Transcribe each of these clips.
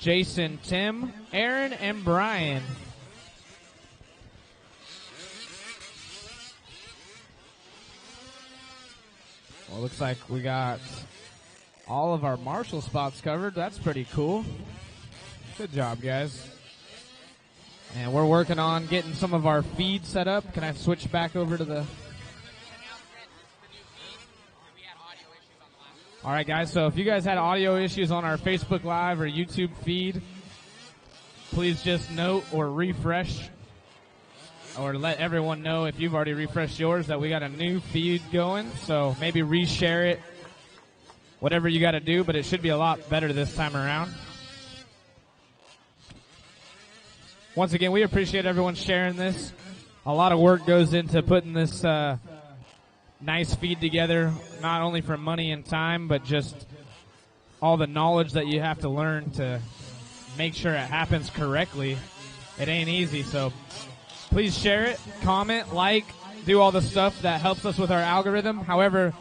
Jason, Tim, Aaron, and Brian. Well, looks like we got all of our marshal spots covered. That's pretty cool. Good job, guys. And we're working on getting some of our feed set up. Can I switch back over to the... All right, guys, so if you guys had audio issues on our Facebook Live or YouTube feed, please just note or refresh or let everyone know if you've already refreshed yours that we got a new feed going. So maybe reshare it, whatever you got to do, but it should be a lot better this time around. Once again, we appreciate everyone sharing this. A lot of work goes into putting this nice feed together, not only for money and time, but just all the knowledge that you have to learn to make sure it happens correctly. It ain't easy, so please share it, comment, like, do all the stuff that helps us with our algorithm. However,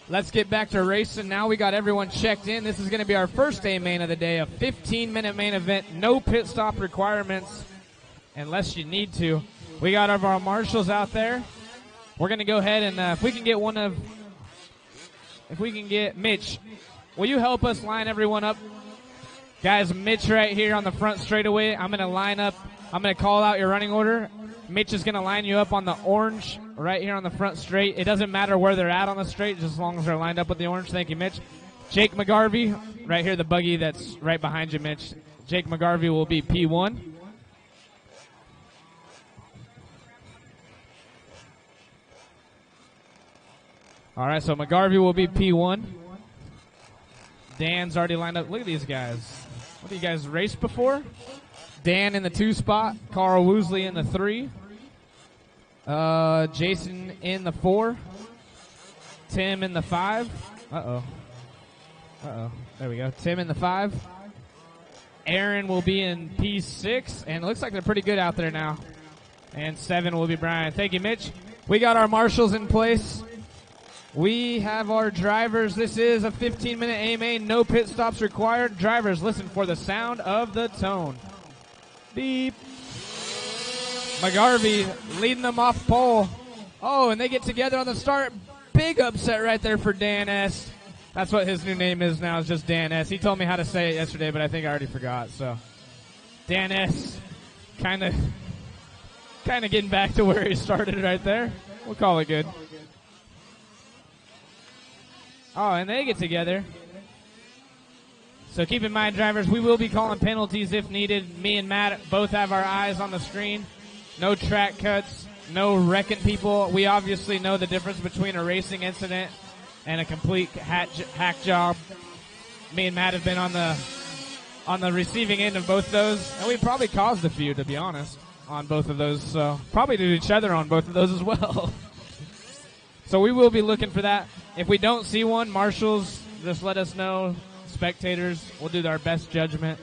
let's get back to racing now. We got everyone checked in. This is going to be our first A main of the day, a 15-minute main event, no pit stop requirements unless you need to. We got our marshals out there. We're going to go ahead and if we can get Mitch, will you help us line everyone up? Guys, Mitch right here on the front straightaway. I'm going to line up. I'm going to call out your running order. Mitch is going to line you up on the orange right here on the front straight. It doesn't matter where they're at on the straight, just as long as they're lined up with the orange. Thank you, Mitch. Jake McGarvey, right here, the buggy that's right behind you, Mitch. Jake McGarvey will be P1. All right, so McGarvey will be P1. Dan's already lined up. Look at these guys. What, do you guys raced before? Dan in the 2 spot. Carl Woosley in the 3. Jason in the 4. Tim in the 5. Uh-oh. There we go. Tim in the 5. Aaron will be in P6. And it looks like they're pretty good out there now. And 7 will be Brian. Thank you, Mitch. We got our marshals in place. We have our drivers. This is a 15-minute A main, no pit stops required. Drivers, listen for the sound of the tone. Beep. McGarvey leading them off pole. Oh, and they get together on the start. Big upset right there for Dan S. That's what his new name is now, is just Dan S. He told me how to say it yesterday, but I think I already forgot. So Dan S. kind of getting back to where he started right there. We'll call it good. Oh, and they get together. So keep in mind, drivers, we will be calling penalties if needed. Me and Matt both have our eyes on the screen. No track cuts, no wrecking people. We obviously know the difference between a racing incident and a complete hack job. Me and Matt have been on the receiving end of both those, and we probably caused a few, to be honest, on both of those. So probably to each other on both of those as well. So we will be looking for that. If we don't see one, marshals, just let us know. Spectators, we'll do our best judgment.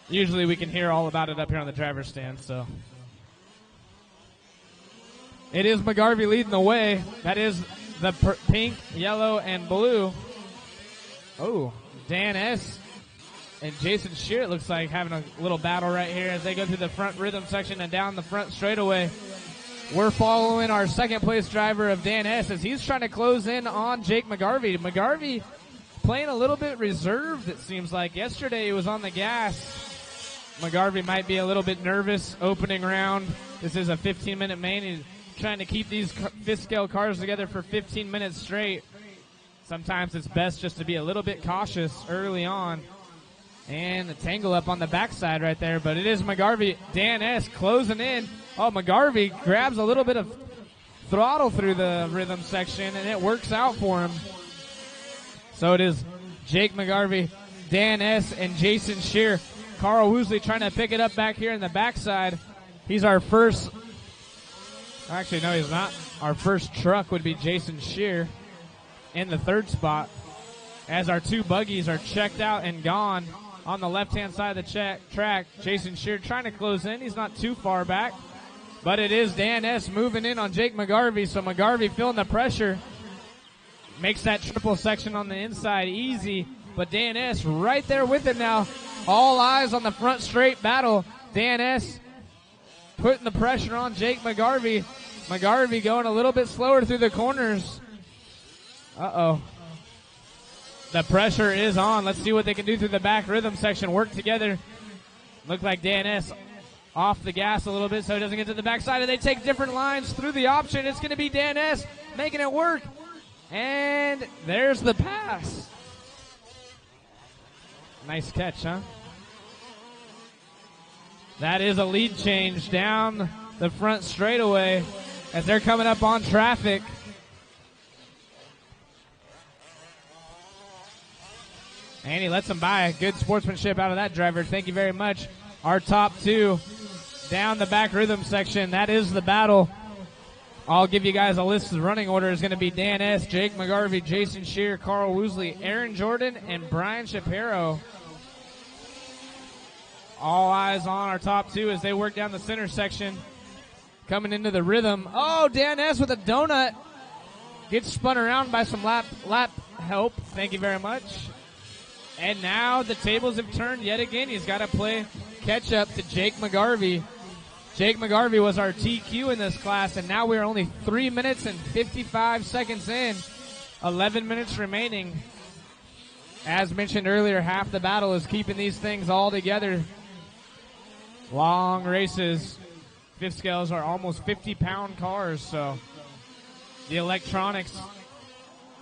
Usually we can hear all about it up here on the driver's stand. So it is McGarvey leading the way. That is the pink, yellow, and blue. Oh, Dan S. and Jason Shear, it looks like, having a little battle right here as they go through the front rhythm section and down the front straightaway. We're following our second place driver of Dan S. as he's trying to close in on Jake McGarvey. McGarvey playing a little bit reserved, it seems like. Yesterday he was on the gas. McGarvey might be a little bit nervous opening round. This is a 15-minute main. He's trying to keep these fifth-scale cars together for 15 minutes straight. Sometimes it's best just to be a little bit cautious early on. And the tangle up on the backside right there. But it is McGarvey. Dan S. closing in. Oh, McGarvey grabs a little bit of throttle through the rhythm section, and it works out for him. So it is Jake McGarvey, Dan S., and Jason Shear. Carl Woosley trying to pick it up back here in the backside. He's our first. Actually, no, he's not. Our first truck would be Jason Shear in the 3rd spot, as our 2 buggies are checked out and gone on the left-hand side of the track. Jason Shear trying to close in. He's not too far back. But it is Dan S. moving in on Jake McGarvey. So McGarvey feeling the pressure. Makes that triple section on the inside easy. But Dan S. right there with it now. All eyes on the front straight battle. Dan S. putting the pressure on Jake McGarvey. McGarvey going a little bit slower through the corners. Uh-oh. The pressure is on. Let's see what they can do through the back rhythm section. Work together. Look like Dan S. off the gas a little bit so he doesn't get to the backside. And they take different lines through the option. It's going to be Dan S. making it work. And there's the pass. Nice catch, huh? That is a lead change down the front straightaway as they're coming up on traffic. And he lets them by. Good sportsmanship out of that driver. Thank you very much. Our top two down the back rhythm section. That is the battle. I'll give you guys a list of running order. Is going to be Dan S., Jake McGarvey, Jason Shear, Carl Woosley, Aaron Jordan, and Brian Shapiro. All eyes on our top two as they work down the center section. Coming into the rhythm. Oh, Dan S. with a donut. Gets spun around by some lap help. Thank you very much. And now the tables have turned yet again. He's got to play catch up to Jake McGarvey. Jake McGarvey was our TQ in this class, and now we're only 3 minutes and 55 seconds in. 11 minutes remaining. As mentioned earlier, half the battle is keeping these things all together. Long races. Fifth scales are almost 50-pound cars, so the electronics,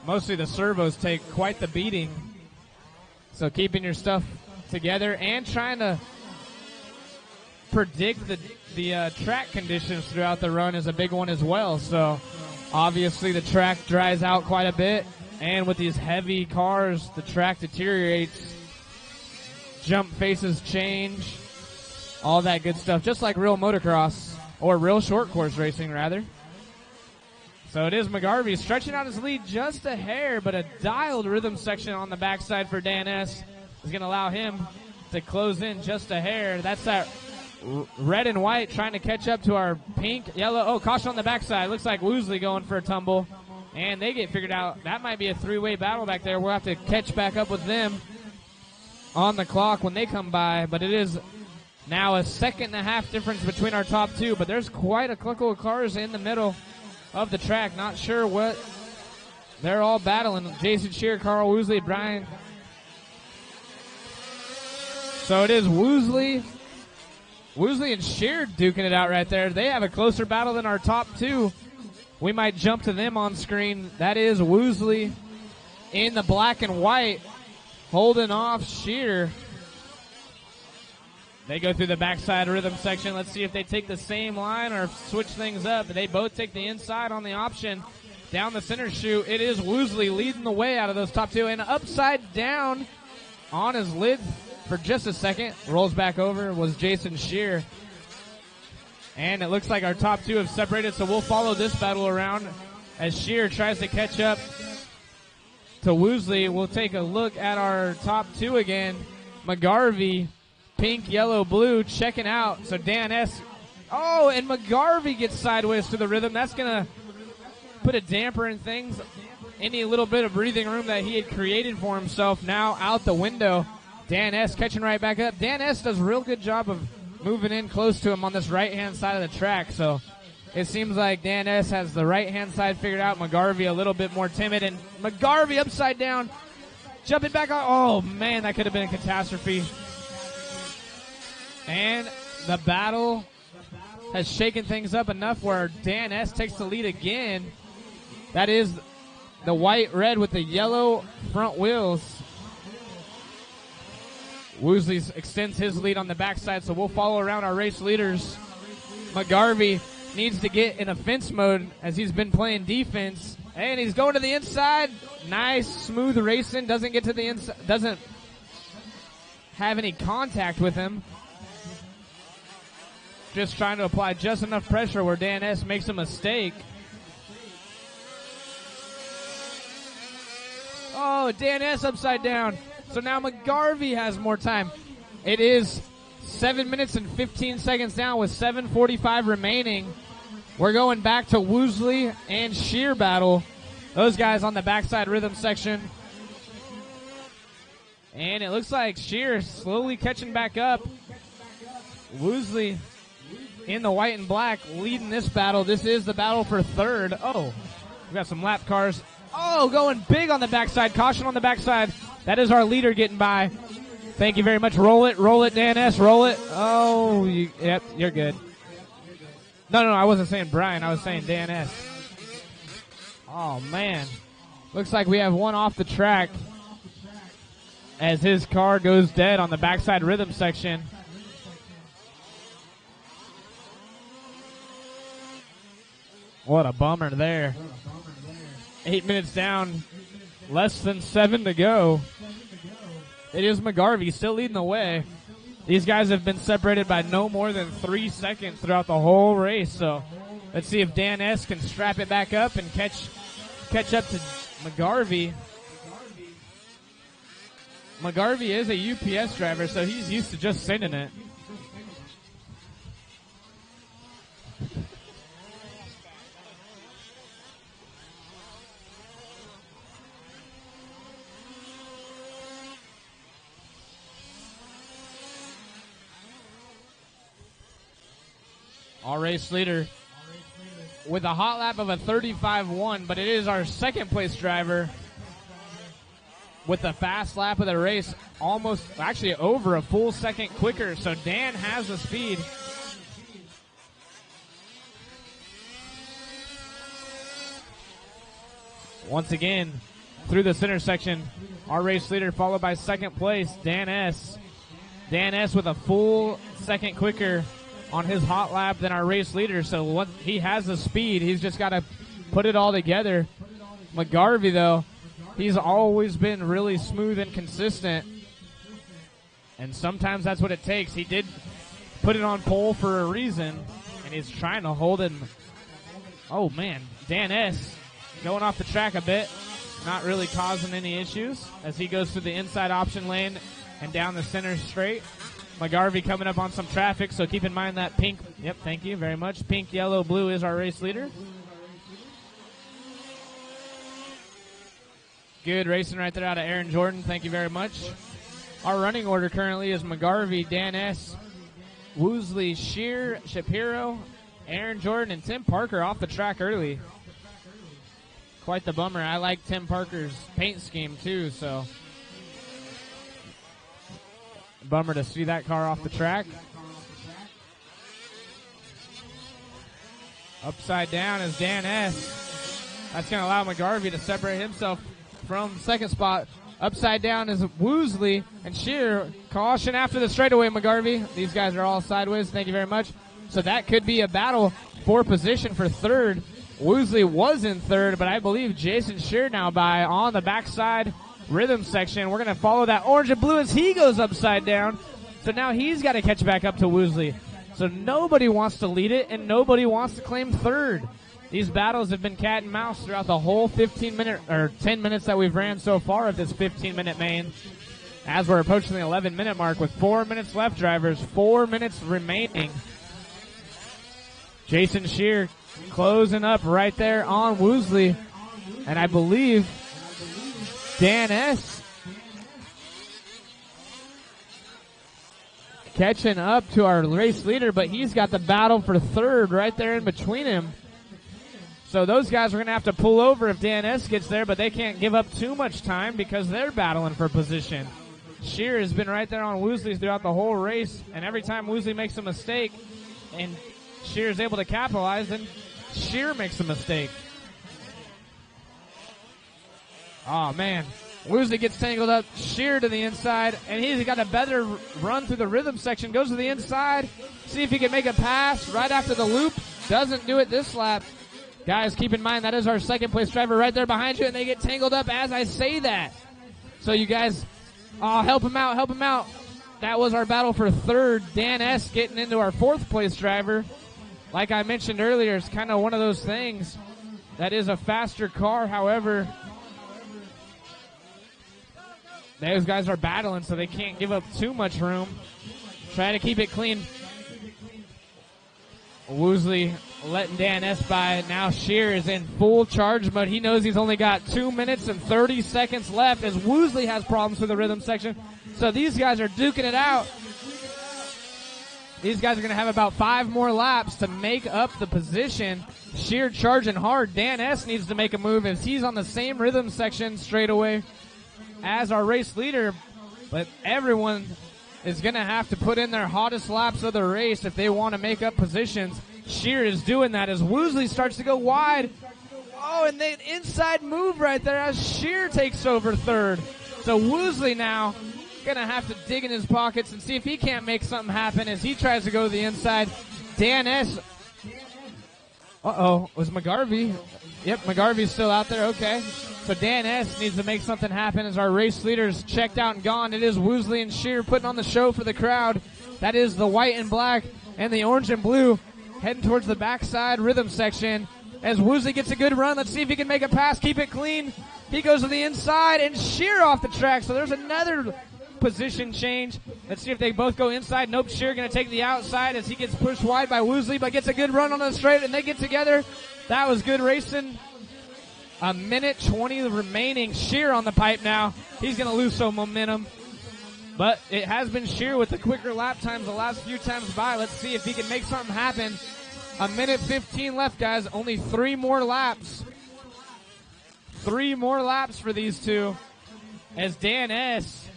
mostly the servos, take quite the beating. So keeping your stuff together and trying to predict the track conditions throughout the run is a big one as well. So obviously the track dries out quite a bit, and with these heavy cars, the track deteriorates. Jump faces change, all that good stuff, just like real motocross, or real short course racing rather. So it is McGarvey stretching out his lead just a hair, but a dialed rhythm section on the backside for Dan S. is going to allow him to close in just a hair. That's that red and white trying to catch up to our pink, yellow. Oh, caution on the backside. Looks like Woosley going for a tumble, and they get figured out. That might be a three-way battle back there. We'll have to catch back up with them on the clock when they come by, but it is now a second and a half difference between our top two, but there's quite a couple of cars in the middle of the track. Not sure what they're all battling. Jason Shear, Carl Woosley, Brian. So it is Woosley and Shear duking it out right there. They have a closer battle than our top two. We might jump to them on screen. That is Woosley in the black and white, holding off Shear. They go through the backside rhythm section. Let's see if they take the same line or switch things up. They both take the inside on the option. Down the center chute, it is Woosley leading the way out of those top two. And upside down on his lid for just a second. Rolls back over was Jason Shear. And it looks like our top two have separated, so we'll follow this battle around as Shear tries to catch up to Woosley. We'll take a look at our top two again. McGarvey, pink, yellow, blue, checking out. So Dan S. Oh, and McGarvey gets sideways to the rhythm. That's going to put a damper in things. Any little bit of breathing room that he had created for himself now out the window. Dan S. catching right back up. Dan S. does a real good job of moving in close to him on this right-hand side of the track. So it seems like Dan S. has the right-hand side figured out. McGarvey a little bit more timid. And McGarvey upside down, jumping back on. Oh, man, that could have been a catastrophe. And the battle has shaken things up enough where Dan S. takes the lead again. That is the white-red with the yellow front wheels. Woosley extends his lead on the backside, so we'll follow around our race leaders. McGarvey needs to get in offense mode as he's been playing defense. And he's going to the inside. Nice, smooth racing. Doesn't get to the inside. Doesn't have any contact with him. Just trying to apply just enough pressure where Dan S. makes a mistake. Oh, Dan S. upside down. So now McGarvey has more time. It is 7 minutes and 15 seconds down with 7:45 remaining. We're going back to Woosley and Shear battle. Those guys on the backside rhythm section. And it looks like Shear slowly catching back up. Woosley in the white and black leading this battle. This is the battle for third. Oh, we got some lap cars. Oh, going big on the backside. Caution on the backside. That is our leader getting by. Thank you very much. Roll it, Dan S. Roll it. Oh, yep, you're good. No, I wasn't saying Brian. I was saying Dan S. Oh, man. Looks like we have one off the track as his car goes dead on the backside rhythm section. What a bummer there. 8 minutes down, less than 7 to go. It is McGarvey still leading the way. These guys have been separated by no more than 3 seconds throughout the whole race. So let's see if Dan S. can strap it back up and catch up to McGarvey. McGarvey is a UPS driver, so he's used to just sending it. Our race leader with a hot lap of a 35-1, but it is our second place driver with the fast lap of the race, almost actually over a full second quicker. So Dan has the speed. Once again, through the center section, our race leader followed by second place, Dan S. Dan S with a full second quicker on his hot lap than our race leader. So he has the speed. He's just got to put it all together. McGarvey, though, he's always been really smooth and consistent. And sometimes that's what it takes. He did put it on pole for a reason, and he's trying to hold him. Oh, man. Dan S. going off the track a bit. Not really causing any issues as he goes through the inside option lane and down the center straight. McGarvey coming up on some traffic, so keep in mind that pink. Yep, thank you very much. Pink, yellow, blue is our race leader. Good racing right there out of Aaron Jordan. Thank you very much. Our running order currently is McGarvey, Dan S., Woosley, Shear, Shapiro, Aaron Jordan, and Tim Parker off the track early. Quite the bummer. I like Tim Parker's paint scheme too, so bummer to see that car off the track. Upside down is Dan S. That's going to allow McGarvey to separate himself from second spot. Upside down is Woosley and Shear. Caution after the straightaway, McGarvey. These guys are all sideways. Thank you very much. So that could be a battle for position for third. Woosley was in third, but I believe Jason Shear now by on the backside rhythm section. We're going to follow that orange and blue as he goes upside down. So now he's got to catch back up to Woosley. So nobody wants to lead it, and nobody wants to claim third. These battles have been cat and mouse throughout the whole 10 minutes that we've ran so far of this 15-minute main. As we're approaching the 11-minute mark with 4 minutes left, drivers. 4 minutes remaining. Jason Shear closing up right there on Woosley. And I believe Dan S. catching up to our race leader, but he's got the battle for third right there in between him. So those guys are going to have to pull over if Dan S. gets there, but they can't give up too much time because they're battling for position. Shear has been right there on Woosley throughout the whole race, and every time Woosley makes a mistake and Shear is able to capitalize, then Shear makes a mistake. Oh, man. Woosley gets tangled up. Shear to the inside, and he's got a better run through the rhythm section. Goes to the inside. See if he can make a pass right after the loop. Doesn't do it this lap. Guys, keep in mind that is our second place driver right there behind you, and they get tangled up as I say that. So you guys, help him out, help him out. That was our battle for third. Dan S. getting into our fourth place driver. Like I mentioned earlier, it's kind of one of those things. That is a faster car, however, those guys are battling, so they can't give up too much room. Try to keep it clean. Woosley letting Dan S by. Now Shear is in full charge mode. He knows he's only got 2 minutes and 30 seconds left as Woosley has problems with the rhythm section. So these guys are duking it out. These guys are going to have about 5 more laps to make up the position. Shear charging hard. Dan S needs to make a move as he's on the same rhythm section straight away as our race leader. But everyone is going to have to put in their hottest laps of the race if they want to make up positions. Shear is doing that as Woosley starts to go wide. Oh, and the inside move right there as Shear takes over third. So Woosley now going to have to dig in his pockets and see if he can't make something happen as he tries to go to the inside. Dan S. Uh-oh, was McGarvey. Yep, McGarvey's still out there. Okay. So Dan S. needs to make something happen as our race leaders checked out and gone. It is Woosley and Shear putting on the show for the crowd. That is the white and black and the orange and blue heading towards the backside rhythm section as Woosley gets a good run. Let's see if he can make a pass, keep it clean. He goes to the inside and Shear off the track. So there's another position change. Let's see if they both go inside. Nope, Shear going to take the outside as he gets pushed wide by Woosley, but gets a good run on the straight, and they get together. That was good racing. A minute 20 remaining. Shear on the pipe now. He's going to lose some momentum. But it has been Shear with the quicker lap times the last few times by. Let's see if he can make something happen. A minute 15 left, guys. Only 3 more laps. 3 more laps for these two. As Dan S.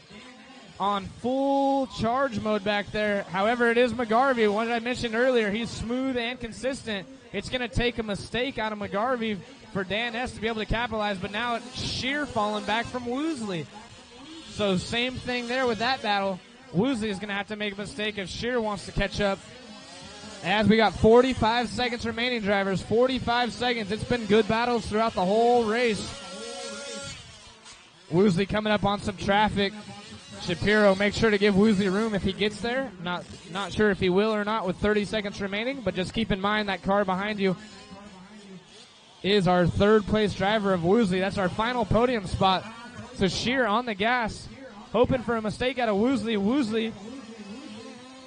on full charge mode back there. However, it is McGarvey. What I mentioned earlier, he's smooth and consistent. It's going to take a mistake out of McGarvey for Dan S. to be able to capitalize, but now it's Shear falling back from Woosley. So same thing there with that battle. Woosley is going to have to make a mistake if Shear wants to catch up. As we got 45 seconds remaining, drivers. 45 seconds. It's been good battles throughout the whole race. Woosley coming up on some traffic. Shapiro, make sure to give Woosley room if he gets there. Not sure if he will or not with 30 seconds remaining, but just keep in mind that car behind you is our third place driver of Woosley. That's our final podium spot. So Shear on the gas, hoping for a mistake out of Woosley. Woosley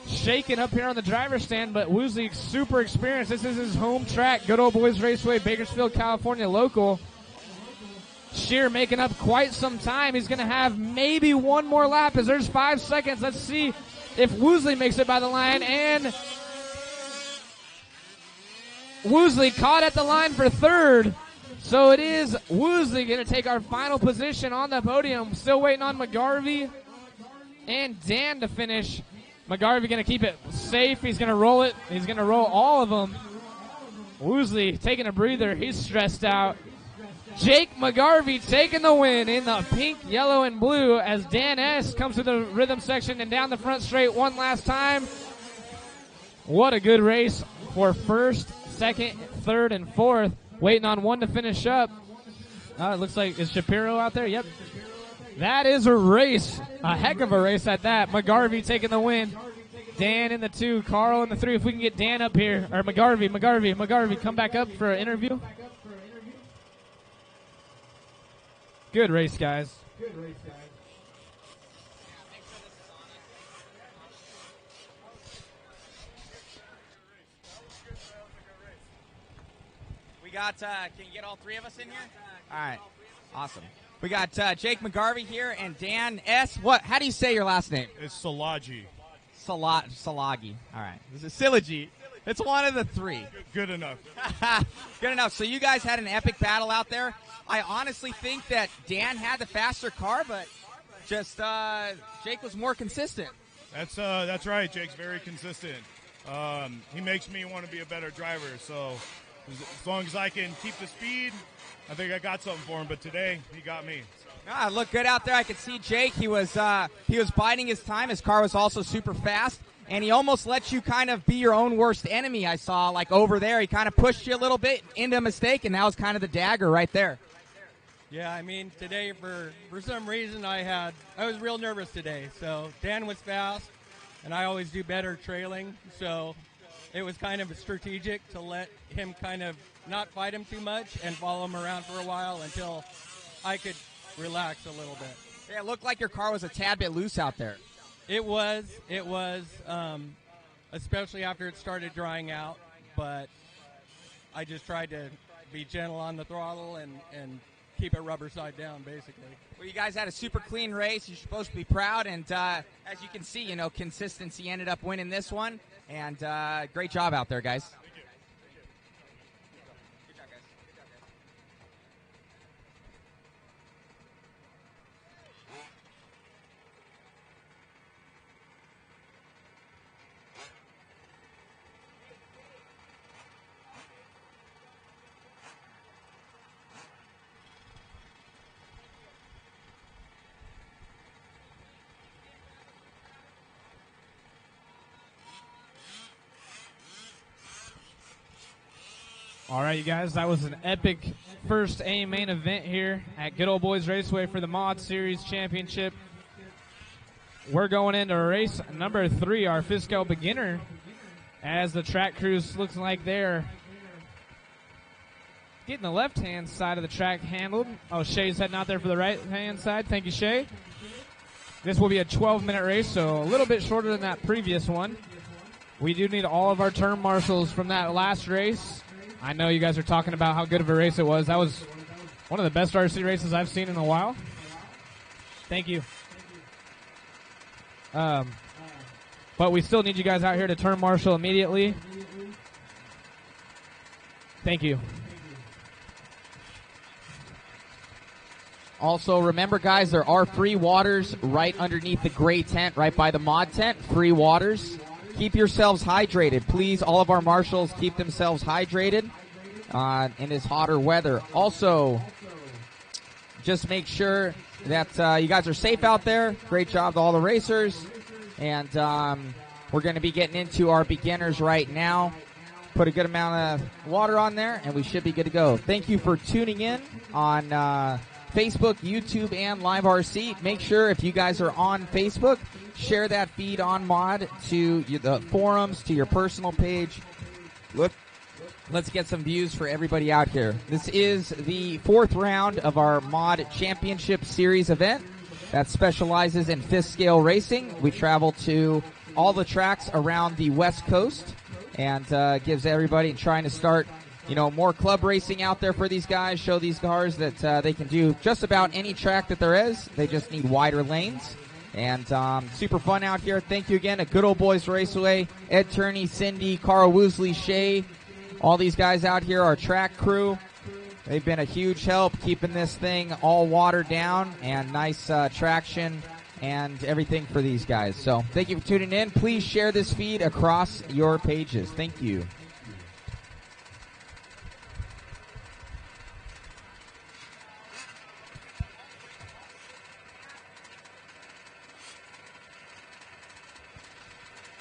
shaking up here on the driver's stand, but Woosley super experienced. This is his home track, Good Old Boys Raceway, Bakersfield, California local. Shear making up quite some time. He's going to have maybe one more lap as there's 5 seconds. Let's see if Woosley makes it by the line. And Woosley caught at the line for third. So it is Woosley going to take our final position on the podium. Still waiting on McGarvey and Dan to finish. McGarvey going to keep it safe. He's going to roll it. He's going to roll all of them. Woosley taking a breather. He's stressed out. Jake McGarvey taking the win in the pink, yellow, and blue as Dan S. comes to the rhythm section and down the front straight one last time. What a good race for first, second, third, and fourth. Waiting on one to finish up. It looks like, is Shapiro out there? Yep. That is a race. A heck of a race at that. McGarvey taking the win. Dan in the 2, Carl in the 3. If we can get Dan up here, or McGarvey, come back up for an interview. Good race, guys. We got, can you get all 3 of us in here? All right, awesome. We got Jake McGarvey here and Dan S. How do you say your last name? It's Salagi. Salagi. All right. This is Silagi. It's one of the 3. Good enough. Good enough. So you guys had an epic battle out there. I honestly think that Dan had the faster car, but just Jake was more consistent. That's right. Jake's very consistent. He makes me want to be a better driver. So as long as I can keep the speed, I think I got something for him. But today he got me. Looked good out there. I could see Jake. He was biding his time. His car was also super fast. And he almost let you kind of be your own worst enemy, I saw, like over there. He kind of pushed you a little bit into a mistake, and that was kind of the dagger right there. Yeah, I mean, today, for some reason, I was real nervous today. So Dan was fast, and I always do better trailing. So it was kind of strategic to let him kind of not fight him too much and follow him around for a while until I could relax a little bit. Yeah, it looked like your car was a tad bit loose out there. It was, especially after it started drying out. but I just tried to be gentle on the throttle and keep it rubber side down, basically. Well, you guys had a super clean race. You're supposed to be proud, and as you can see, consistency ended up winning this one, and great job out there, guys. All right, you guys, that was an epic first A main event here at Good Old Boys Raceway for the Mod Series Championship. We're going into race number 3, our Fiscal Beginner, as the track crews looks like they're getting the left-hand side of the track handled. Oh, Shay's heading out there for the right-hand side. Thank you, Shay. This will be a 12-minute race, so a little bit shorter than that previous one. We do need all of our turn marshals from that last race. I know you guys are talking about how good of a race it was. That was one of the best RC races I've seen in a while. Thank you. But we still need you guys out here to turn marshal immediately. Thank you. Also, remember, guys, there are free waters right underneath the gray tent, right by the mod tent. Free waters. Keep yourselves hydrated. Please, all of our marshals keep themselves hydrated in this hotter weather. Also, just make sure that you guys are safe out there. Great job to all the racers. And we're going to be getting into our beginners right now. Put a good amount of water on there, and we should be good to go. Thank you for tuning in on Facebook, YouTube, and Live RC. Make sure if you guys are on Facebook, share that feed on Mod to the forums, to your personal page. Let's get some views for everybody out here. This is the 4th round of our Mod Championship Series event that specializes in 5th scale racing. We travel to all the tracks around the West Coast and gives everybody trying to start more club racing out there for these guys, show these cars that they can do just about any track that there is. They just need wider lanes. And super fun out here. Thank you again at Good Old Boys Raceway. Ed Turney, Cindy, Carl Woosley, Shay, all these guys out here, our track crew. They've been a huge help keeping this thing all watered down and nice traction and everything for these guys. So thank you for tuning in. Please share this feed across your pages. Thank you.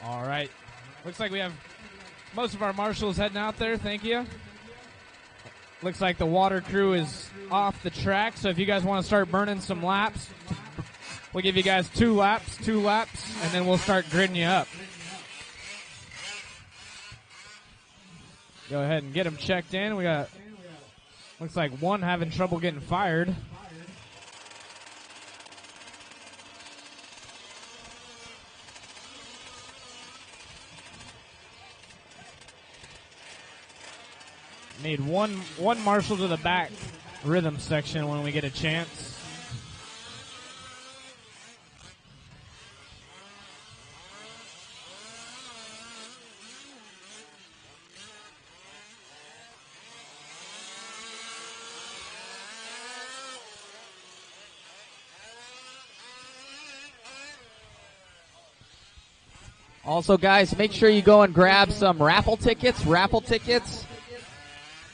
All right. Looks like we have most of our marshals heading out there. Thank you. Looks like the water crew is off the track, so if you guys want to start burning some laps, we'll give you guys 2 laps, and then we'll start gridding you up. Go ahead and get them checked in. We got, looks like one having trouble getting fired. Need one marshal to the back rhythm section when we get a chance. Also, guys, make sure you go and grab some raffle tickets.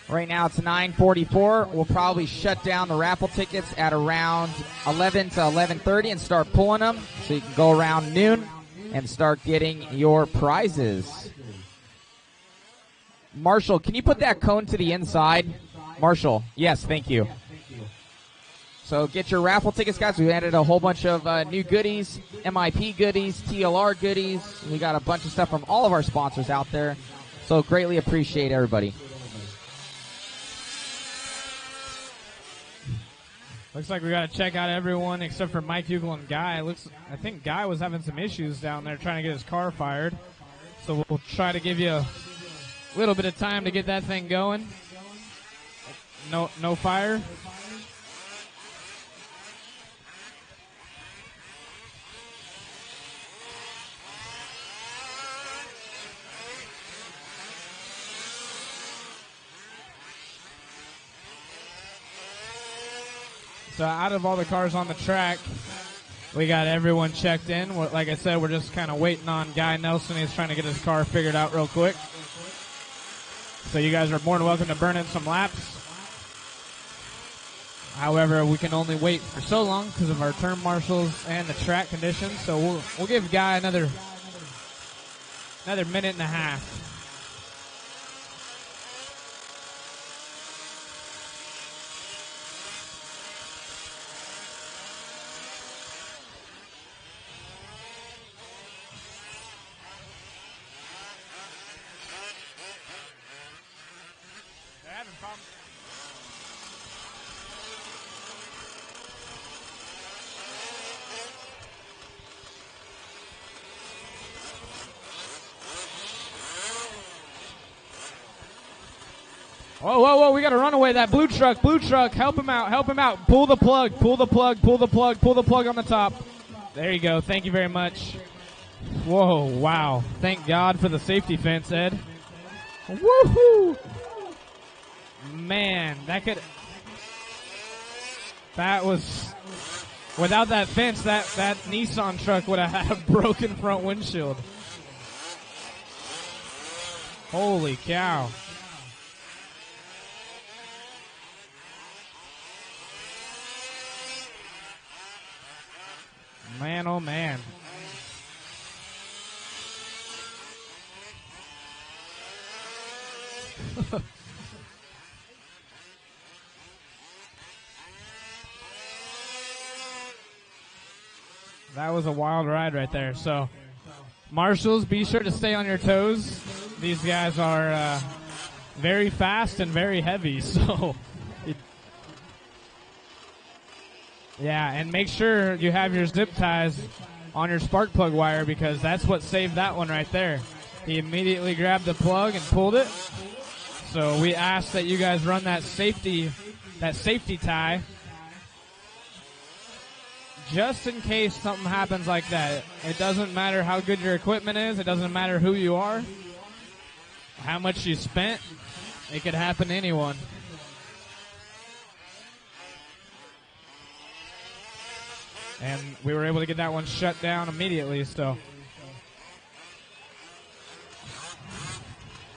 Right now it's 9:44. We'll probably shut down the raffle tickets at around 11 to 11:30 and start pulling them so you can go around noon and start getting your prizes. Marshall, can you put that cone to the inside? Marshall, yes, thank you. So get your raffle tickets, guys. We added a whole bunch of new goodies, MIP goodies, TLR goodies. We got a bunch of stuff from all of our sponsors out there. So greatly appreciate everybody. Looks like we got to check out everyone except for Mike Hugel and Guy. I think Guy was having some issues down there trying to get his car fired. So we'll try to give you Little bit of time to get that thing going. No fire. So out of all the cars on the track, we got everyone checked in. Like I said, we're just kind of waiting on Guy Nelson. He's trying to get his car figured out real quick. So you guys are more than welcome to burn in some laps. However, we can only wait for so long because of our turn marshals and the track conditions. So we'll give Guy another minute and a half. They're having problems. Whoa, we got to run away. That blue truck, help him out. Pull the plug on the top. There you go. Thank you very much. Whoa, wow. Thank God for the safety fence, Ed. Woohoo! Man, that was, without that fence, that Nissan truck would have had a broken front windshield. Holy cow. Man, oh man. That was a wild ride right there. So, marshals, be sure to stay on your toes. These guys are very fast and very heavy, so... Yeah, and make sure you have your zip ties on your spark plug wire because that's what saved that one right there. He immediately grabbed the plug and pulled it. So we ask that you guys run that safety tie just in case something happens like that. It doesn't matter how good your equipment is. It doesn't matter who you are, how much you spent. It could happen to anyone. And we were able to get that one shut down immediately, so.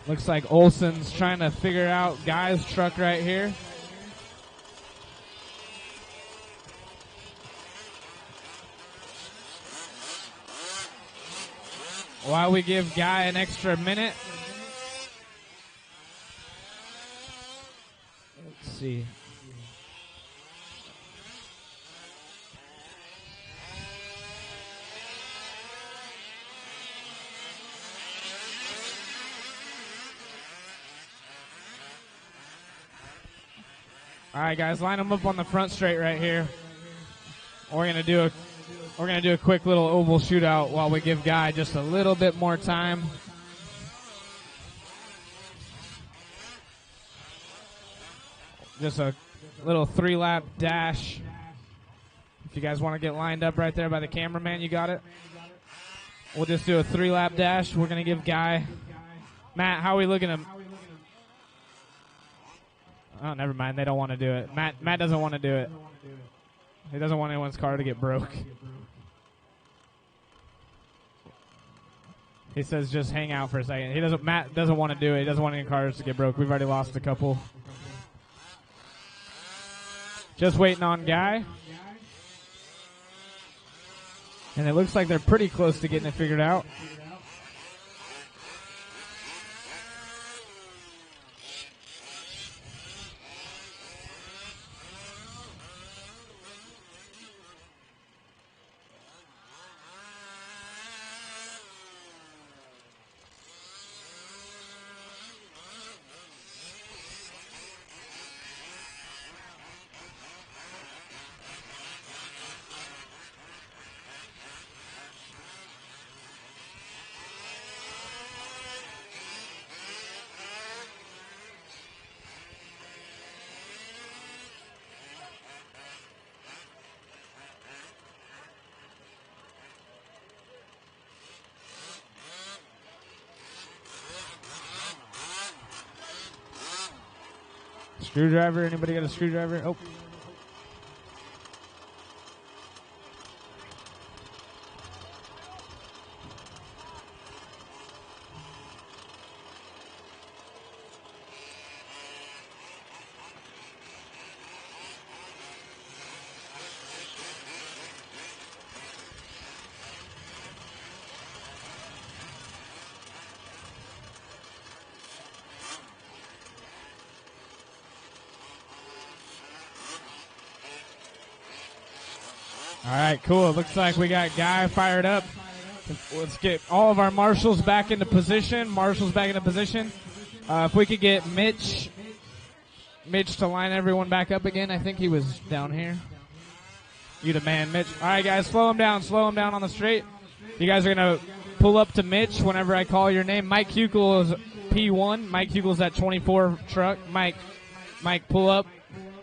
Looks like Olson's trying to figure out Guy's truck right here. While we give Guy an extra minute. Let's see. All right, guys, line them up on the front straight right here. We're gonna do a quick little oval shootout while we give Guy just a little bit more time. Just a little 3-lap dash. If you guys want to get lined up right there by the cameraman, you got it. We'll just do a 3-lap dash. We're gonna give Guy. Matt, how are we looking at? Oh, never mind. They don't want to do it. Matt doesn't want to do it. He doesn't want anyone's car to get broke. He says just hang out for a second. Matt doesn't want to do it. He doesn't want any cars to get broke. We've already lost a couple. Just waiting on Guy. And it looks like they're pretty close to getting it figured out. Screwdriver. Anybody got a screwdriver? Oh. All right, cool. It looks like we got Guy fired up. Let's get all of our marshals back into position. If we could get Mitch to line everyone back up again. I think he was down here. You the man, Mitch. All right, guys, slow him down on the straight. You guys are going to pull up to Mitch whenever I call your name. Mike Hukel is P1. Mike Hukel's that 24 truck. Mike, pull up.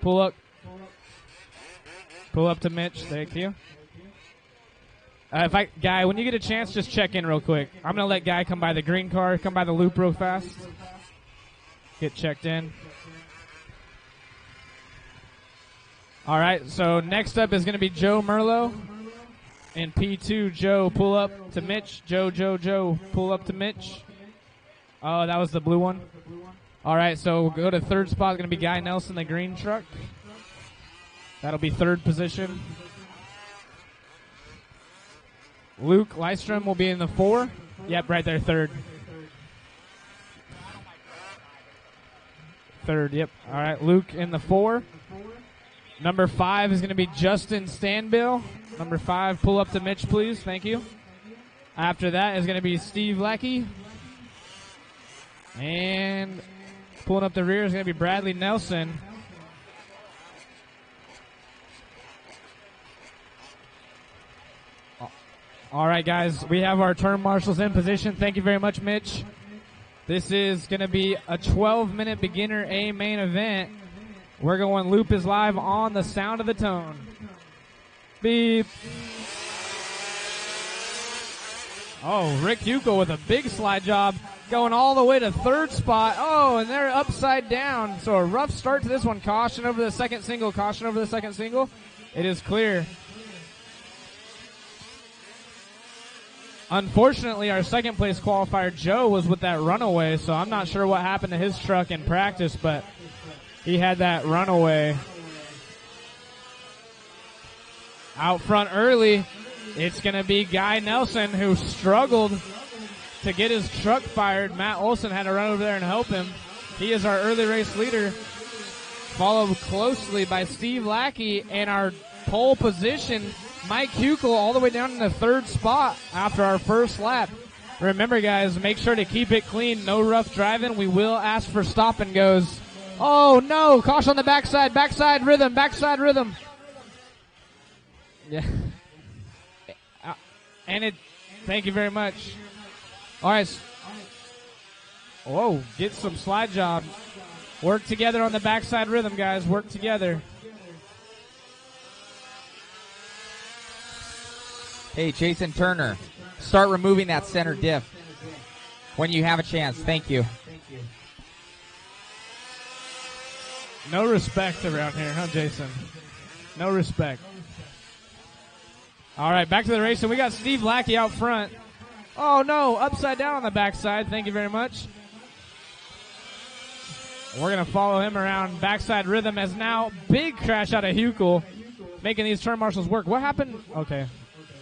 Pull up to Mitch. Thank you. Guy, when you get a chance, just check in real quick. I'm going to let Guy come by the green car, come by the loop real fast. Get checked in. All right, so next up is going to be Joe Merlo. In P2, Joe, pull up to Mitch. Joe, pull up to Mitch. Oh, that was the blue one. All right, so we'll go to third spot. It's going to be Guy Nelson, the green truck. That'll be third position. Luke Lystrom will be in the 4. Yep, right there, third. Third, yep. All right, Luke in the 4. Number 5 is going to be Justin Stanbill. Number 5, pull up to Mitch, please. Thank you. After that is going to be Steve Lackey. And pulling up the rear is going to be Bradley Nelson. All right, guys, we have our turn marshals in position. Thank you very much, Mitch. This is going to be a 12-minute beginner A main event. We're going Loop is live on the sound of the tone. Beep. Oh, Rick Hukel with a big slide job going all the way to third spot. Oh, and they're upside down. So a rough start to this one. Caution over the second single. It is clear. Unfortunately, our second place qualifier, Joe, was with that runaway, so I'm not sure what happened to his truck in practice, but he had that runaway. Out front early, it's going to be Guy Nelson, who struggled to get his truck fired. Matt Olson had to run over there and help him. He is our early race leader, followed closely by Steve Lackey, and our pole position, Mike Hukel, all the way down in the third spot after our first lap. Remember, guys, make sure to keep it clean. No rough driving. We will ask for stop and goes. Oh, no. Caution on the backside. Backside rhythm. Yeah. Thank you very much. All right. Whoa, get some slide job. Work together on the backside rhythm, guys. Work together. Hey, Jason Turner, start removing that center diff when you have a chance. Thank you. No respect around here, huh, Jason? No respect. All right, back to the race. And we got Steve Lackey out front. Oh, no, upside down on the backside. Thank you very much. We're going to follow him around backside rhythm as now big crash out of Hukel, making these turn marshals work. What happened? Okay.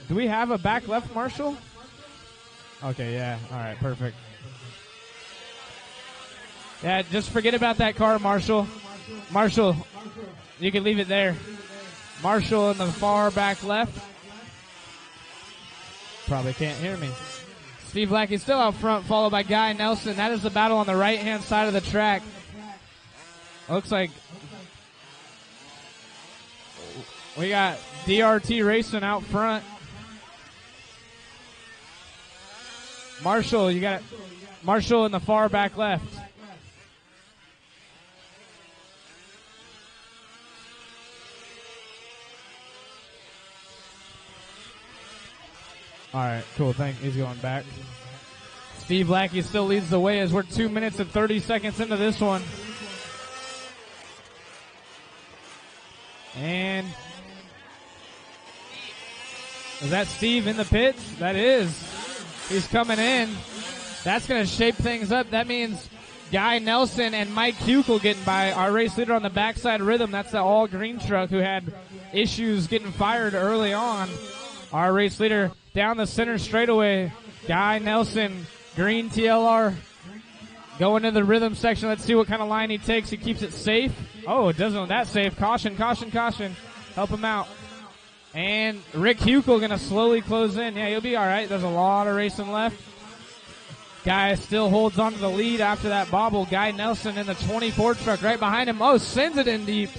Do we have a back left marshal? Okay, yeah. All right, perfect. Yeah, just forget about that car, Marshall. Marshall, you can leave it there. Marshall in the far back left. Probably can't hear me. Steve Lackey still out front, followed by Guy Nelson. That is the battle on the right-hand side of the track. Looks like we got DRT Racing out front. Marshall, you got Marshall in the far back left. All right, cool. He's going back. Steve Lackey still leads the way as we're 2 minutes and 30 seconds into this one. And is that Steve in the pits? That is. He's coming in. That's going to shape things up. That means Guy Nelson and Mike Hukel getting by. Our race leader on the backside rhythm. That's the all green truck who had issues getting fired early on. Our race leader down the center straightaway. Guy Nelson, green TLR. Going to the rhythm section. Let's see what kind of line he takes. He keeps it safe. Oh, it doesn't look that safe. Caution, caution, caution. Help him out. And Rick Hukel going to slowly close in. Yeah, he'll be all right. There's a lot of racing left. Guy still holds on to the lead after that bobble. Guy Nelson in the 24 truck right behind him. Oh, sends it in deep.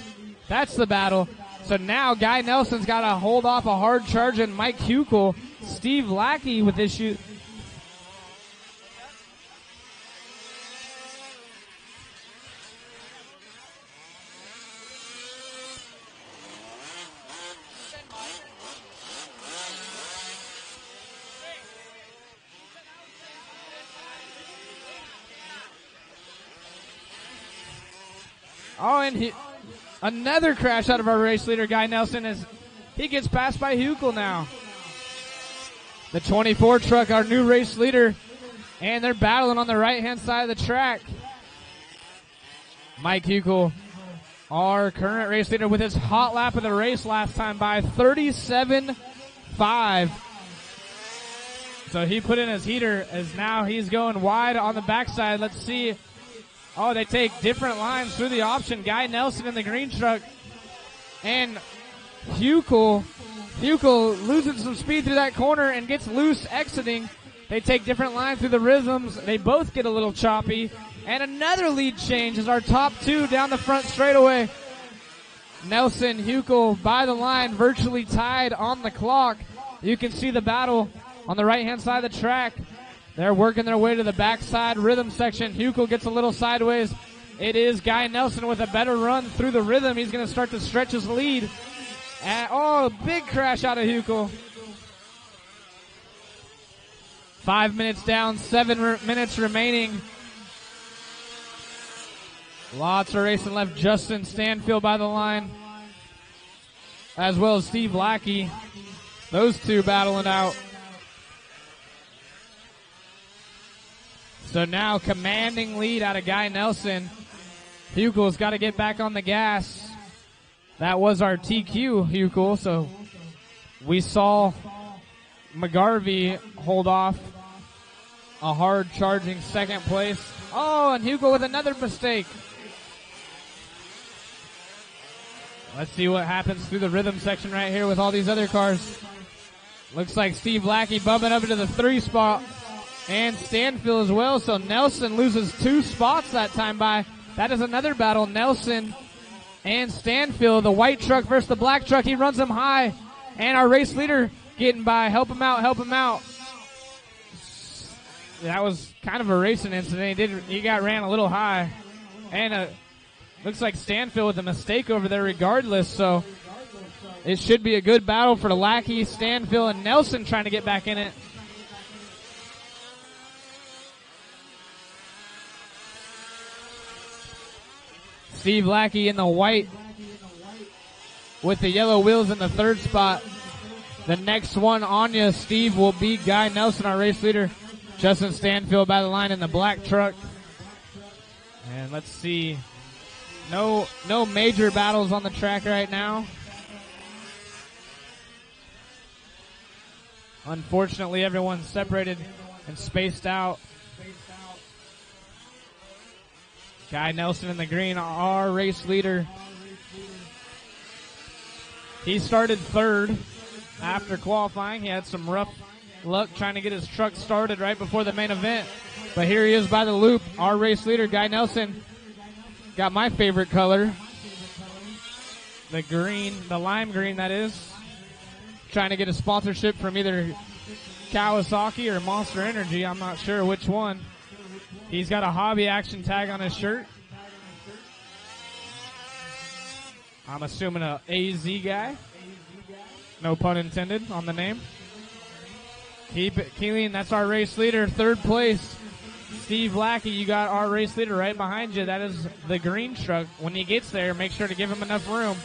That's the battle. So now Guy Nelson's got to hold off a hard charge, and Mike Hukel, Steve Lackey with issue. Oh, and another crash out of our race leader, Guy Nelson, as he gets passed by Hukel now. The 24 truck, our new race leader, and they're battling on the right-hand side of the track. Mike Hukel, our current race leader, with his hot lap of the race last time by 37.5. So he put in his heater as now he's going wide on the backside. Let's see. Oh, they take different lines through the option. Guy Nelson in the green truck. And Hukel losing some speed through that corner and gets loose exiting. They take different lines through the rhythms. They both get a little choppy. And another lead change as our top two down the front straightaway. Nelson, Hukel by the line, virtually tied on the clock. You can see the battle on the right-hand side of the track. They're working their way to the backside rhythm section. Hukel gets a little sideways. It is Guy Nelson with a better run through the rhythm. He's going to start to stretch his lead. And, big crash out of Hukel. 5 minutes down, 7 minutes remaining. Lots of racing left. Justin Stanfield by the line, as well as Steve Lackey. Those two battling out. So now commanding lead out of Guy Nelson. Hukel's got to get back on the gas. That was our TQ, Hukel. So we saw McGarvey hold off a hard charging second place. Oh, and Hukel with another mistake. Let's see what happens through the rhythm section right here with all these other cars. Looks like Steve Lackey bumping up into the 3 spot. And Stanfield as well. So Nelson loses 2 spots that time by. That is another battle. Nelson and Stanfield. The white truck versus the black truck. He runs them high. And our race leader getting by. Help him out. Help him out. That was kind of a racing incident. He got ran a little high. And looks like Stanfield with a mistake over there regardless. So it should be a good battle for the Lackey, Stanfield, and Nelson trying to get back in it. Steve Lackey in the white with the yellow wheels in the 3rd spot. The next one, Anya, Steve will beat Guy Nelson, our race leader. Justin Stanfield by the line in the black truck. And let's see. No major battles on the track right now. Unfortunately, everyone's separated and spaced out. Guy Nelson in the green, our race leader. He started 3rd after qualifying. He had some rough luck trying to get his truck started right before the main event. But here he is by the loop. Our race leader, Guy Nelson, got my favorite color. The green, the lime green that is. Trying to get a sponsorship from either Kawasaki or Monster Energy. I'm not sure which one. He's got a hobby action tag on his shirt. I'm assuming a AZ guy. No pun intended on the name. Keelan, that's our race leader. 3rd place. Steve Lackey, you got our race leader right behind you. That is the green truck. When he gets there, make sure to give him enough room.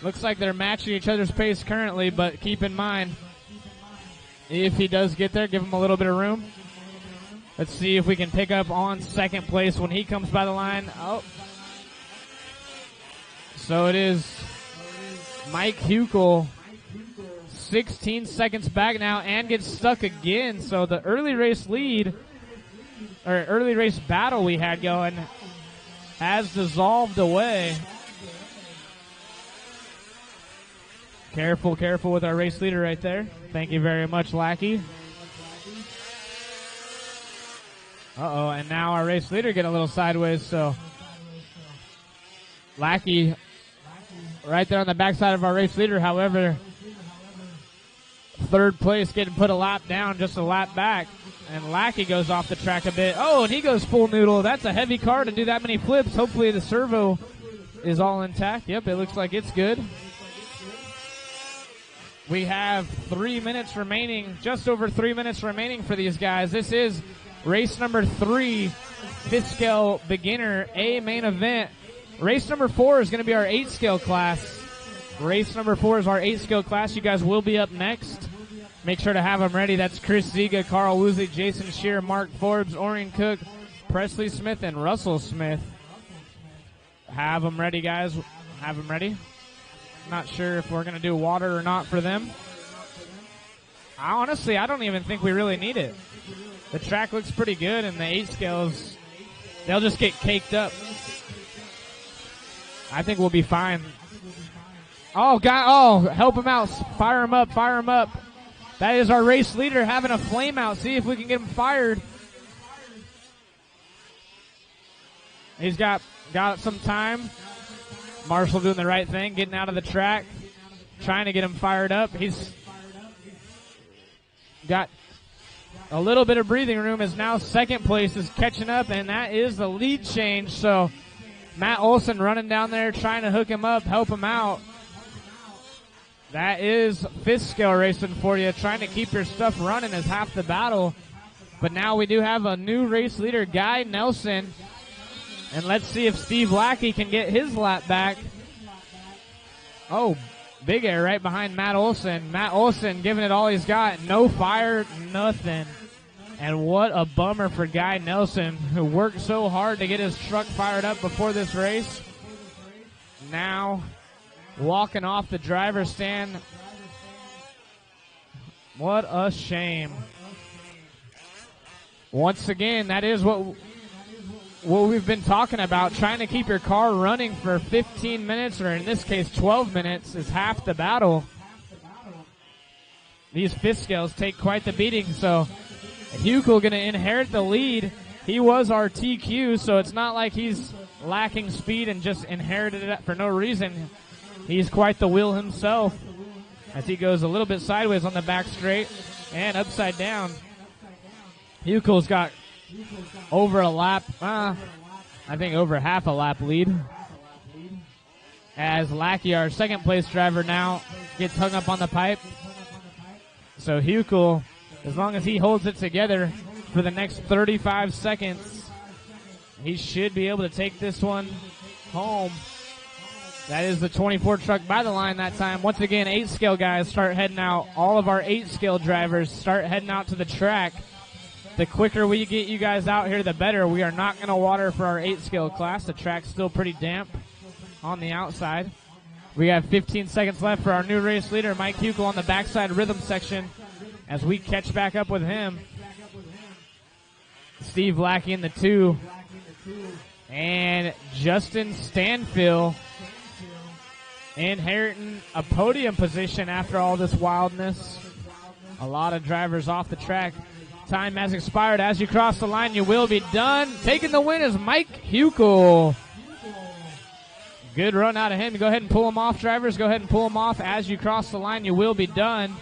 Looks like they're matching each other's pace currently, but keep in mind, if he does get there, give him a little bit of room. Let's see if we can pick up on second place when he comes by the line. Oh. So it is Mike Hukel, 16 seconds back now, and gets stuck again. So the early race lead, or early race battle we had going, has dissolved away. Careful, careful with our race leader right there. Thank you very much, Lackey. Uh-oh, and now our race leader getting a little sideways, so Lackey right there on the backside of our race leader. However, third place getting put a lap down, just a lap back, and Lackey goes off the track a bit. Oh, and he goes full noodle. That's a heavy car to do that many flips. Hopefully the servo is all intact. Yep, it looks like it's good. We have 3 minutes remaining, just over 3 minutes remaining for these guys. This is race number 3, fifth scale beginner A main event. Race number 4 is going to be our 8 scale class. Race number 4 is our 8 scale class. You guys will be up next. Make sure to have them ready. That's Chris Ziga, Carl Woosley, Jason Shear, Mark Forbes, Orion Cook, Presley Smith, and Russell Smith. Have them ready, guys. Have them ready. Not sure if we're going to do water or not for them. Honestly, I don't even think we really need it. The track looks pretty good, and the 8 scales, they'll just get caked up. I think we'll be fine. Oh, God. Oh, help him out. Fire him up. Fire him up. That is our race leader having a flame out. See if we can get him fired. He's got some time. Marshall doing the right thing, getting out of the track, trying to get him fired up. He's got a little bit of breathing room as now second place is catching up, and that is the lead change. So Matt Olson running down there trying to hook him up, help him out. That is fifth scale racing for you. Trying to keep your stuff running is half the battle. But now we do have a new race leader, Guy Nelson. And let's see if Steve Lackey can get his lap back. Oh, big air right behind Matt Olson. Matt Olson giving it all he's got. No fire, nothing. And what a bummer for Guy Nelson, who worked so hard to get his truck fired up before this race. Now walking off the driver's stand. What a shame. Once again, that is what we've been talking about. Trying to keep your car running for 15 minutes, or in this case 12 minutes, is half the battle. These fifth scales take quite the beating, so Hukel going to inherit the lead. He was our TQ, so it's not like he's lacking speed and just inherited it for no reason. He's quite the wheel himself as he goes a little bit sideways on the back straight and upside down. Hukel's got over a lap, I think over half a lap lead. As Lackey, our second place driver, now gets hung up on the pipe. So Hukel, as long as he holds it together for the next 35 seconds, he should be able to take this one home. That is the 24 truck by the line that time. Once again, 8 scale guys start heading out. All of our 8 scale drivers start heading out to the track. The quicker we get you guys out here, the better. We are not going to water for our 8 scale class. The track's still pretty damp on the outside. We have 15 seconds left for our new race leader, Mike Hukel, on the backside rhythm section as we catch back up with him. Steve Lackey in the 2. And Justin Stanfield inheriting a podium position after all this wildness. A lot of drivers off the track. Time has expired. As you cross the line, you will be done. Taking the win is Mike Hukel. Good run out of him. Go ahead and pull him off, drivers. Go ahead and pull him off. As you cross the line, you will be done.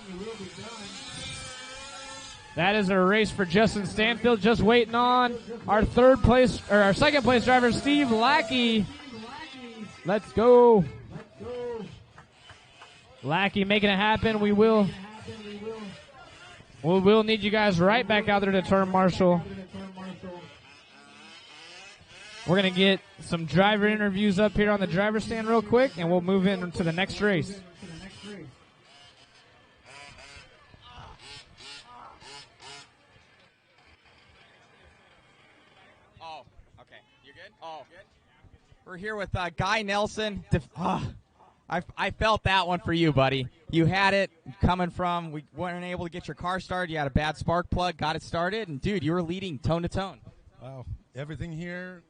That is a race for Justin Stanfield. Just waiting on our second place driver, Steve Lackey. Let's go. Lackey making it happen. We will need you guys right back out there to turn marshal. We're going to get some driver interviews up here on the driver stand real quick, and we'll move into the next race. Oh, okay. You good? Oh, good. We're here with Guy Nelson. I felt that one for you, buddy. You had it coming from, we weren't able to get your car started. You had a bad spark plug, got it started, and, dude, you were leading tone to tone. Wow. Everything here,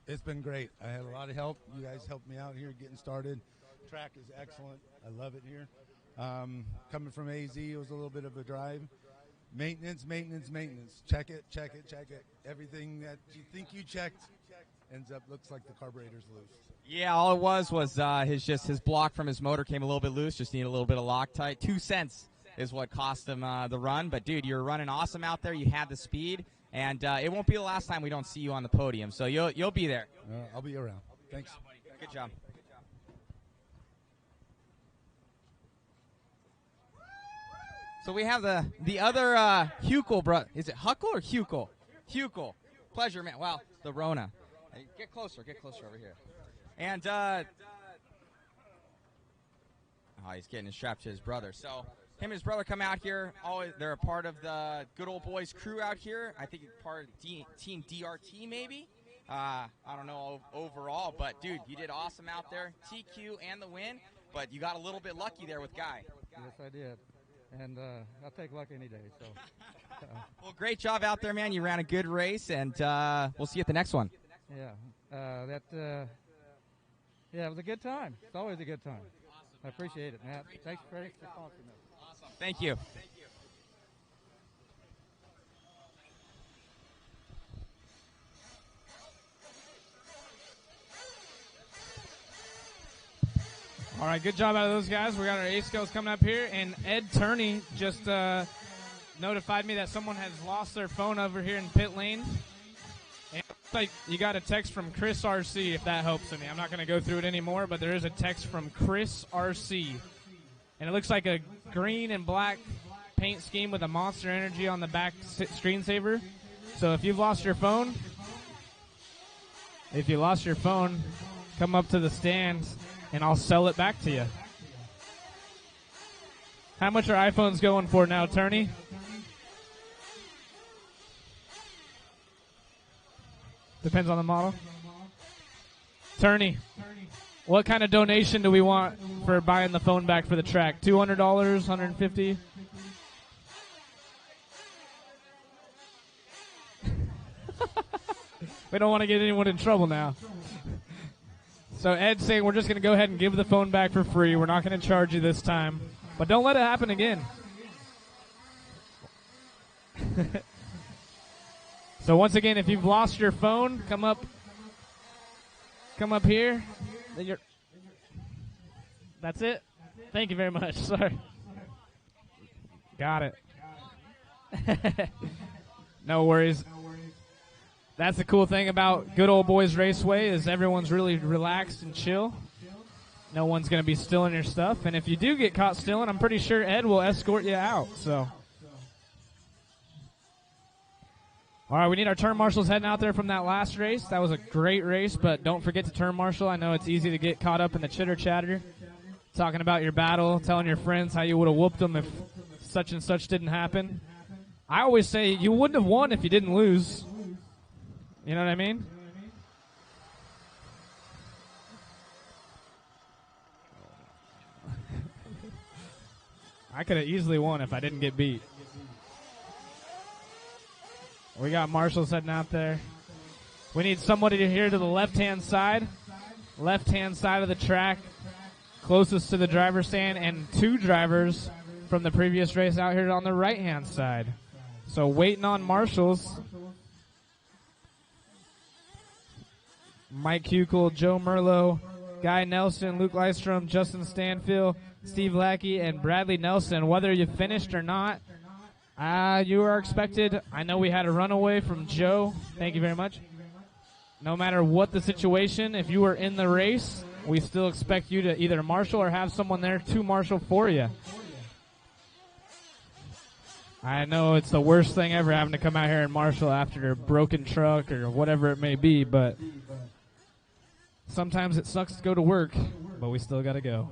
it's been great. I had a lot of help. You guys helped me out here getting started. Track is excellent. I love it here. Coming from AZ, it was a little bit of a drive. Maintenance. Check it. Everything that you think you checked ends up looks like the carburetor's loose. Yeah, all it was his block from his motor came a little bit loose. Just need a little bit of Loctite. 2 cents is what cost him the run. But, dude, you're running awesome out there. You had the speed. And it won't be the last time we don't see you on the podium. So you'll be there. I'll be around. Thanks. Good job. So we have the other Huckel brother. Is it Huckel or Huckel? Huckel. Pleasure, man. Wow, the Rona. Hey, get closer over here. And he's getting strapped to his brother. So him and his brother come out here. They're a part of the Good Old Boys crew out here. I think part of Team DRT maybe. I don't know overall, but dude, you did awesome out there. TQ and the win, but you got a little bit lucky there with Guy. Yes, I did. And I'll take luck any day. So, well, great job out there, man. You ran a good race, and we'll see you at the next one. Yeah, it was a good time. It's always a good time. Awesome. I appreciate it, Matt. Thanks for sponsoring us. Awesome. Thank you. All right, good job out of those guys. We got our A-Scales coming up here, and Ed Turney just notified me that someone has lost their phone over here in pit lane. And it looks like you got a text from Chris RC, if that helps me. I'm not going to go through it anymore, but there is a text from Chris RC. And it looks like a green and black paint scheme with a Monster Energy on the back screensaver. So if you've lost your phone, come up to the stands and I'll sell it back to you. How much are iPhones going for now, Turney? Depends on the model. Turney, what kind of donation do we want for buying the phone back for the track? $200, $150? We don't want to get anyone in trouble now. So Ed's saying we're just going to go ahead and give the phone back for free. We're not going to charge you this time. But don't let it happen again. So once again, if you've lost your phone, come up here. That's it. Thank you very much. Sorry. Got it. No worries. That's the cool thing about Good Old Boys Raceway is everyone's really relaxed and chill. No one's going to be stealing your stuff. And if you do get caught stealing, I'm pretty sure Ed will escort you out. So, all right, we need our turn marshals heading out there from that last race. That was a great race, but don't forget to turn marshal. I know it's easy to get caught up in the chitter-chatter, talking about your battle, telling your friends how you would have whooped them if such and such didn't happen. I always say you wouldn't have won if you didn't lose. You know what I mean? I could have easily won if I didn't get beat. We got marshals heading out there. We need somebody to here to the left-hand side of the track, closest to the driver's stand, and two drivers from the previous race out here on the right-hand side. So waiting on marshals. Mike Huckel, Joe Merlo, Guy Nelson, Luke Lystrom, Justin Stanfield, Steve Lackey, and Bradley Nelson. Whether you finished or not, you are expected. I know we had a runaway from Joe. Thank you very much. No matter what the situation, if you were in the race, we still expect you to either marshal or have someone there to marshal for you. I know it's the worst thing ever having to come out here in Marshall after a broken truck or whatever it may be, but sometimes it sucks to go to work, but we still got to go.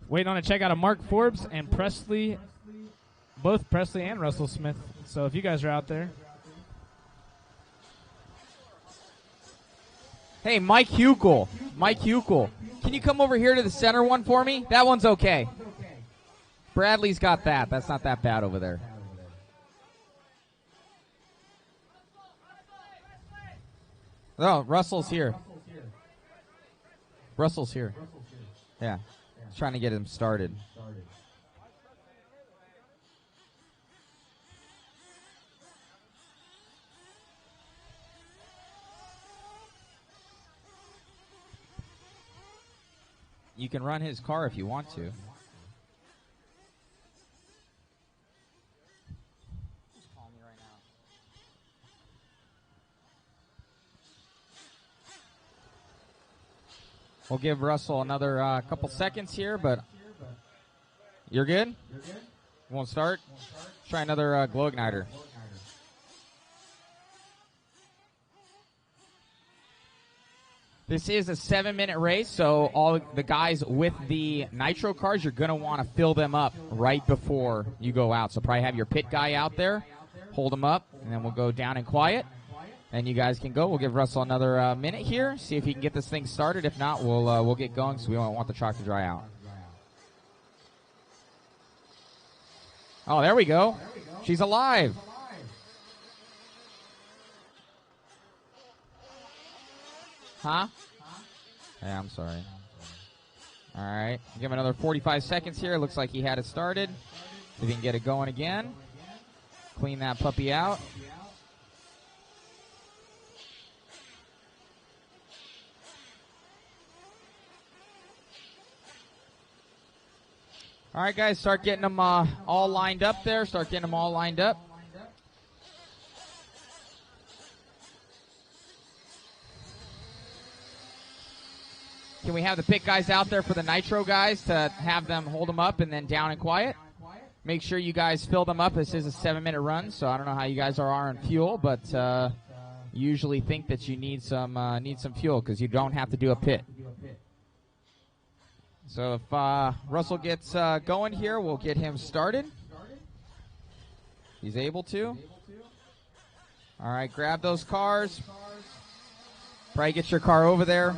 Waiting on a check out of Mark Forbes and Presley, both Presley and Russell Smith. So if you guys are out there. Hey, Mike Hukel. Mike Hukel. Can you come over here to the center one for me? That one's okay. Bradley's got that. That's not that bad over there. Oh, Russell's here. Russell's here. Yeah. He's trying to get him started. You can run his car if you want to. Just call me right now. We'll give Russell another couple seconds here, but you're good? Won't start? Try another glow igniter. This is a 7-minute race, so all the guys with the nitro cars, you're going to want to fill them up right before you go out. So probably have your pit guy out there, hold them up, and then we'll go down and quiet. And you guys can go. We'll give Russell another minute here, see if he can get this thing started. If not, we'll get going, so we don't want the truck to dry out. Oh, there we go. She's alive. Huh? Yeah, I'm sorry. All right. Give him another 45 seconds here. Looks like he had it started. If he can get it going again. Clean that puppy out. All right, guys, start getting them all lined up there. Start getting them all lined up. Can we have the pit guys out there for the nitro guys to have them hold them up and then down and quiet? Make sure you guys fill them up. This is a 7-minute run, so I don't know how you guys are on fuel, but usually think that you need some fuel because you don't have to do a pit. So if Russell gets going here, we'll get him started. He's able to. All right, grab those cars. Probably get your car over there.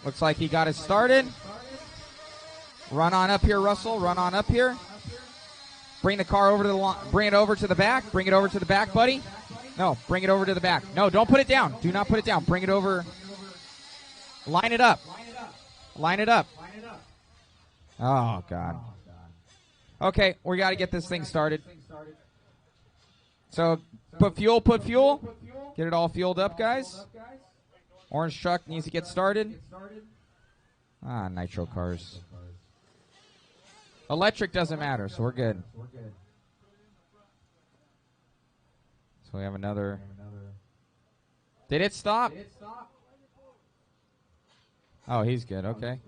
Looks like he got it started. Run on up here, Russell. Run on up here. Bring the car over to the bring it over to the back. Bring it over to the back, buddy. No, bring it over to the back. No, don't put it down. Do not put it down. Bring it over. Line it up. Line it up. Oh, God. Okay, we got to get this thing started. So, put fuel. Get it all fueled up, guys. Orange truck needs to get started. Ah, nitro cars. Electric doesn't matter, so we're good. So we have another. Did it stop? Oh, he's good. Okay.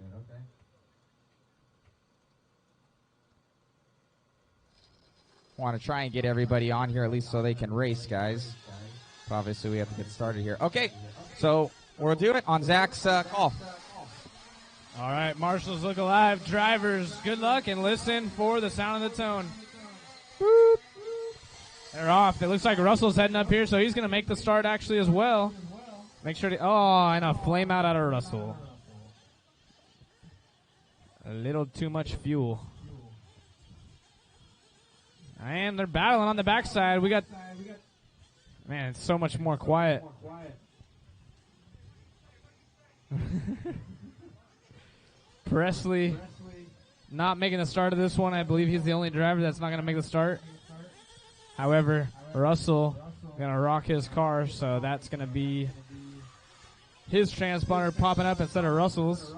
Want to try and get everybody on here at least so they can race, guys. Obviously, we have to get started here. Okay, so we'll do it on Zach's call. All right, Marshall's Look Alive drivers, good luck and listen for the sound of the tone. Boop. They're off. It looks like Russell's heading up here, so he's going to make the start actually as well. Make sure to, and a flame out of Russell. A little too much fuel. And they're battling on the backside. We got, man, it's so much more quiet. Presley not making the start of this one. I believe he's the only driver that's not going to make the start. However, Russell going to rock his car, so that's going to be his transponder popping up instead of Russell's.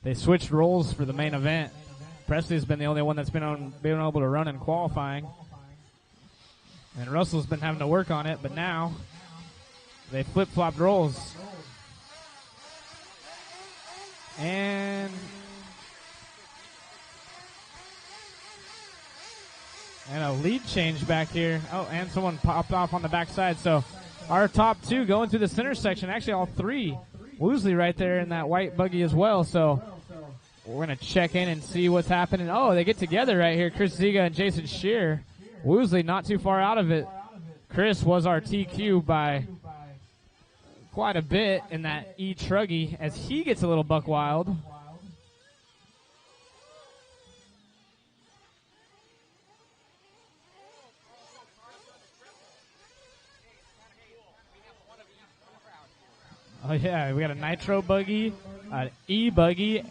They switched roles for the main event. Presley's been the only one that's been able to run in qualifying. And Russell's been having to work on it, but now they flip-flopped roles. And a lead change back here. Oh, and someone popped off on the backside. So our top two going through the center section. Actually, all three. Woosley right there in that white buggy as well. So we're going to check in and see what's happening. Oh, they get together right here. Chris Ziga and Jason Shear. Woosley not too far out of it. Chris was our TQ by quite a bit in that E-Truggy as he gets a little buck wild. Oh, yeah, we got a Nitro Buggy, an E-Buggy,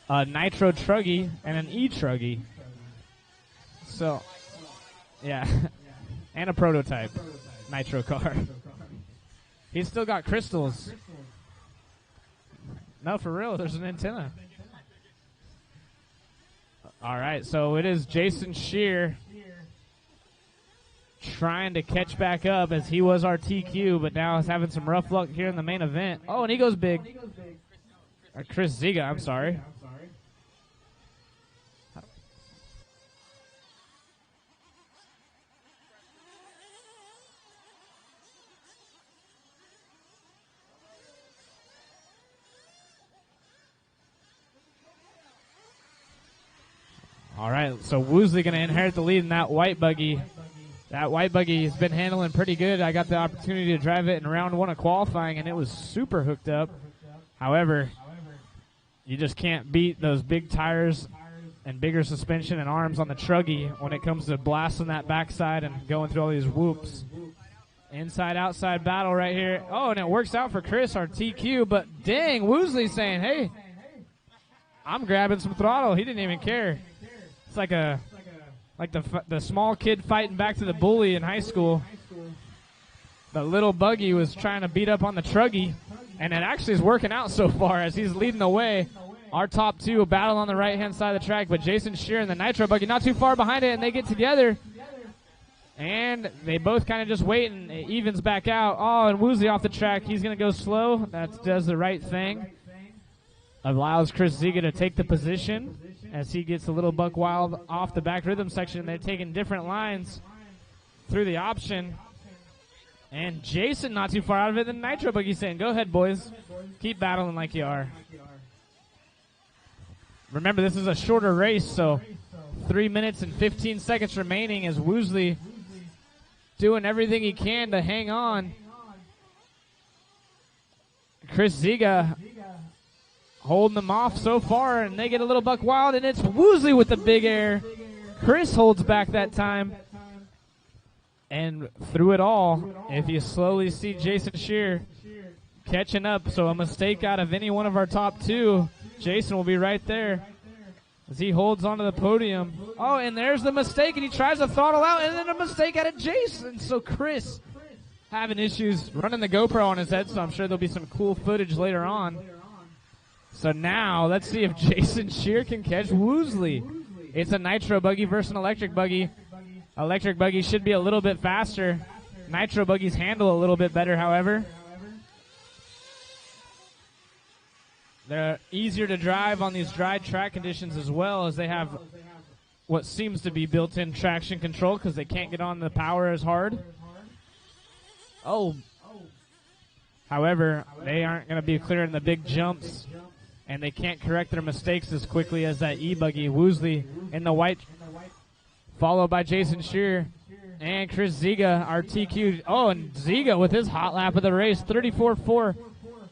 a Nitro Truggy, and an E-Truggy. So, yeah, and a prototype Nitro car. He's still got crystals. No, for real, there's an antenna. All right, so it is Jason Shear trying to catch back up as he was our TQ, but now is having some rough luck here in the main event. Oh, and he goes big. Chris Ziga, I'm sorry. All right, so Woosley going to inherit the lead in that white buggy. That white buggy has been handling pretty good. I got the opportunity to drive it in round one of qualifying, and it was super hooked up. However, you just can't beat those big tires and bigger suspension and arms on the Truggy when it comes to blasting that backside and going through all these whoops. Inside-outside battle right here. Oh, and it works out for Chris, our TQ, but dang, Woosley saying, hey, I'm grabbing some throttle. He didn't even care. It's like the small kid fighting back to the bully in high school. The little buggy was trying to beat up on the Truggy, and it actually is working out so far as he's leading the way. Our top two battle on the right-hand side of the track, but Jason Shear and the Nitro buggy not too far behind it, and they get together. And they both kind of just wait, and it evens back out. Oh, and Woosley off the track. He's going to go slow. That does the right thing. Allows Chris Ziga to take the position as he gets a little buck wild off the back rhythm section. They're taking different lines through the option. And Jason not too far out of it. The Nitro buggy saying, go ahead, boys. Keep battling like you are. Remember, this is a shorter race, so 3 minutes and 15 seconds remaining as Woosley doing everything he can to hang on. Chris Ziga holding them off so far, and they get a little buck wild, and it's Woosley with the big air. Chris holds back that time. And through it all, if you slowly see Jason Shear catching up, so a mistake out of any one of our top two, Jason will be right there as he holds onto the podium. Oh, and there's the mistake, and he tries to throttle out, and then a mistake out of Jason. So Chris having issues running the GoPro on his head, so I'm sure there'll be some cool footage later on. So now, let's see if Jason Shear can catch Woosley. It's a Nitro buggy versus an electric buggy. Electric buggy should be a little bit faster. Nitro buggies handle a little bit better, however. They're easier to drive on these dry track conditions as well, as they have what seems to be built-in traction control because they can't get on the power as hard. Oh. However, they aren't going to be clearing the big jumps, and they can't correct their mistakes as quickly as that E-Buggy. Woosley in the white, followed by Jason Shear and Chris Ziga, our TQ. Oh, and Ziga with his hot lap of the race, 34.4,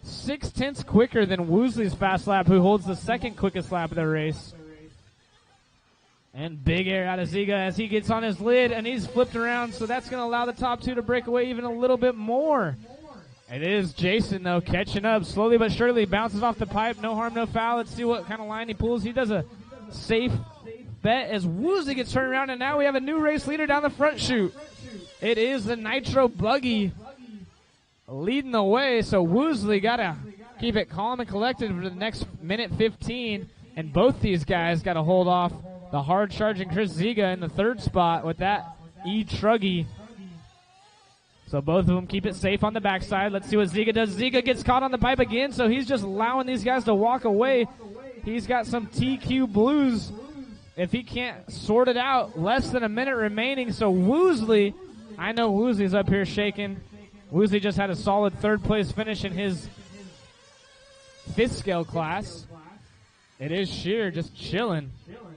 0.6 quicker than Woosley's fast lap, who holds the second quickest lap of the race. And big air out of Ziga as he gets on his lid, and he's flipped around, so that's going to allow the top two to break away even a little bit more. It is Jason, though, catching up slowly but surely. Bounces off the pipe. No harm, no foul. Let's see what kind of line he pulls. He does a safe bet as Woosley gets turned around, and now we have a new race leader down the front chute. It is the Nitro Buggy leading the way, so Woosley got to keep it calm and collected for the next minute 15, and both these guys got to hold off the hard-charging Chris Ziga in the third spot with that E-Truggy. So both of them keep it safe on the backside. Let's see what Ziga does. Ziga gets caught on the pipe again, so he's just allowing these guys to walk away. He's got some TQ blues. If he can't sort it out, less than a minute remaining. So Woosley, I know Woosley's up here shaking. Woosley just had a solid third place finish in his fifth scale class. It is Shear just chilling.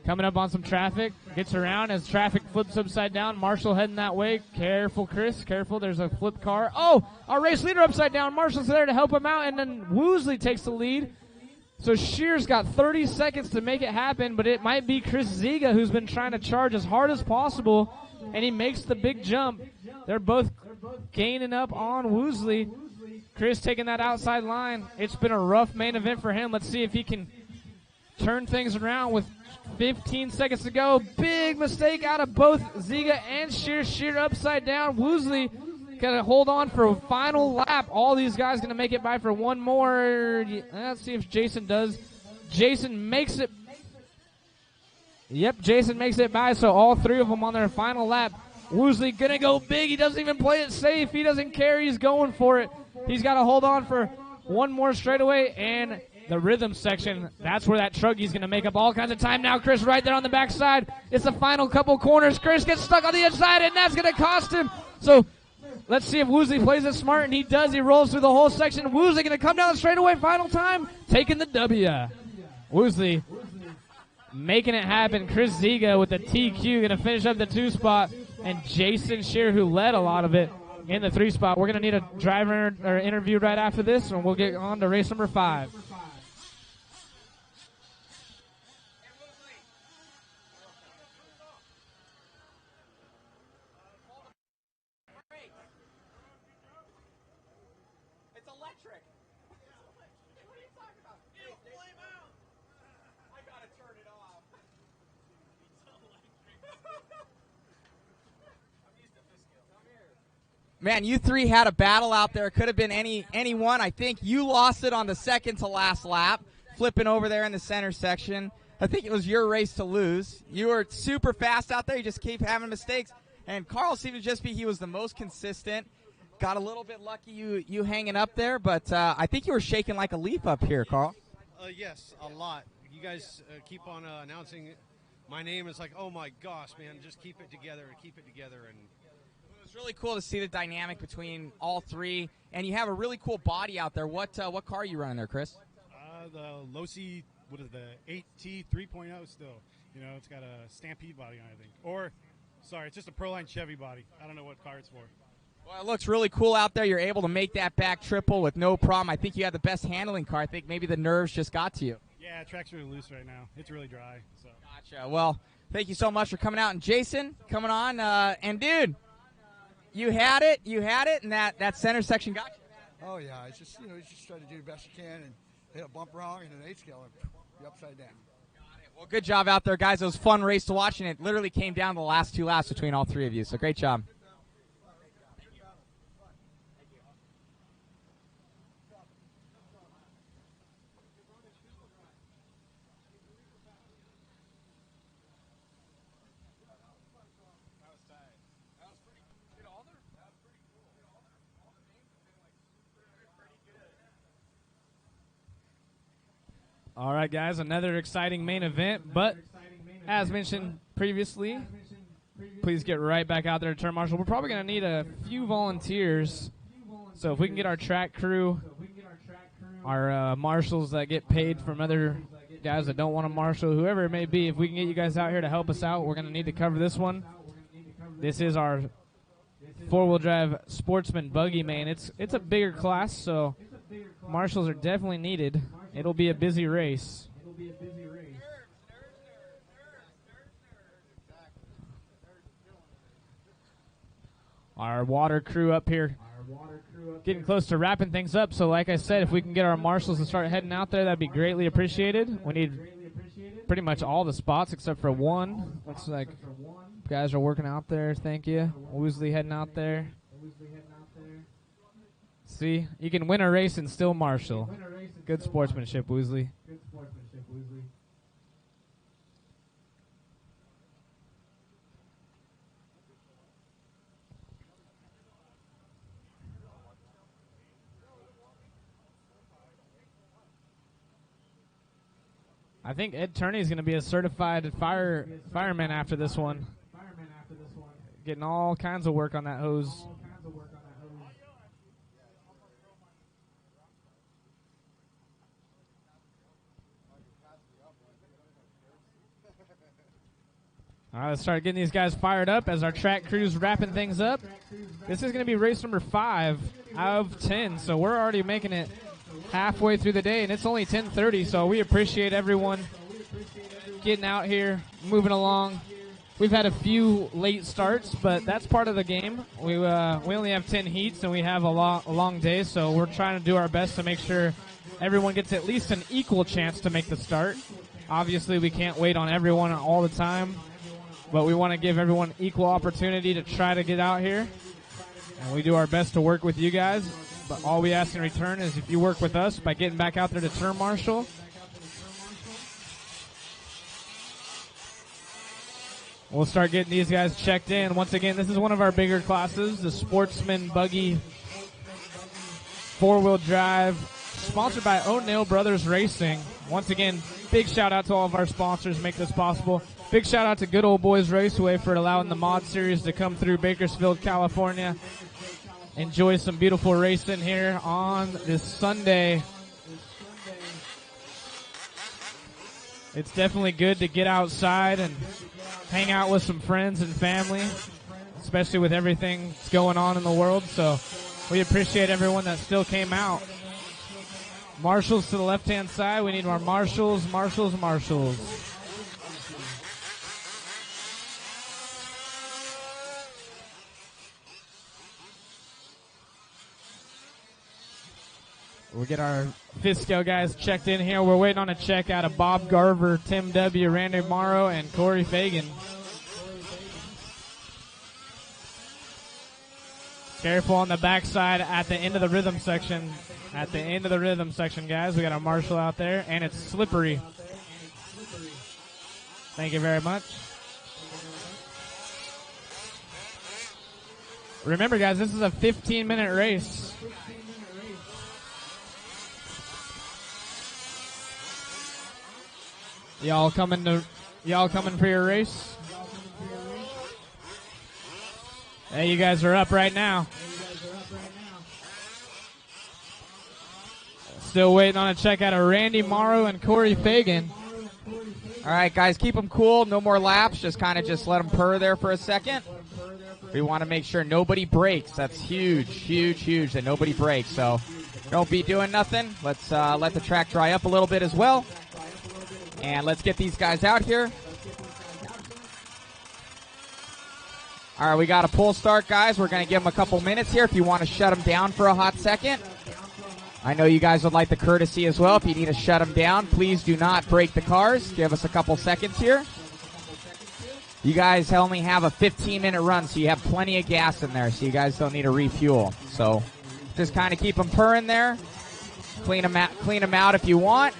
Coming up on some traffic. Gets around as traffic flips upside down. Marshall heading that way. Careful, Chris. Careful. There's a flip car. Oh, our race leader upside down. Marshall's there to help him out. And then Woosley takes the lead. So Shear's got 30 seconds to make it happen, but it might be Chris Ziga who's been trying to charge as hard as possible. And he makes the big jump. They're both gaining up on Woosley. Chris taking that outside line. It's been a rough main event for him. Let's see if he can turn things around with 15 seconds to go. Big mistake out of both Ziga and Shear. Shear upside down. Woosley got to hold on for a final lap. All these guys going to make it by for one more. Let's see if Jason does. Jason makes it. Yep, Jason makes it by, so all three of them on their final lap. Woosley going to go big. He doesn't even play it safe. He doesn't care. He's going for it. He's got to hold on for one more straightaway, and the rhythm section, that's where that Truggy's going to make up all kinds of time now. Chris right there on the backside. It's the final couple corners. Chris gets stuck on the inside, and that's going to cost him. So let's see if Woosley plays it smart, and he does. He rolls through the whole section. Woosley going to come down the straightaway final time, taking the W. Woosley making it happen. Chris Ziga with the TQ going to finish up the 2 spot, and Jason Shear, who led a lot of it, in the 3 spot. We're going to need a driver or interview right after this, and we'll get on to race number 5. It's electric. What are you talking about? It'll flame out. I gotta turn it off. Man, you three had a battle out there. It could have been any one. I think you lost it on the second to last lap, flipping over there in the center section. I think it was your race to lose. You were super fast out there. You just keep having mistakes. And Carl seemed to just be, he was the most consistent. Got a little bit lucky you hanging up there, but I think you were shaking like a leaf up here, Carl. Yes, a lot. You guys keep on announcing my name. It's like, oh my gosh, man, just keep it together and keep it together. And it's really cool to see the dynamic between all three, and you have a really cool body out there. What car are you running there, Chris? The Losi, what is the 8T 3.0 still. You know, it's got a Stampede body on it, I think. Or, sorry, it's just a Proline Chevy body. I don't know what car it's for. Well, it looks really cool out there. You're able to make that back triple with no problem. I think you have the best handling car. I think maybe the nerves just got to you. Yeah, track's really loose right now. It's really dry. So. Gotcha. Well, thank you so much for coming out. And Jason, coming on. And, dude, you had it, and that center section got you. Oh, yeah. It's just, you just try to do the best you can and hit a bump wrong and an 8 scale and be upside down. Well, good job out there, guys. It was a fun race to watch, and it literally came down to the last 2 laps between all three of you. So great job. All right, guys, another exciting main event. But as mentioned previously, please get right back out there to turn marshal. We're probably going to need a few volunteers. So if we can get our track crew, our marshals that get paid from other guys that don't want to marshal, whoever it may be, if we can get you guys out here to help us out, we're going to need to cover this one. This is our four-wheel drive sportsman buggy main. It's a bigger class, so marshals are definitely needed. It'll be a busy race. Our water crew up here getting close to wrapping things up. So like I said, if we can get our marshals to start heading out there, that'd be greatly appreciated. We need pretty much all the spots except for one. Looks like guys are working out there. Thank you. Woosley heading out there. See, you can win a race and still marshal. Good sportsmanship, Woosley. I think Ed Turney is going to be a certified fireman after this one. Getting all kinds of work on that hose. All right, let's start getting these guys fired up as our track crew's wrapping things up. This is going to be race number 5 out of 10, so we're already making it halfway through the day, and it's only 10:30, so we appreciate everyone getting out here, moving along. We've had a few late starts, but that's part of the game. We only have 10 heats, and we have a long day, so we're trying to do our best to make sure everyone gets at least an equal chance to make the start. Obviously, we can't wait on everyone all the time, but we want to give everyone equal opportunity to try to get out here. And we do our best to work with you guys. But all we ask in return is if you work with us by getting back out there to turn marshal. We'll start getting these guys checked in. Once again, this is one of our bigger classes, the Sportsman Buggy 4-wheel drive, sponsored by O'Neill Brothers Racing. Once again, big shout out to all of our sponsors make this possible. Big shout out to Good Old Boys Raceway for allowing the mod series to come through Bakersfield, California. Enjoy some beautiful racing here on this Sunday. It's definitely good to get outside and hang out with some friends and family, especially with everything that's going on in the world. So we appreciate everyone that still came out. Marshals to the left-hand side. We need more marshals, marshals, marshals. We'll get our Fisco guys checked in here. We're waiting on a check out of Bob Garver, Tim W., Randy Morrow, and Corey Fagan. Careful on the backside at the end of the rhythm section. At the end of the rhythm section, guys. We got our marshal out there, and it's slippery. Thank you very much. Remember, guys, this is a 15-minute race. Y'all coming for your race? Hey, you guys are up right now. Still waiting on a check out of Randy Morrow and Corey Fagan. All right, guys, keep them cool. No more laps. Just let them purr there for a second. We want to make sure nobody breaks. That's huge, huge, huge that nobody breaks. So don't be doing nothing. Let's let the track dry up a little bit as well. And let's get these guys out here. All right, we got a pull start, guys. We're going to give them a couple minutes here if you want to shut them down for a hot second. I know you guys would like the courtesy as well. If you need to shut them down, please do not break the cars. Give us a couple seconds here. You guys only have a 15-minute run, so you have plenty of gas in there, so you guys don't need to refuel. So just kind of keep them purring there. Clean them out if you want.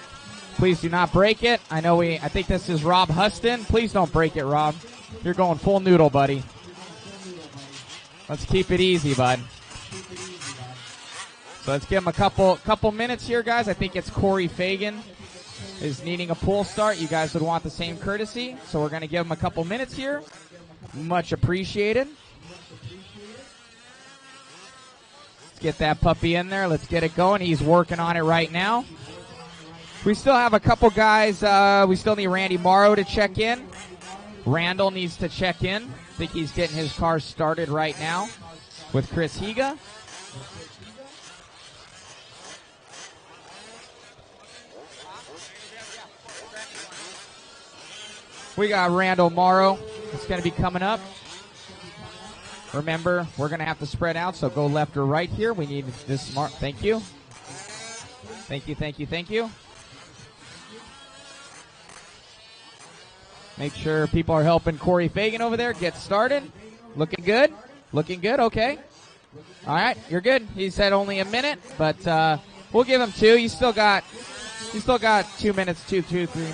Please do not break it. I think this is Rob Huston. Please don't break it, Rob. You're going full noodle, buddy. Let's keep it easy, bud. So let's give him a couple minutes here, guys. I think it's Corey Fagan is needing a pull start. You guys would want the same courtesy. So we're going to give him a couple minutes here. Much appreciated. Let's get that puppy in there. Let's get it going. He's working on it right now. We still have a couple guys. We still need Randy Morrow to check in. Randall needs to check in. I think he's getting his car started right now with Chris Higa. We got Randall Morrow. It's going to be coming up. Remember, we're going to have to spread out, so go left or right here. We need this smart. Thank you. Thank you, thank you, thank you. Make sure people are helping Corey Fagan over there get started. Looking good. Looking good. Okay. All right. You're good. He said only a minute, but we'll give him 2. You still got 2 minutes, 3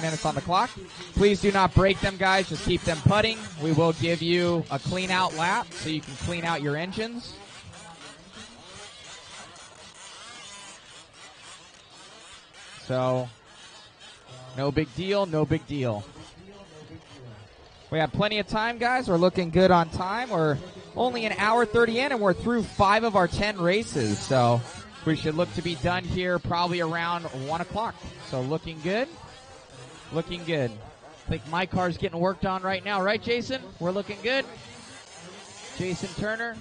minutes on the clock. Please do not break them, guys. Just keep them putting. We will give you a clean out lap so you can clean out your engines. So No big deal, no big deal. We have plenty of time, guys. We're looking good on time. We're only an hour 30 in, and we're through 5 of our 10 races. So we should look to be done here probably around 1 o'clock. So looking good. Looking good. I think my car's getting worked on right now. Right, Jason? We're looking good. Jason Turner.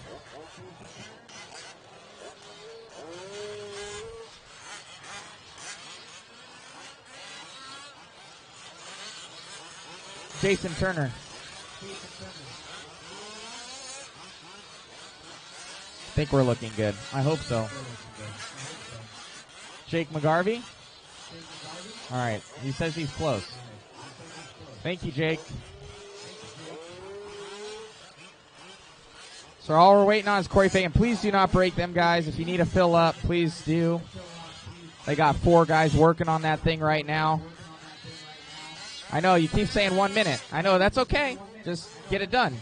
Jason Turner. I think we're looking good. I hope so. Jake McGarvey. All right. He says he's close. Thank you, Jake. So all we're waiting on is Corey Fagan. Please do not break them, guys. If you need to fill up, please do. They got 4 guys working on that thing right now. I know, you keep saying 1 minute. I know, that's okay. Just get it done.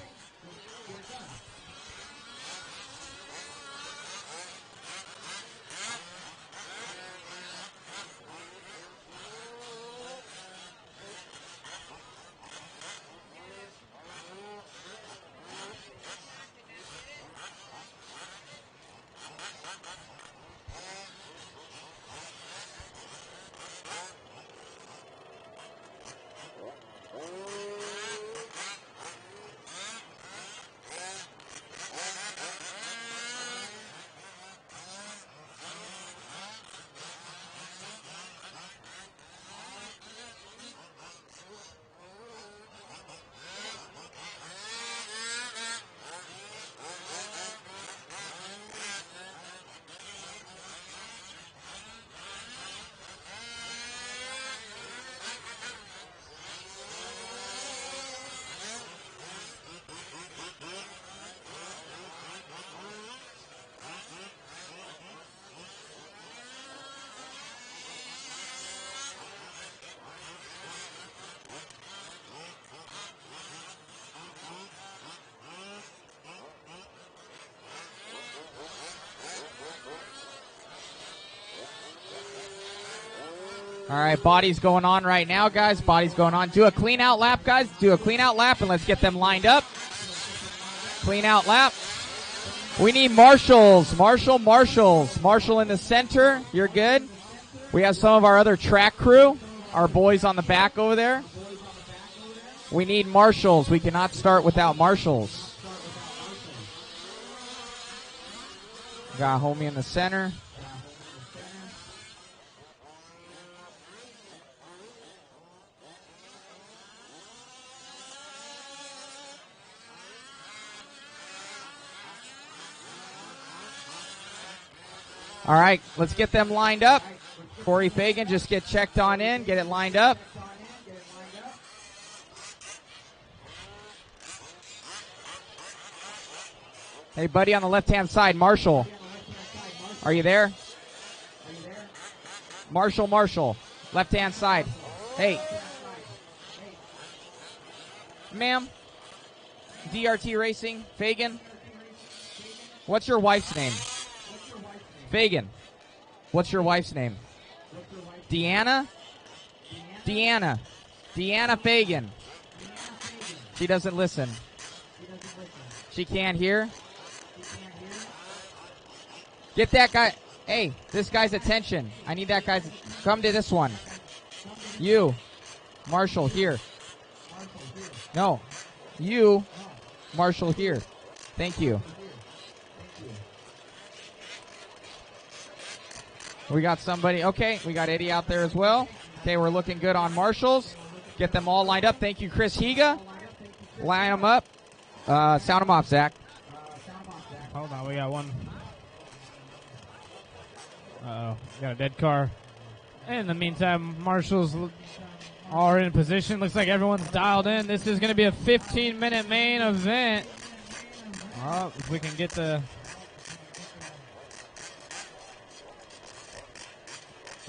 All right, body's going on right now, guys. Body's going on. Do a clean out lap, guys. Do a clean out lap, and let's get them lined up. Clean out lap. We need marshals. Marshall in the center. You're good. We have some of our other track crew, our boys on the back over there. We need marshals. We cannot start without marshals. Got homie in the center. All right, let's get them lined up. Corey Fagan, just get checked on in, get it lined up. Hey, buddy, on the left-hand side, Marshall. Are you there? Marshall, left-hand side. Hey. Ma'am, DRT Racing, Fagan. What's your wife's name? Fagan. What's your wife's name? Deanna? Deanna Fagan. She doesn't listen. She can't hear. Get that guy. Hey, this guy's attention. I need that guy's. Come to this one. You. Marshall, here. No. You. Marshall, here. Thank you. We got somebody. Okay, we got Eddie out there as well. Okay, we're looking good on marshals. Get them all lined up. Thank you, Chris Higa. Line them up. Sound them off, Zach. Hold on, we got one. Uh-oh, got a dead car. In the meantime, marshals are in position. Looks like everyone's dialed in. This is going to be a 15-minute main event. Oh, if we can get the...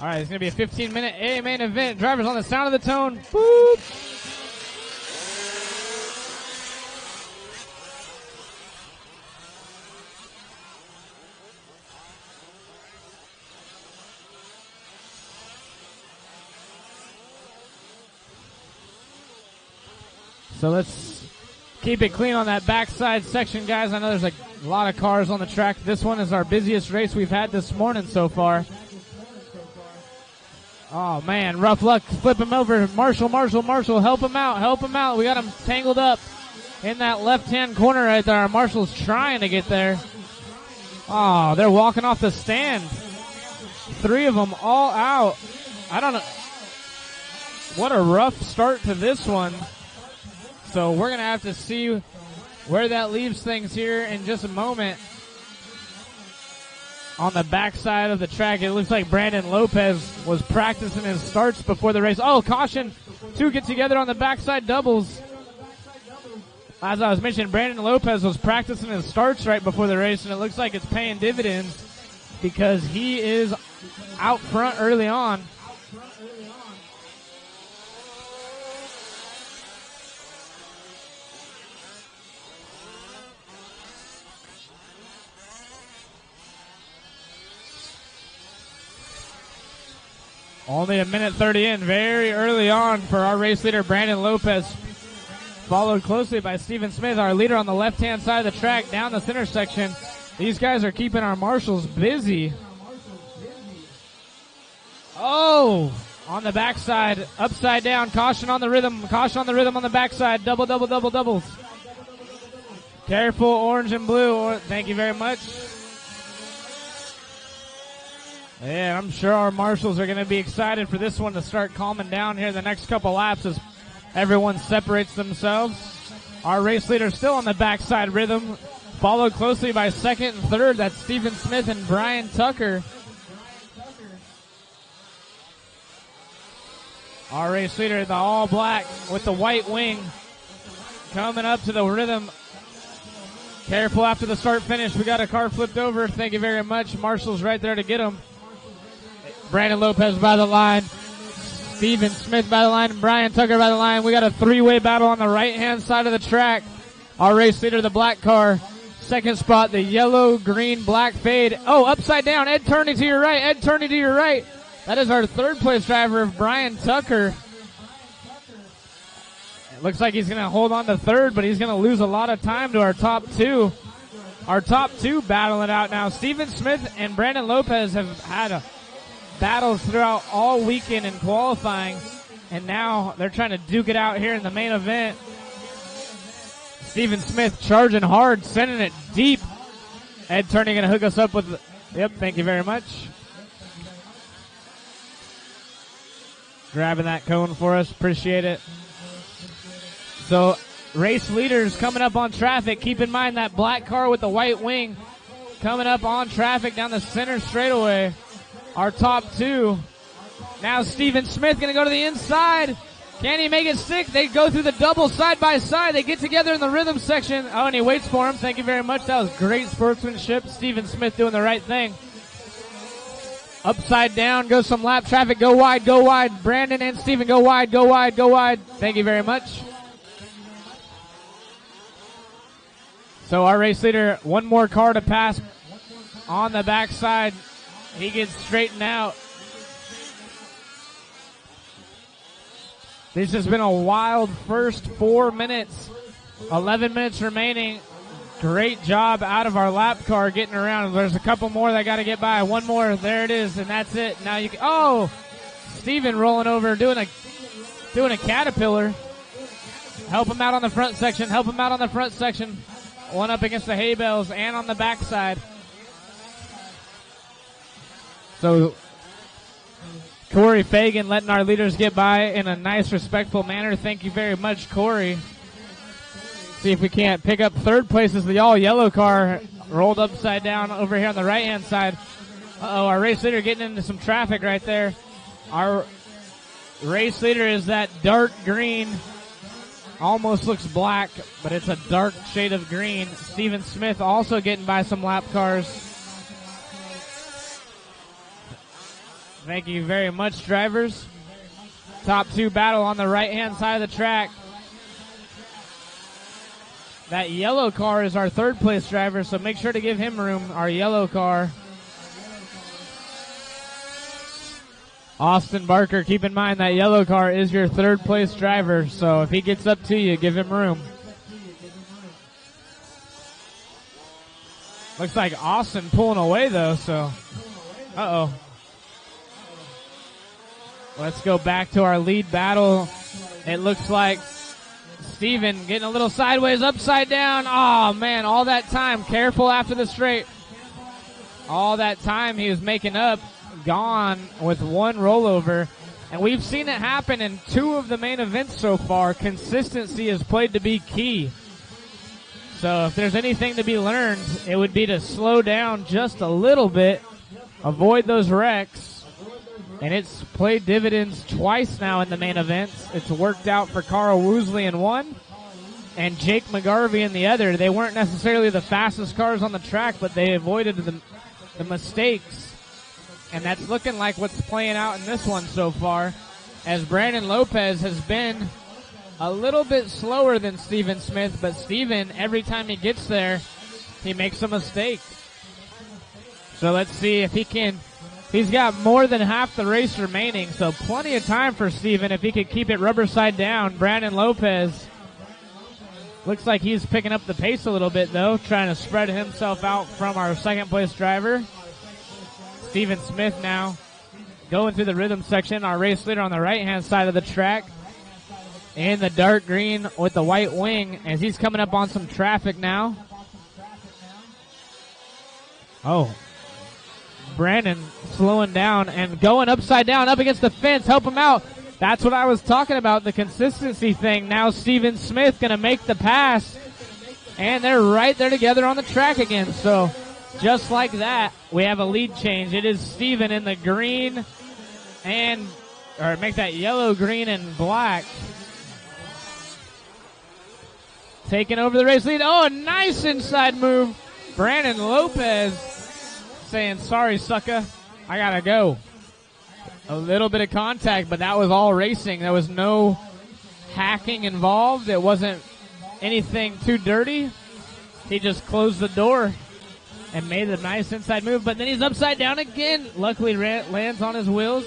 All right, it's going to be a 15-minute A main event. Drivers on the sound of the tone. Boop. So let's keep it clean on that backside section, guys. I know there's a lot of cars on the track. This one is our busiest race we've had this morning so far. Oh, man, rough luck. Flip him over. Marshall. Help him out. We got him tangled up in that left-hand corner right there. Marshall's trying to get there. Oh, they're walking off the stand. 3 of them all out. I don't know. What a rough start to this one. So we're going to have to see where that leaves things here in just a moment. On the backside of the track, it looks like Brandon Lopez was practicing his starts before the race. Oh, caution. 2 get together on the backside doubles. As I was mentioning, Brandon Lopez was practicing his starts right before the race, and it looks like it's paying dividends because he is out front early on. Only a minute 30 in, very early on for our race leader, Brandon Lopez. Followed closely by Steven Smith, our leader on the left-hand side of the track, down the center section. These guys are keeping our marshals busy. Oh, on the backside, upside down, caution on the rhythm on the backside, doubles. Careful, orange and blue, thank you very much. Yeah, I'm sure our marshals are going to be excited for this one to start calming down here the next couple laps as everyone separates themselves. Our race leader still on the backside rhythm, followed closely by second and third. That's Steven Smith and Brian Tucker. Our race leader, the all black with the white wing, coming up to the rhythm. Careful after the start finish. We got a car flipped over. Thank you very much. Marshall's right there to get him. Brandon Lopez by the line. Steven Smith by the line. And Brian Tucker by the line. We got a 3-way battle on the right-hand side of the track. Our race leader, the black car. Second spot, the yellow, green, black fade. Oh, upside down. Ed Turney to your right. That is our third place driver, Brian Tucker. It looks like he's going to hold on to third, but he's going to lose a lot of time to our top 2. Our top 2 battle it out now. Steven Smith and Brandon Lopez have had battles throughout all weekend in qualifying, and now they're trying to duke it out here in the main event. Steven Smith charging hard, sending it deep. Ed Turney going to hook us up with yep, thank you very much. Grabbing that cone for us, appreciate it. So, race leaders coming up on traffic. Keep in mind that black car with the white wing coming up on traffic down the center straightaway. Our top 2. Now Steven Smith going to go to the inside. Can he make it stick? They go through the double side by side. They get together in the rhythm section. Oh, and he waits for him. Thank you very much. That was great sportsmanship. Steven Smith doing the right thing. Upside down goes some lap traffic. Go wide. Brandon and Steven go wide. Thank you very much. So our race leader, one more car to pass on the backside. He gets straightened out. This has been a wild first 4 minutes. 11 minutes remaining. Great job out of our lap car getting around. There's a couple more that got to get by. One more. There it is, and that's it. Now you can. Oh, Steven rolling over, doing a caterpillar. Help him out on the front section. One up against the hay bales and on the backside. So Corey Fagan letting our leaders get by in a nice, respectful manner. Thank you very much, Corey. See if we can't pick up third place as the all-yellow car rolled upside down over here on the right-hand side. Uh-oh, our race leader getting into some traffic right there. Our race leader is that dark green. Almost looks black, but it's a dark shade of green. Steven Smith also getting by some lap cars. Thank you very much, drivers. Top 2 battle on the right-hand side of the track. That yellow car is our third place driver, so make sure to give him room, our yellow car. Austin Barker, keep in mind that yellow car is your third place driver, so if he gets up to you, give him room. Looks like Austin pulling away though, so uh-oh. Let's go back to our lead battle. It looks like Steven getting a little sideways, upside down. Oh man, all that time, careful after the straight. All that time he was making up, gone with one rollover. And we've seen it happen in 2 of the main events so far. Consistency has played to be key. So if there's anything to be learned, it would be to slow down just a little bit, avoid those wrecks. And it's played dividends twice now in the main events. It's worked out for Carl Woosley in one and Jake McGarvey in the other. They weren't necessarily the fastest cars on the track, but they avoided the mistakes. And that's looking like what's playing out in this one so far, as Brandon Lopez has been a little bit slower than Steven Smith, but Steven, every time he gets there, he makes a mistake. So let's see if he can. He's got more than half the race remaining, so plenty of time for Steven if he could keep it rubber side down. Brandon Lopez looks like he's picking up the pace a little bit, though, trying to spread himself out from our second place driver. Steven Smith now going through the rhythm section, our race leader on the right-hand side of the track in the dark green with the white wing as he's coming up on some traffic now. Oh, Brandon slowing down and going upside down up against the fence. Help him out. That's what I was talking about, the consistency thing. Now Steven Smith going to make the pass, and they're right there together on the track again. So just like that, we have a lead change. It is Steven in the green or make that yellow, green, and black. Taking over the race lead. Oh, a nice inside move. Brandon Lopez saying, sorry, sucker, I gotta go. A little bit of contact, but that was all racing. There was no hacking involved. It wasn't anything too dirty. He just closed the door and made a nice inside move, but then he's upside down again. Luckily lands on his wheels.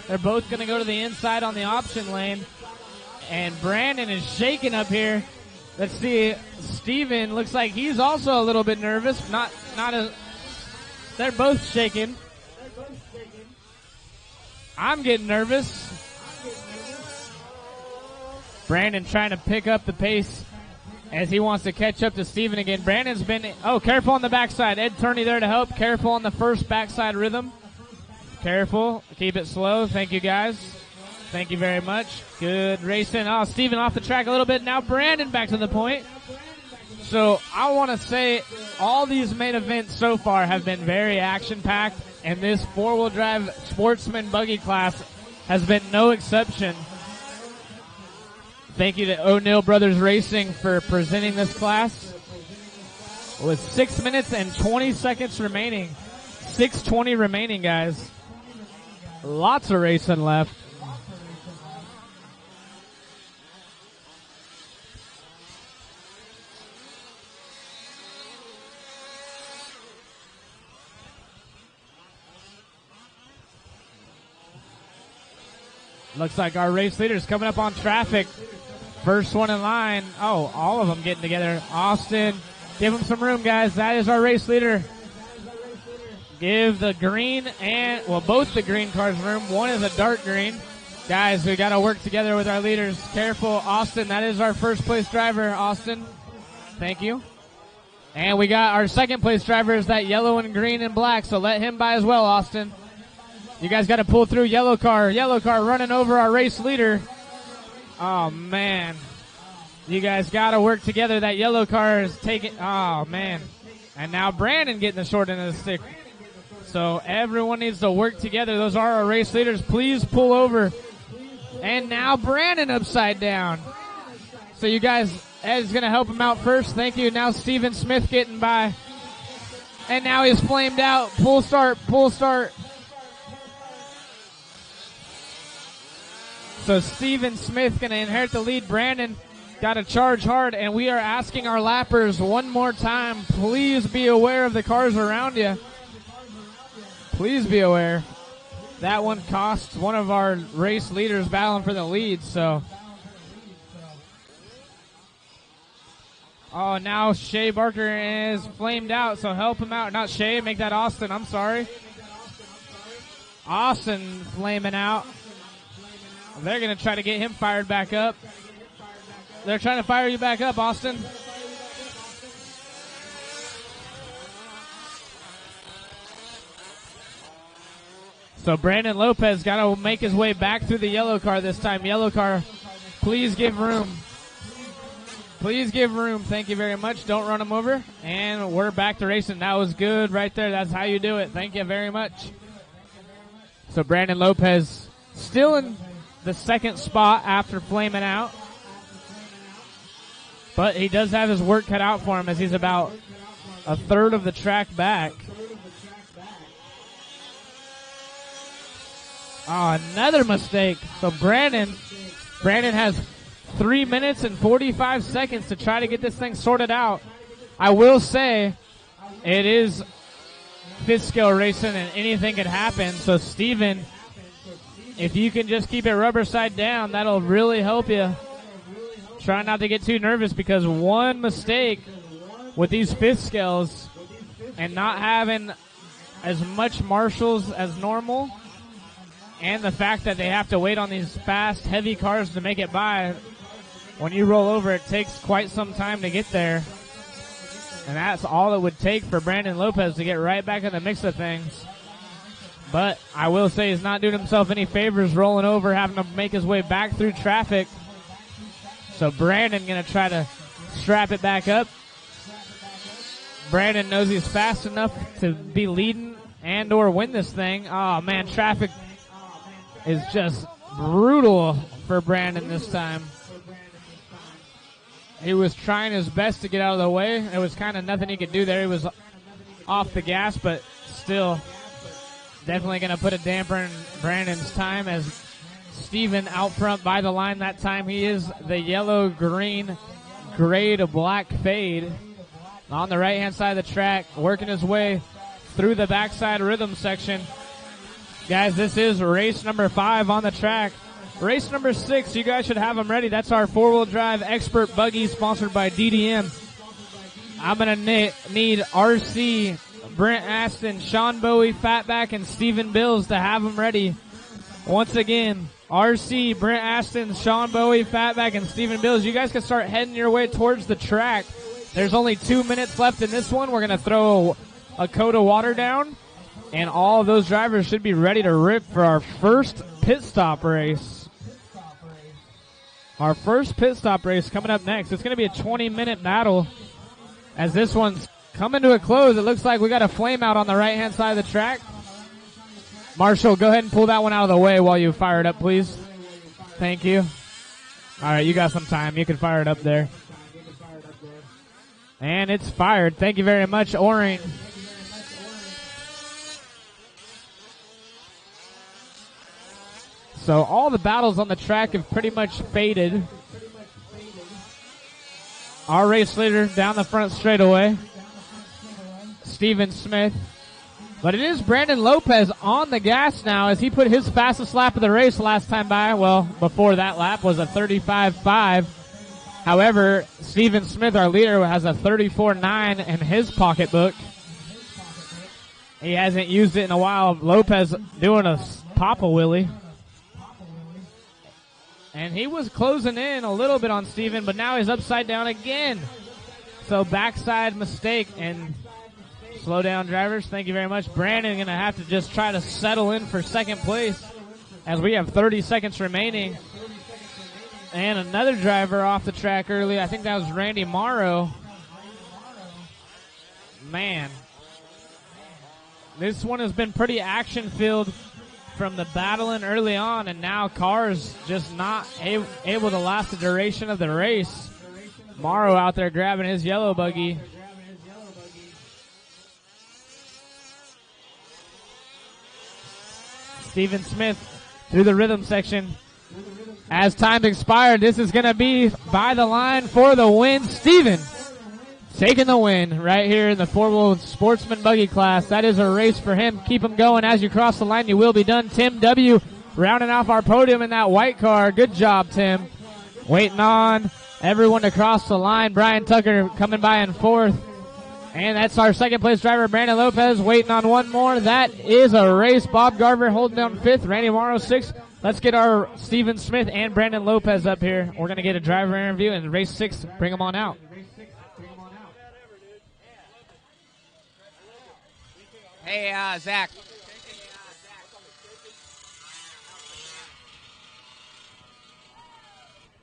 They're both going to go to the inside on the option lane, and Brandon is shaking up here. Let's see, Steven looks like he's also a little bit nervous. They're both shaking. I'm getting nervous. Brandon trying to pick up the pace as he wants to catch up to Steven again. Brandon's been, careful on the backside. Ed Turney there to help. Careful on the first backside rhythm. Careful. Keep it slow. Thank you, guys. Thank you very much. Good racing. Oh, Steven off the track a little bit. Now Brandon back to the point. So I want to say all these main events so far have been very action-packed, and this four-wheel drive sportsman buggy class has been no exception. Thank you to O'Neill Brothers Racing for presenting this class. With 6 minutes and 20 seconds remaining. 6:20 remaining, guys. Lots of racing left. Looks like our race leader's coming up on traffic. First one in line. Oh, all of them getting together. Austin, give him some room, guys. That is our race leader. Give the green both the green cars room. One is a dark green. Guys, we got to work together with our leaders. Careful, Austin. That is our first place driver, Austin. Thank you. And we got our second place driver is that yellow and green and black, so let him by as well, Austin. You guys got to pull through. Yellow car running over our race leader. Oh, man. You guys got to work together. That yellow car is taking, oh, man. And now Brandon getting the short end of the stick. So everyone needs to work together. Those are our race leaders. Please pull over. And now Brandon upside down. So you guys, Ed's going to help him out first. Thank you. Now Steven Smith getting by. And now he's flamed out. Pull start. So Steven Smith going to inherit the lead. Brandon got to charge hard, and we are asking our lappers one more time, please be aware of the cars around you. Please be aware. that one cost one of our race leaders battling for the lead, so. Oh, now Shea Barker is flamed out, so help him out. Not Shea, make that Austin, I'm sorry. Austin flaming out. They're going to try to get him fired back up. They're trying to fire you back up, Austin. So Brandon Lopez got to make his way back through the yellow car this time. Yellow car, please give room. Please give room. Thank you very much. Don't run him over. And we're back to racing. That was good right there. That's how you do it. Thank you very much. So Brandon Lopez still in the second spot after flaming out. But he does have his work cut out for him as he's about a third of the track back. Oh, another mistake. So Brandon has 3 minutes and 45 seconds to try to get this thing sorted out. I will say it is fifth scale racing and anything can happen. So Steven, if you can just keep it rubber side down, that'll really help you. Try not to get too nervous because one mistake with these fifth scales and not having as much marshals as normal, and the fact that they have to wait on these fast, heavy cars to make it by, when you roll over, it takes quite some time to get there. And that's all it would take for Brandon Lopez to get right back in the mix of things. But I will say he's not doing himself any favors rolling over, having to make his way back through traffic. So Brandon going to try to strap it back up. Brandon knows he's fast enough to be leading and or win this thing. Oh, man, traffic is just brutal for Brandon this time. He was trying his best to get out of the way. There was kind of nothing he could do there. He was off the gas, but still definitely going to put a damper in Brandon's time as Steven out front by the line that time. He is the yellow, green, gray to black fade on the right-hand side of the track, working his way through the backside rhythm section. Guys, this is race number 5 on the track. Race number 6, you guys should have them ready. That's our four-wheel drive expert buggy sponsored by DDM. I'm going to need RC, Brent Aston, Sean Bowie, Fatback, and Steven Bills to have them ready. Once again, RC, Brent Aston, Sean Bowie, Fatback, and Steven Bills. You guys can start heading your way towards the track. There's only 2 minutes left in this one. We're going to throw a coat of water down, and all of those drivers should be ready to rip for our first pit stop race. Our first pit stop race coming up next. It's going to be a 20-minute battle as this one's coming to a close. It looks like we got a flame out on the right-hand side of the track. Marshall, go ahead and pull that one out of the way while you fire it up, please. Thank you. All right, you got some time. You can fire it up there. And it's fired. Thank you very much, Oring. So all the battles on the track have pretty much faded. Our race leader down the front straightaway, Steven Smith. But it is Brandon Lopez on the gas now as he put his fastest lap of the race last time by. Well, before that lap was a 35.5. However, Steven Smith, our leader, has a 34.9 in his pocketbook. He hasn't used it in a while. Lopez doing a Papa Willie. And he was closing in a little bit on Steven, but now he's upside down again. So backside mistake, and slow down, drivers. Thank you very much. Brandon going to have to just try to settle in for second place as we have 30 seconds remaining. And another driver off the track early. I think that was Randy Morrow. Man, this one has been pretty action-filled from the battling early on, and now cars just not able to last the duration of the race. Morrow out there grabbing his yellow buggy. Steven Smith through the rhythm section. As time expired, this is going to be by the line for the win. Steven taking the win right here in the four-wheel sportsman buggy class. That is a race for him. Keep him going. As you cross the line, you will be done. Tim W. rounding off our podium in that white car. Good job, Tim. Waiting on everyone to cross the line. Brian Tucker coming by in fourth. And that's our second place driver, Brandon Lopez, waiting on one more. That is a race. Bob Garver holding down fifth. Randy Morrow sixth. Let's get our Steven Smith and Brandon Lopez up here. We're going to get a driver interview and race 6. Bring them on out. Hey, Zach.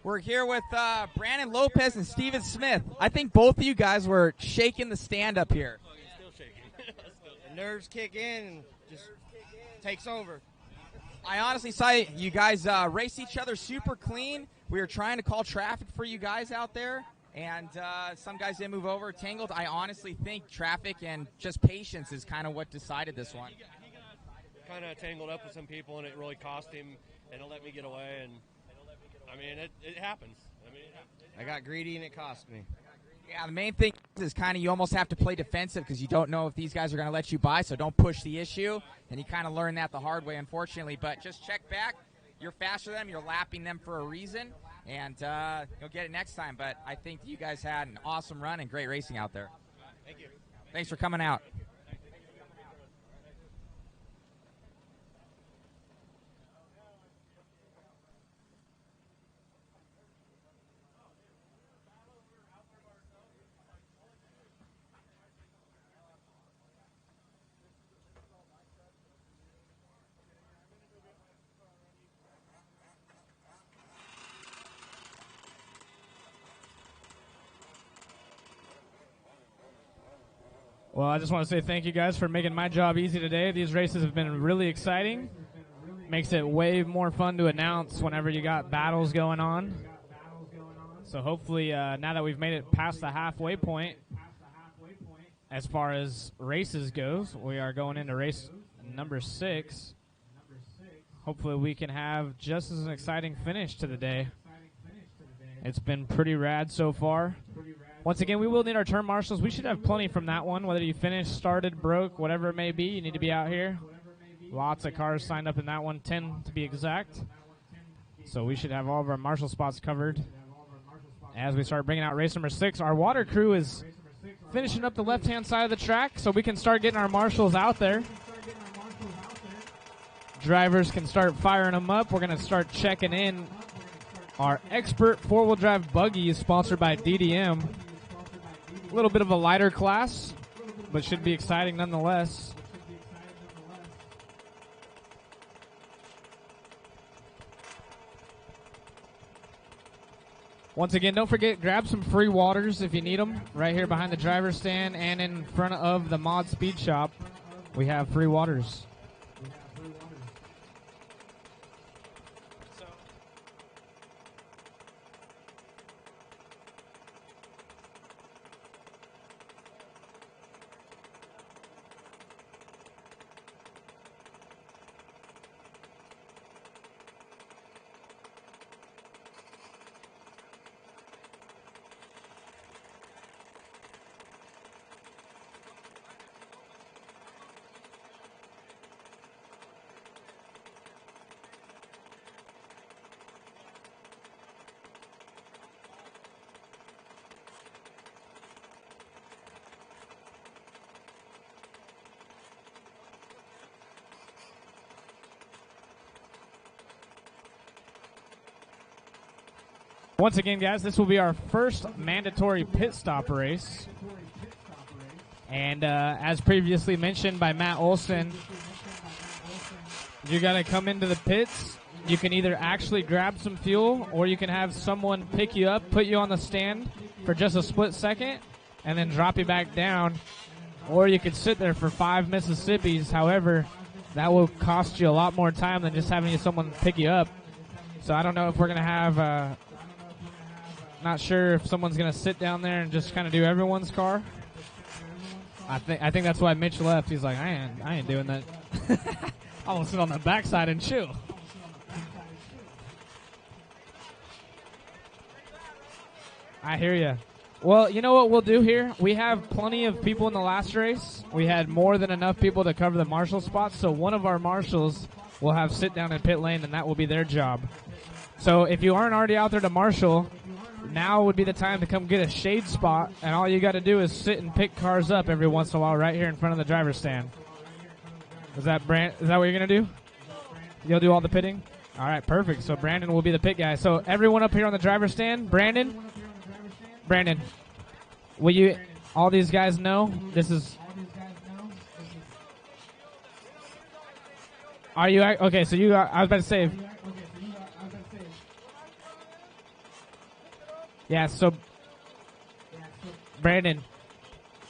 We're here with Brandon Lopez and Steven Smith. I think both of you guys were shaking the stand up here. Still shaking. The nerves kick in and just takes over. I honestly saw you guys race each other super clean. We were trying to call traffic for you guys out there, and some guys didn't move over, tangled. I honestly think traffic and just patience is kind of what decided this one. Kind of tangled up with some people, and it really cost him, and it let me get away. And I mean, it happens. I got greedy, and it cost me. Yeah, the main thing is kind of you almost have to play defensive because you don't know if these guys are going to let you by, so don't push the issue. And you kind of learn that the hard way, unfortunately. But just check back. You're faster than them. You're lapping them for a reason. And you'll get it next time. But I think you guys had an awesome run and great racing out there. Thank you. Thanks for coming out. Well, I just want to say thank you guys for making my job easy today. These races have been really exciting. Makes it way more fun to announce whenever you got battles going on. So hopefully now that we've made it past the halfway point, as far as races goes, we are going into race number 6. Hopefully we can have just as an exciting finish to the day. It's been pretty rad so far. Once again, we will need our turn marshals. We should have plenty from that one, whether you finished, started, broke, whatever it may be. You need to be out here. Lots of cars signed up in that one, 10 to be exact. So we should have all of our marshal spots covered. As we start bringing out race number 6, our water crew is finishing up the left-hand side of the track so we can start getting our marshals out there. Drivers can start firing them up. We're going to start checking in. Our expert four-wheel drive buggy is sponsored by DDM. A little bit of a lighter class, but should be exciting nonetheless. Once again, don't forget, grab some free waters if you need them. Right here behind the driver's stand and in front of the Mod Speed Shop, we have free waters. Once again, guys, this will be our first mandatory pit stop race. And as previously mentioned by Matt Olson, you got to come into the pits. You can either actually grab some fuel or you can have someone pick you up, put you on the stand for just a split second, and then drop you back down. Or you could sit there for 5 Mississippis. However, that will cost you a lot more time than just having someone pick you up. So I don't know if we're going to have... not sure if someone's going to sit down there and just kind of do everyone's car. I think that's why Mitch left. He's like, I ain't doing that. I'm going to sit on the backside and chill. I hear you. Well, you know what we'll do here? We have plenty of people in the last race. We had more than enough people to cover the marshal spots, so one of our marshals will have sit down in pit lane, and that will be their job. So if you aren't already out there to marshal, now would be the time to come get a shade spot, and all you got to do is sit and pick cars up every once in a while right here in front of the driver's stand. Is that what you're going to do? You'll do all the pitting? All right, perfect. So Brandon will be the pit guy. So everyone up here on the driver's stand, Brandon, will you, all these guys know this is, are you, okay, so you, I was about to say, yeah, so Brandon,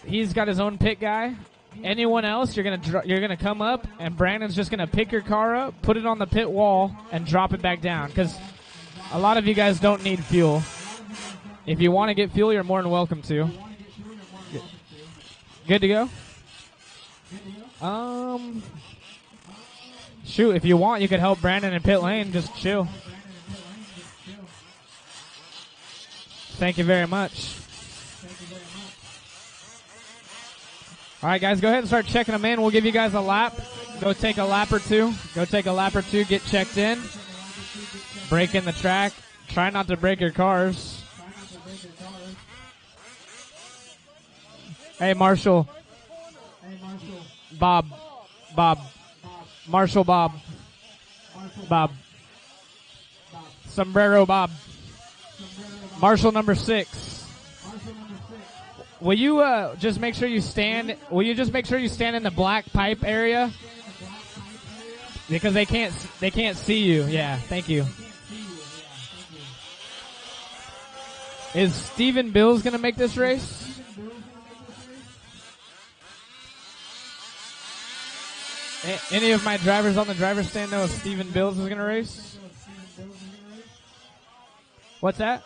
he's got his own pit guy. Anyone else, you're gonna come up, and Brandon's just gonna pick your car up, put it on the pit wall, and drop it back down. Because a lot of you guys don't need fuel. If you want to get fuel, you're more than welcome to. Good to go? Shoot, if you want, you could help Brandon in pit lane. Just chill. Thank you very much. All right, guys, go ahead and start checking them in. We'll give you guys a lap. Go take a lap or two. Get checked in. Break in the track. Try not to break your cars. Hey, Marshall. Bob. Marshall Bob. Sombrero Bob. Marshall number 6. Will you just make sure you stand? Will you just make sure you stand in the black pipe area? Because they can't see you. Yeah, thank you. Is Steven Bills gonna make this race? Any of my drivers on the driver's stand know if Steven Bills is gonna race? What's that?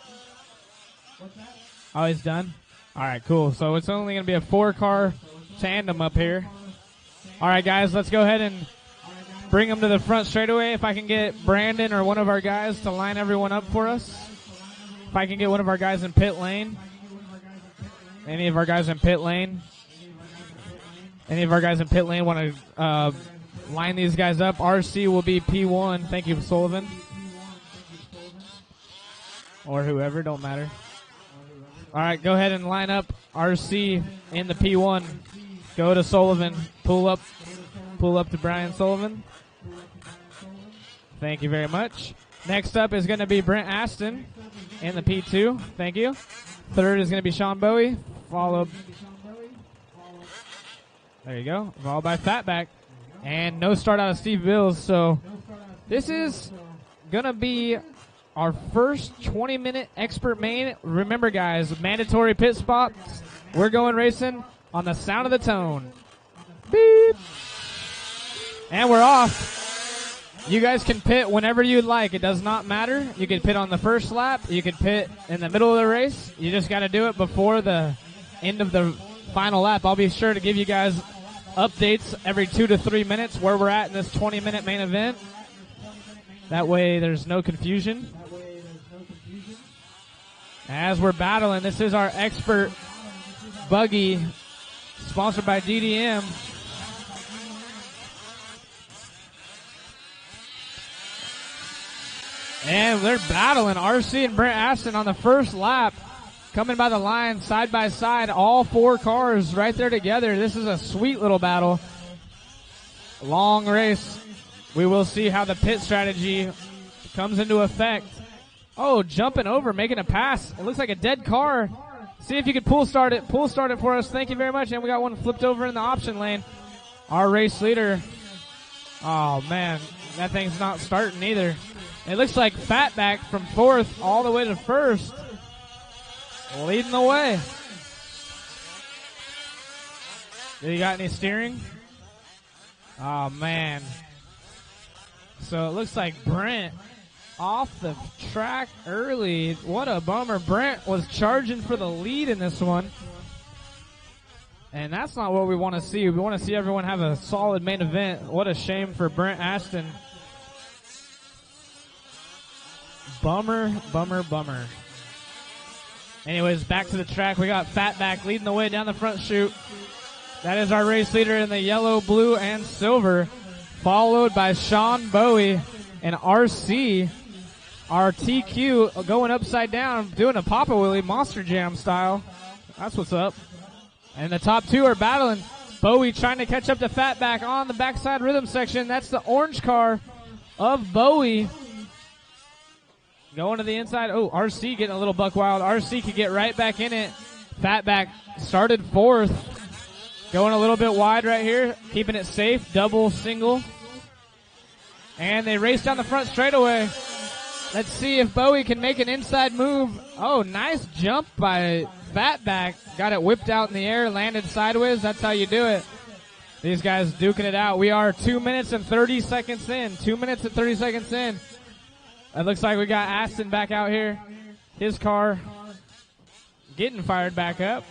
Oh, he's done? All right, cool. So it's only going to be a 4-car tandem up here. All right, guys, let's go ahead and bring them to the front straightaway. If I can get Brandon or one of our guys to line everyone up for us. If I can get one of our guys in pit lane. Any of our guys in pit lane? Any of our guys in pit lane want to line these guys up? RC will be P1. Thank you, Sullivan. Or whoever, don't matter. All right, go ahead and line up RC in the P1. Go to Sullivan. Pull up to Brian Sullivan. Thank you very much. Next up is going to be Brent Aston in the P2. Thank you. Third is going to be Sean Bowie. Followed. There you go. Followed by Fatback. And no start out of Steve Bills. So this is going to be our first 20-minute expert main. Remember, guys, mandatory pit spots. We're going racing on the sound of the tone. Beep. And we're off. You guys can pit whenever you'd like. It does not matter. You can pit on the first lap. You can pit in the middle of the race. You just got to do it before the end of the final lap. I'll be sure to give you guys updates every 2 to 3 minutes where we're at in this 20-minute main event. That way there's no confusion. As we're battling, this is our expert buggy, sponsored by DDM. And they're battling. RC and Brent Aston on the first lap, coming by the line side by side, all 4 cars right there together. This is a sweet little battle. Long race. We will see how the pit strategy comes into effect. Oh, jumping over, making a pass. It looks like a dead car. See if you could pull start it for us. Thank you very much. And we got one flipped over in the option lane. Our race leader. Oh, man, that thing's not starting either. It looks like Fatback from 4th all the way to 1st. Leading the way. Do you got any steering? Oh, man. So it looks like Brent off the track early. What a bummer. Brent was charging for the lead in this one. And that's not what we want to see. We want to see everyone have a solid main event. What a shame for Brent Aston. Bummer, bummer, bummer. Anyways, back to the track. We got Fatback leading the way down the front chute. That is our race leader in the yellow, blue, and silver, followed by Sean Bowie and RC. Our TQ going upside down, doing a Papa Willie Monster Jam style. That's what's up. And the top two are battling. Bowie trying to catch up to Fatback on the backside rhythm section. That's the orange car of Bowie. Going to the inside. Oh, RC getting a little buck wild. RC could get right back in it. Fatback started fourth. Going a little bit wide right here. Keeping it safe. Double, single. And they race down the front straightaway. Let's see if Bowie can make an inside move. Oh, nice jump by Fatback. Got it whipped out in the air, landed sideways. That's how you do it. These guys duking it out. We are 2 minutes and 30 seconds in. 2 minutes and 30 seconds in. It looks like we got Aston back out here. His car getting fired back up.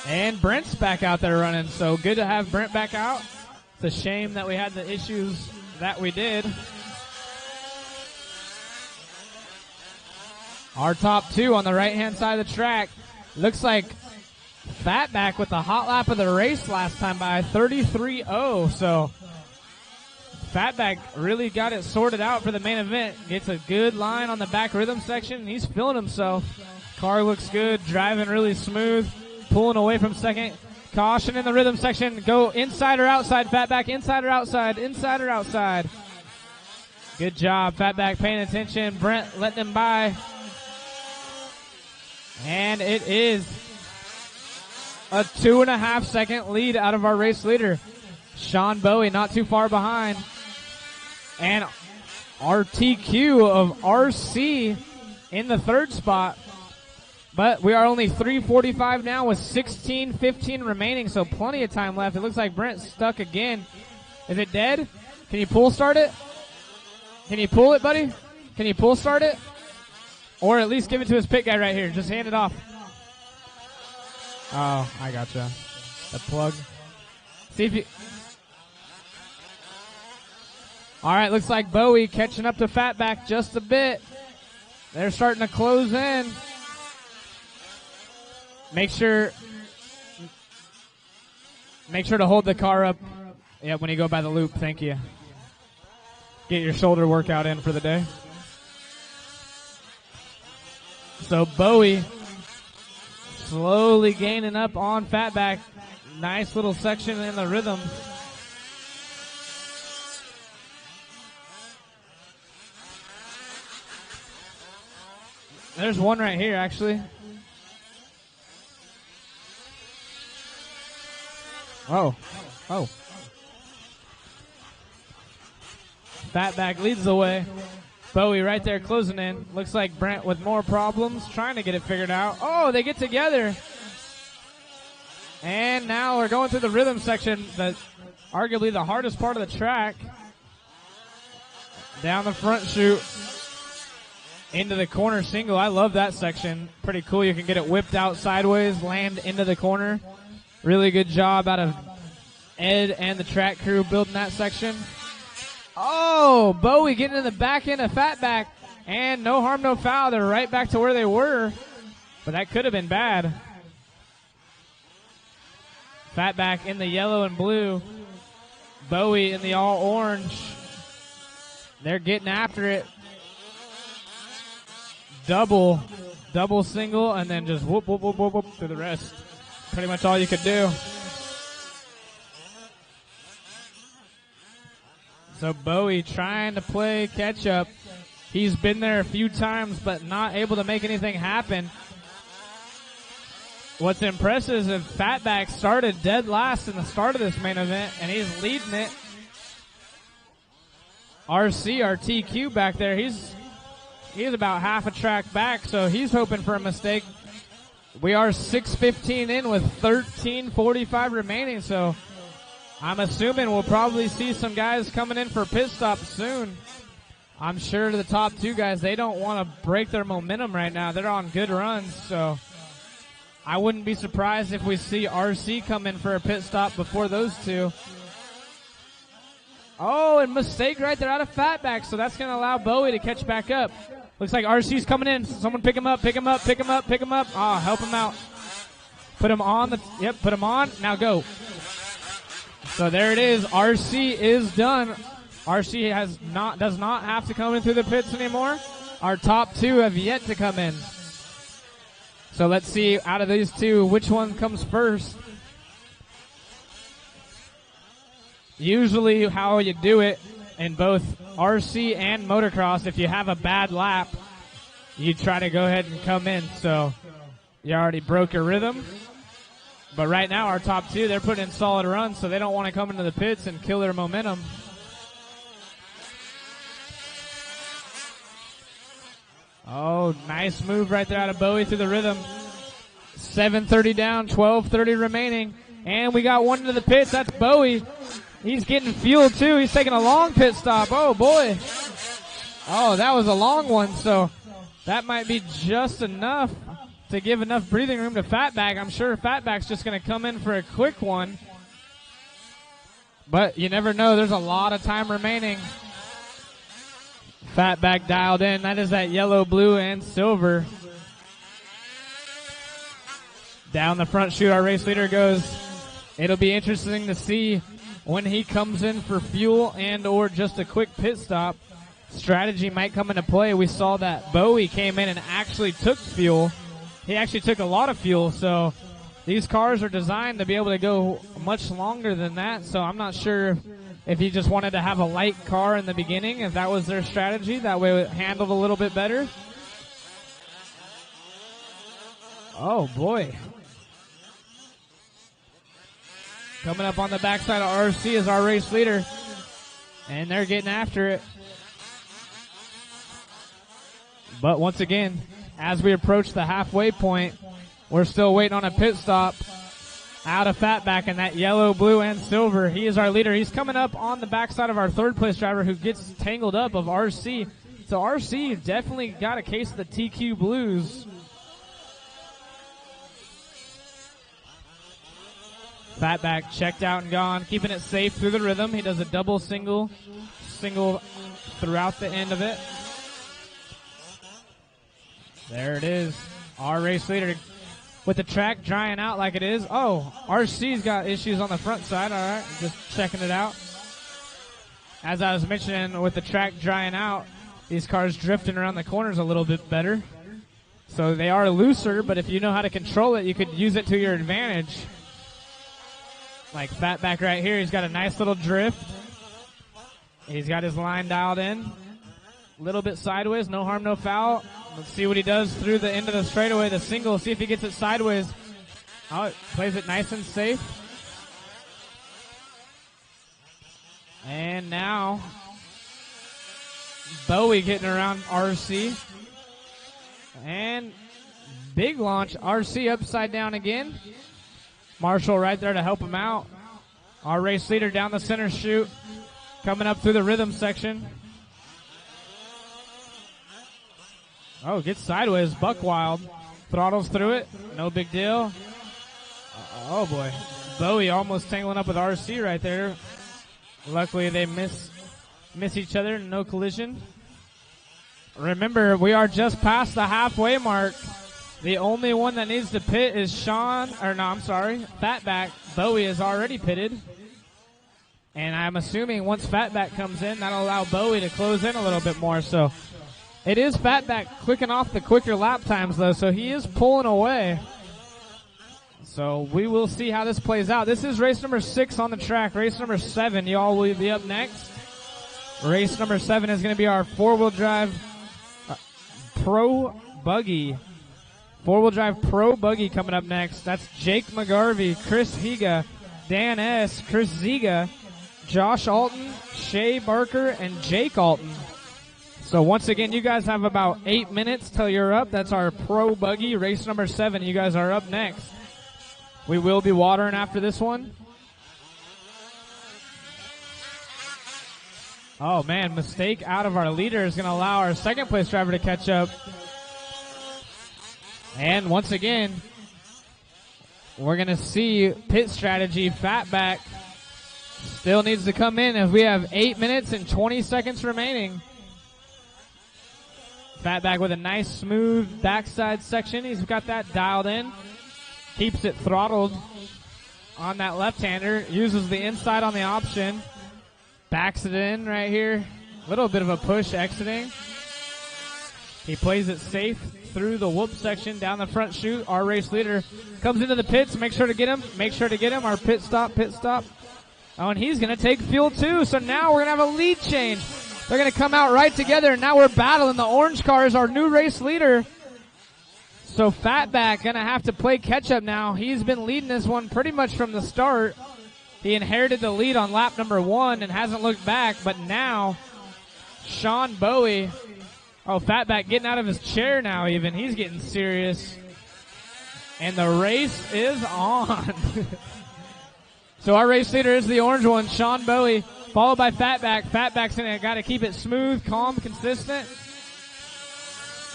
And Brent's back out there running, so good to have Brent back out. It's a shame that we had the issues that we did. Our top two on the right-hand side of the track. Looks like Fatback with the hot lap of the race last time by 33-0. So Fatback really got it sorted out for the main event. Gets a good line on the back rhythm section. He's feeling himself. Car looks good, driving really smooth, pulling away from second. Caution in the rhythm section. Go inside or outside, Fatback. Inside or outside. Inside or outside. Good job, Fatback paying attention. Brent letting him by. And it is a 2.5 second lead out of our race leader. Sean Bowie not too far behind. And our TQ of RC in the third spot. But we are only 3:45 now with 16:15 remaining, so plenty of time left. It looks like Brent's stuck again. Is it dead? Can you pull start it? Can you pull it, buddy? Can you pull start it? Or at least give it to his pit guy right here. Just hand it off. Oh, I gotcha. The plug. See if you... All right, looks like Bowie catching up to Fatback just a bit. They're starting to close in. Make sure to hold the car up. Yeah, when you go by the loop. Thank you. Get your shoulder workout in for the day. So Bowie slowly gaining up on Fatback. Nice little section in the rhythm. There's one right here, actually. Oh. Fatback leads the way. Bowie right there closing in. Looks like Brent with more problems, trying to get it figured out. Oh, they get together. And now we're going through the rhythm section, arguably the hardest part of the track. Down the front chute. Into the corner single. I love that section. Pretty cool. You can get it whipped out sideways, land into the corner. Really good job out of Ed and the track crew building that section. Oh, Bowie getting in the back end of Fatback. And no harm, no foul. They're right back to where they were. But that could have been bad. Fatback in the yellow and blue. Bowie in the all orange. They're getting after it. Double single, and then just whoop, whoop, whoop, whoop, whoop to the rest. Pretty much all you could do. So Bowie trying to play catch up. He's been there a few times, but not able to make anything happen. What's impressive is if Fatback started dead last in the start of this main event, and he's leading it. RC, our TQ back there, he's about half a track back, so he's hoping for a mistake. We are 6:15 in with 13:45 remaining, so I'm assuming we'll probably see some guys coming in for pit stops soon. I'm sure the top two guys, they don't want to break their momentum right now. They're on good runs, so I wouldn't be surprised if we see RC come in for a pit stop before those two. Oh, and mistake right there out of Fatback, so that's going to allow Bowie to catch back up. Looks like RC's coming in. Someone pick him up, pick him up, pick him up, pick him up. Ah, help him out. Put him on put him on. Now go. So there it is. RC is done. RC does not have to come in through the pits anymore. Our top two have yet to come in. So let's see out of these two, which one comes first. Usually how you do it in both RC and motocross, if you have a bad lap, you try to go ahead and come in. So you already broke your rhythm. But right now our top two, they're putting in solid runs, so they don't want to come into the pits and kill their momentum. Oh, nice move right there out of Bowie through the rhythm. 7:30 down, 12:30 remaining. And we got one into the pits. That's Bowie. He's getting fuel too. He's taking a long pit stop. Oh boy. Oh, that was a long one. So that might be just enough to give enough breathing room to Fatback. I'm sure Fatback's just going to come in for a quick one. But you never know. There's a lot of time remaining. Fatback dialed in. That is that yellow, blue, and silver. Down the front chute, our race leader goes. It'll be interesting to see when he comes in for fuel and or just a quick pit stop. Strategy might come into play. We saw that Bowie came in and actually took fuel. He actually took a lot of fuel, so these cars are designed to be able to go much longer than that. So I'm not sure if he just wanted to have a light car in the beginning, if that was their strategy. That way it handled a little bit better. Oh, boy. Coming up on the backside of RC is our race leader. And they're getting after it. But once again, as we approach the halfway point, we're still waiting on a pit stop out of Fatback in that yellow, blue, and silver. He is our leader. He's coming up on the backside of our third place driver who gets tangled up of RC. So RC definitely got a case of the TQ blues. Fatback checked out and gone, keeping it safe through the rhythm. He does a double single throughout the end of it. There it is. Our race leader with the track drying out like it is. Oh, RC's got issues on the front side. All right, just checking it out. As I was mentioning, with the track drying out, these cars drifting around the corners a little bit better. So they are looser, but if you know how to control it, you could use it to your advantage. Like Fatback right here, he's got a nice little drift. He's got his line dialed in. A little bit sideways, no harm, no foul. Let's see what he does through the end of the straightaway, the single. See if he gets it sideways. Oh, plays it nice and safe. And now, Bowie getting around RC. And big launch, RC upside down again. Marshall right there to help him out. Our race leader down the center chute, coming up through the rhythm section. Oh, gets sideways, buck wild. Throttles through it, no big deal. Oh boy, Bowie almost tangling up with RC right there. Luckily they miss each other, no collision. Remember, we are just past the halfway mark. The only one that needs to pit is Fatback. Bowie is already pitted. And I'm assuming once Fatback comes in, that'll allow Bowie to close in a little bit more. So it is Fatback clicking off the quicker lap times, though, so he is pulling away. So we will see how this plays out. This is race number 6 on the track. Race number 7, y'all will be up next. Race number 7 is going to be our four-wheel drive pro buggy. Four-wheel drive pro buggy coming up next. That's Jake McGarvey, Chris Higa, Dan S., Chris Ziga, Josh Alton, Shay Barker, and Jake Alton. So once again, you guys have about 8 minutes till you're up. That's our pro buggy, race number 7. You guys are up next. We will be watering after this one. Oh man, mistake out of our leader is going to allow our second place driver to catch up. And once again, we're going to see pit strategy. Fatback Still needs to come in as we have 8 minutes and 20 seconds remaining. Fatback with a nice smooth backside section. He's got that dialed in. Keeps it throttled on that left-hander. Uses the inside on the option. Backs it in right here. Little bit of a push exiting. He plays it safe through the whoop section down the front chute. Our race leader comes into the pits. Make sure to get him. Make sure to get him. Our pit stop, pit stop. Oh, and he's going to take fuel too. So now we're going to have a lead change. They're going to come out right together. And now we're battling. The orange car is our new race leader. So Fatback going to have to play catch up now. He's been leading this one pretty much from the start. He inherited the lead on lap number 1 and hasn't looked back. But now Sean Bowie. Oh, Fatback getting out of his chair now even. He's getting serious. And the race is on. So our race leader is the orange one, Sean Bowie, followed by Fatback. Fatback's in it. Got to keep it smooth, calm, consistent.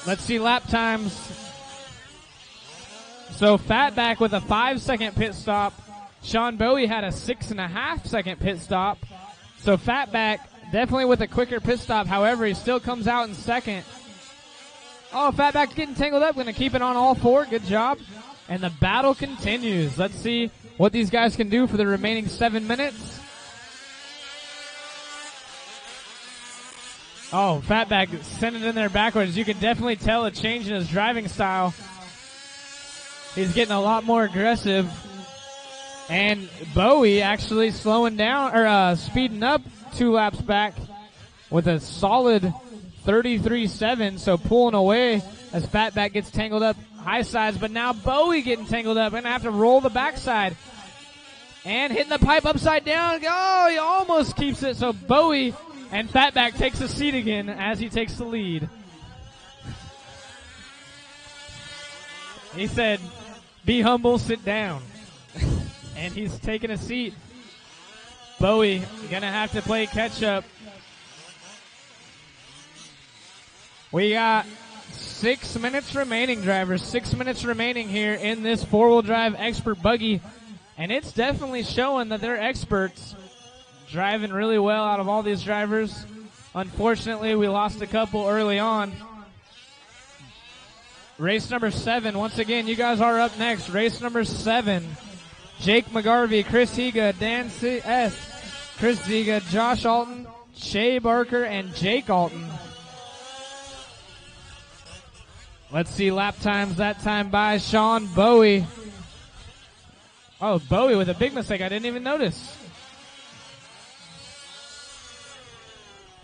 Let's see lap times. So Fatback with a 5-second pit stop. Sean Bowie had a 6.5-second pit stop. So Fatback definitely with a quicker pit stop. However, he still comes out in second. Oh, Fatback's getting tangled up. Going to keep it on all 4. Good job. And the battle continues. Let's see what these guys can do for the remaining 7 minutes. Oh, Fatback sent it in there backwards. You can definitely tell a change in his driving style. He's getting a lot more aggressive. And Bowie actually slowing down, or speeding up 2 laps back with a solid 33.7. So pulling away as Fatback gets tangled up high sides. But now Bowie getting tangled up. Going to have to roll the backside. And hitting the pipe upside down. Oh, he almost keeps it. So Bowie and Fatback takes a seat again as he takes the lead. He said, be humble, sit down. And he's taking a seat. Bowie going to have to play catch up. We got 6 minutes remaining, drivers. 6 minutes remaining here in this 4-wheel drive expert buggy. And it's definitely showing that they're experts. Driving really well out of all these drivers. Unfortunately, we lost a couple early on. Race number 7. Once again, you guys are up next. Race number 7. Jake McGarvey, Chris Higa, Dan S., Chris Ziga, Josh Alton, Shay Barker, and Jake Alton. Let's see lap times that time by Sean Bowie. Oh, Bowie with a big mistake. I didn't even notice.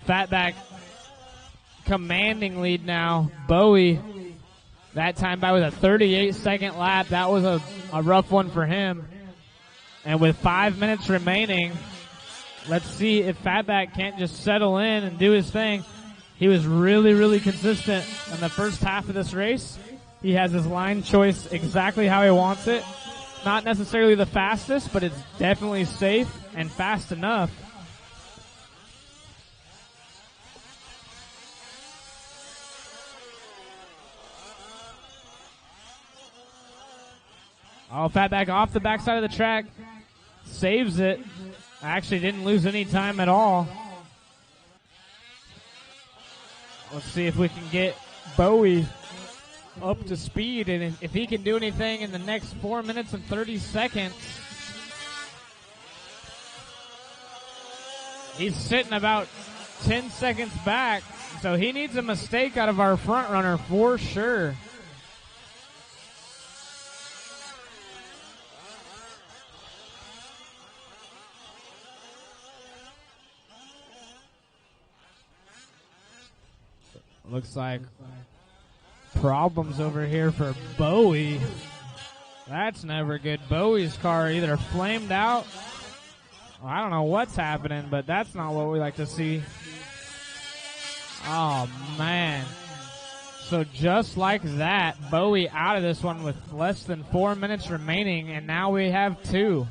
Fatback commanding lead now. Bowie that time by with a 38-second lap. That was a rough one for him. And with 5 minutes remaining, let's see if Fatback can't just settle in and do his thing. He was really, really consistent in the first half of this race. He has his line choice exactly how he wants it. Not necessarily the fastest, but it's definitely safe and fast enough. Oh, Fatback off the backside of the track. Saves it. Actually didn't lose any time at all. Let's see if we can get Bowie up to speed, and if he can do anything in the next 4 minutes and 30 seconds. He's sitting about 10 seconds back, so he needs a mistake out of our front runner for sure. Looks like problems over here for Bowie. That's never good. Bowie's car either flamed out. I don't know what's happening, but that's not what we like to see. Oh, man. So just like that, Bowie out of this one with less than 4 minutes remaining, and now we have 2.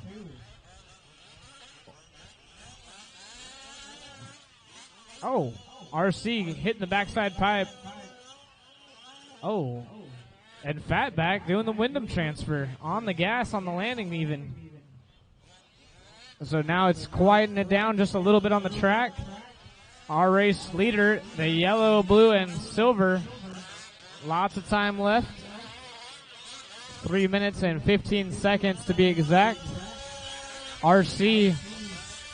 Oh. RC hitting the backside pipe. Oh. And Fatback doing the Wyndham transfer. On the gas, on the landing even. So now it's quieting it down just a little bit on the track. Our race leader, the yellow, blue, and silver. Lots of time left. 3 minutes and 15 seconds to be exact. RC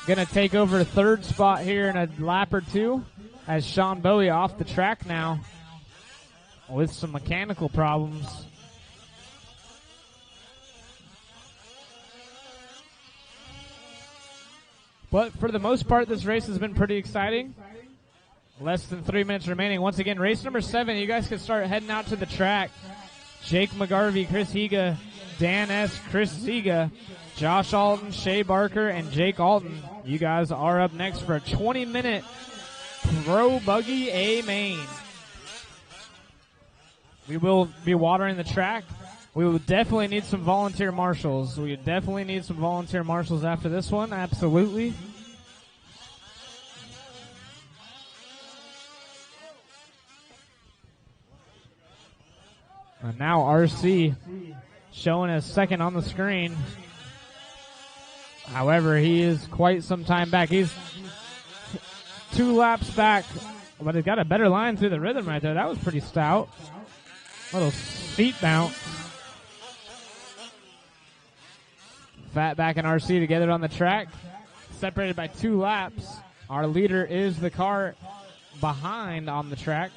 gonna take over third spot here in a lap or two as Sean Bowie off the track now with some mechanical problems. But for the most part, this race has been pretty exciting. Less than 3 minutes remaining. Once again, race number 7. You guys can start heading out to the track. Jake McGarvey, Chris Higa, Dan S., Chris Ziga, Josh Alton, Shea Barker, and Jake Alton. You guys are up next for a 20-minute Pro Buggy A main. We will be watering the track. We will definitely need some volunteer marshals. We definitely need some volunteer marshals after this one. Absolutely. And now RC showing us second on the screen. However, he is quite some time back. He's 2 laps back, but he's got a better line through the rhythm right there. That was pretty stout. Little seat bounce. Fatback and RC together on the track, separated by 2 laps. Our leader is the car behind on the track.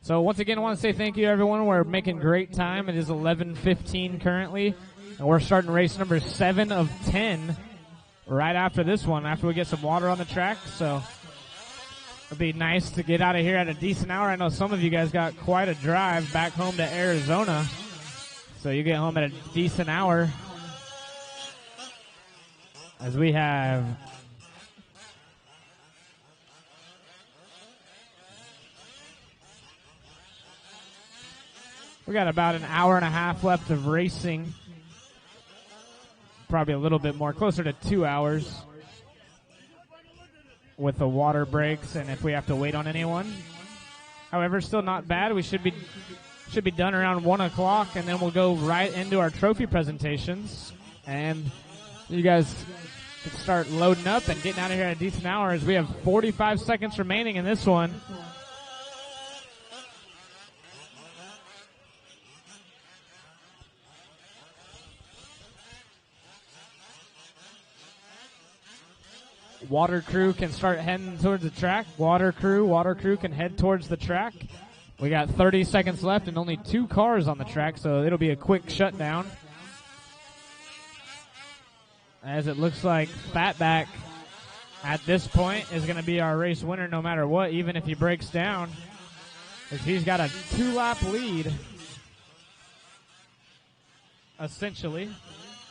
So once again, I want to say thank you, everyone. We're making great time. It is 11:15 currently, and we're starting race number 7 of 10 right after this one, after we get some water on the track. So it'd be nice to get out of here at a decent hour. I know some of you guys got quite a drive back home to Arizona, so you get home at a decent hour. As we have we got about an hour and a half left of racing. Probably a little bit more, closer to 2 hours with the water breaks and if we have to wait on anyone. However, still not bad. We should be done around 1 o'clock, and then we'll go right into our trophy presentations. And you guys can start loading up and getting out of here at a decent hour as we have 45 seconds remaining in this one. Water crew can start heading towards the track. Water crew can head towards the track. We got 30 seconds left and only 2 cars on the track, so it'll be a quick shutdown. As it looks like Fatback at this point is going to be our race winner no matter what, even if he breaks down, as he's got a 2-lap lead, essentially,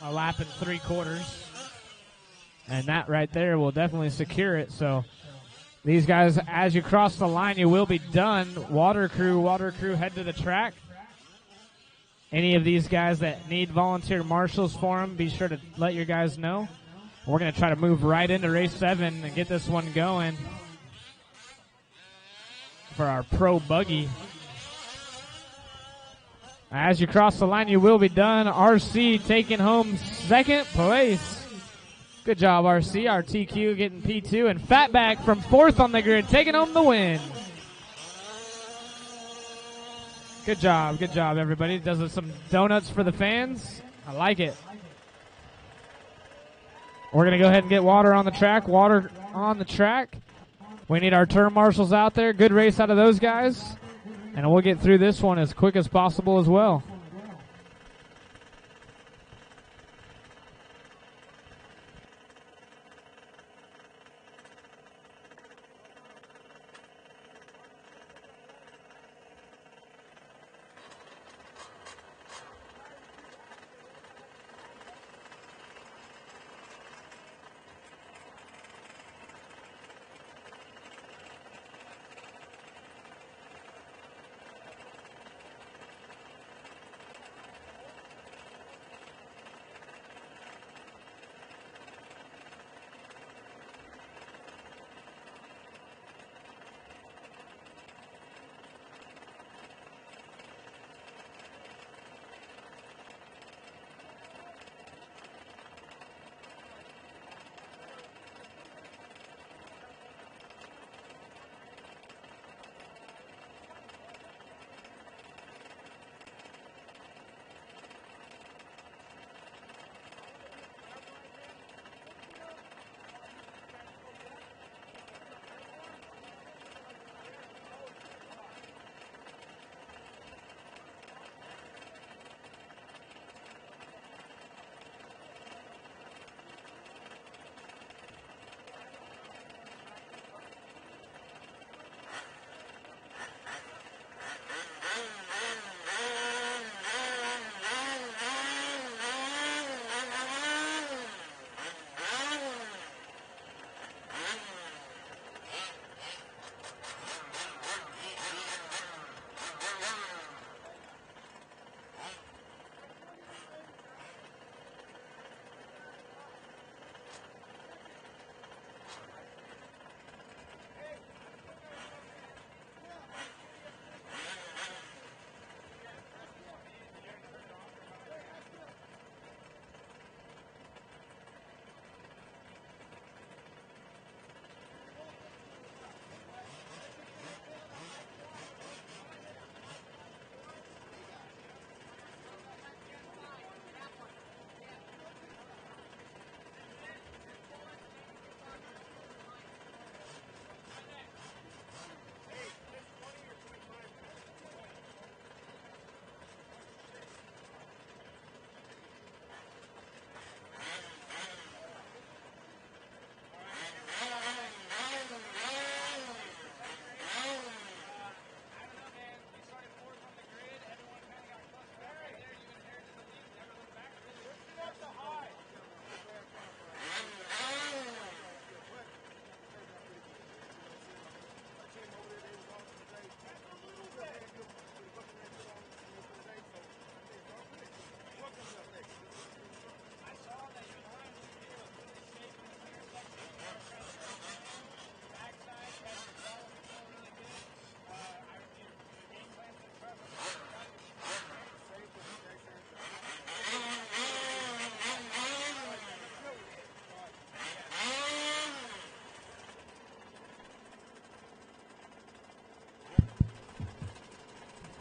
a lap and 3/4. And that right there will definitely secure it. So these guys, as you cross the line, you will be done. Water crew, head to the track. Any of these guys that need volunteer marshals for them, be sure to let your guys know. We're going to try to move right into race 7 and get this one going for our Pro Buggy. As you cross the line, you will be done. RC taking home 2nd place. Good job, RC. Our TQ getting P2, and Fatback from 4th on the grid, taking home the win. Good job, everybody. Does some donuts for the fans. I like it. We're going to go ahead and get water on the track. Water on the track. We need our turn marshals out there. Good race out of those guys. And we'll get through this one as quick as possible as well.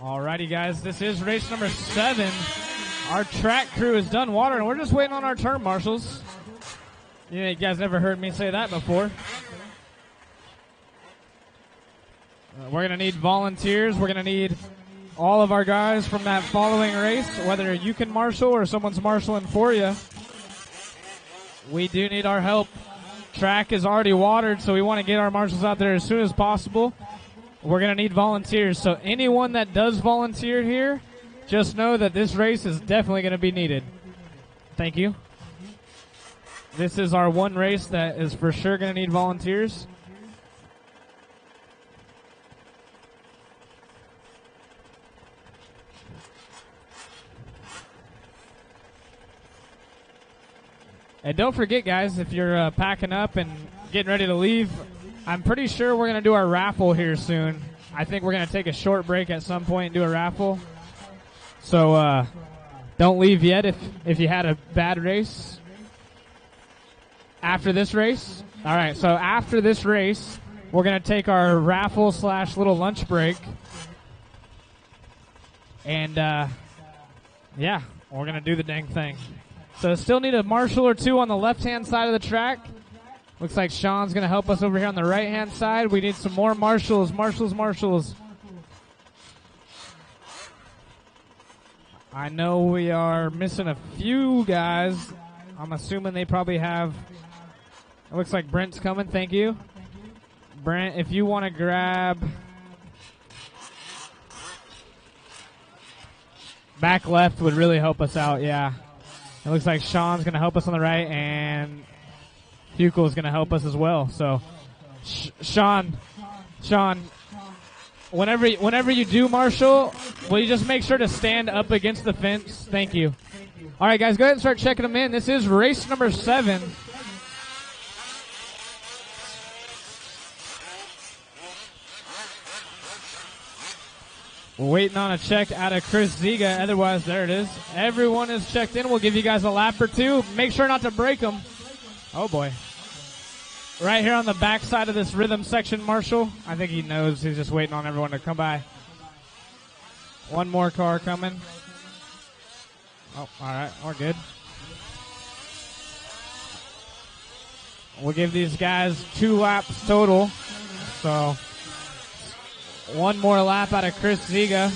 Alrighty, guys. This is race number 7. Our track crew is done watering. We're just waiting on our turn marshals. You guys never heard me say that before. We're going to need volunteers. We're going to need all of our guys from that following race, whether you can marshal or someone's marshaling for you. We do need our help. Track is already watered, so we want to get our marshals out there as soon as possible. We're going to need volunteers. So anyone that does volunteer here, just know that this race is definitely going to be needed. Thank you. This is our one race that is for sure going to need volunteers. And don't forget, guys, if you're packing up and getting ready to leave, I'm pretty sure we're going to do our raffle here soon. I think we're going to take a short break at some point and do a raffle. So don't leave yet if you had a bad race. After this race? All right, so after this race, we're going to take our raffle / little lunch break. And, yeah, we're going to do the dang thing. So still need a marshal or two on the left-hand side of the track. Looks like Sean's going to help us over here on the right-hand side. We need some more marshals. I know we are missing a few guys. I'm assuming they probably have... It looks like Brent's coming. Thank you. Brent, if you want to grab... Back left would really help us out, yeah. It looks like Sean's going to help us on the right, and Fukel's going to help us as well. So, Sean, whenever you do marshal, will you just make sure to stand up against the fence? Thank you. All right, guys, go ahead and start checking them in. This is race number 7. We're waiting on a check out of Chris Ziga. Otherwise, there it is. Everyone is checked in. We'll give you guys a lap or two. Make sure not to break them. Oh, boy. Right here on the back side of this rhythm section, Marshall. I think he knows. He's just waiting on everyone to come by. One more car coming. Oh, all right. We're good. We'll give these guys 2 laps total. So... one more lap out of Chris Ziga.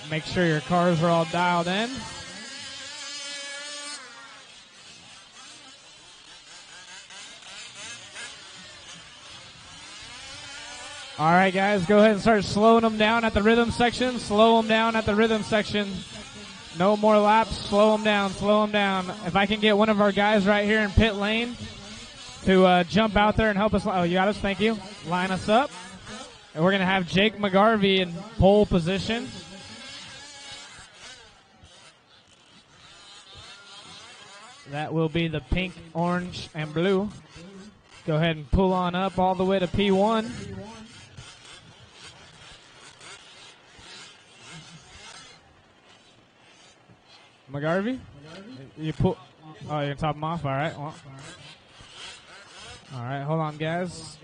Make sure your cars are all dialed in. All right, guys, go ahead and start slowing them down at the rhythm section. Slow them down at the rhythm section. No more laps. Slow them down. If I can get one of our guys right here in pit lane to jump out there and help us. Oh, you got us. Thank you. Line us up. And we're going to have Jake McGarvey in pole position. That will be the pink, orange, and blue. Go ahead and pull on up all the way to P1. McGarvey? You pull. Oh, you're going to top him off? All right. Well. All right, hold on, guys.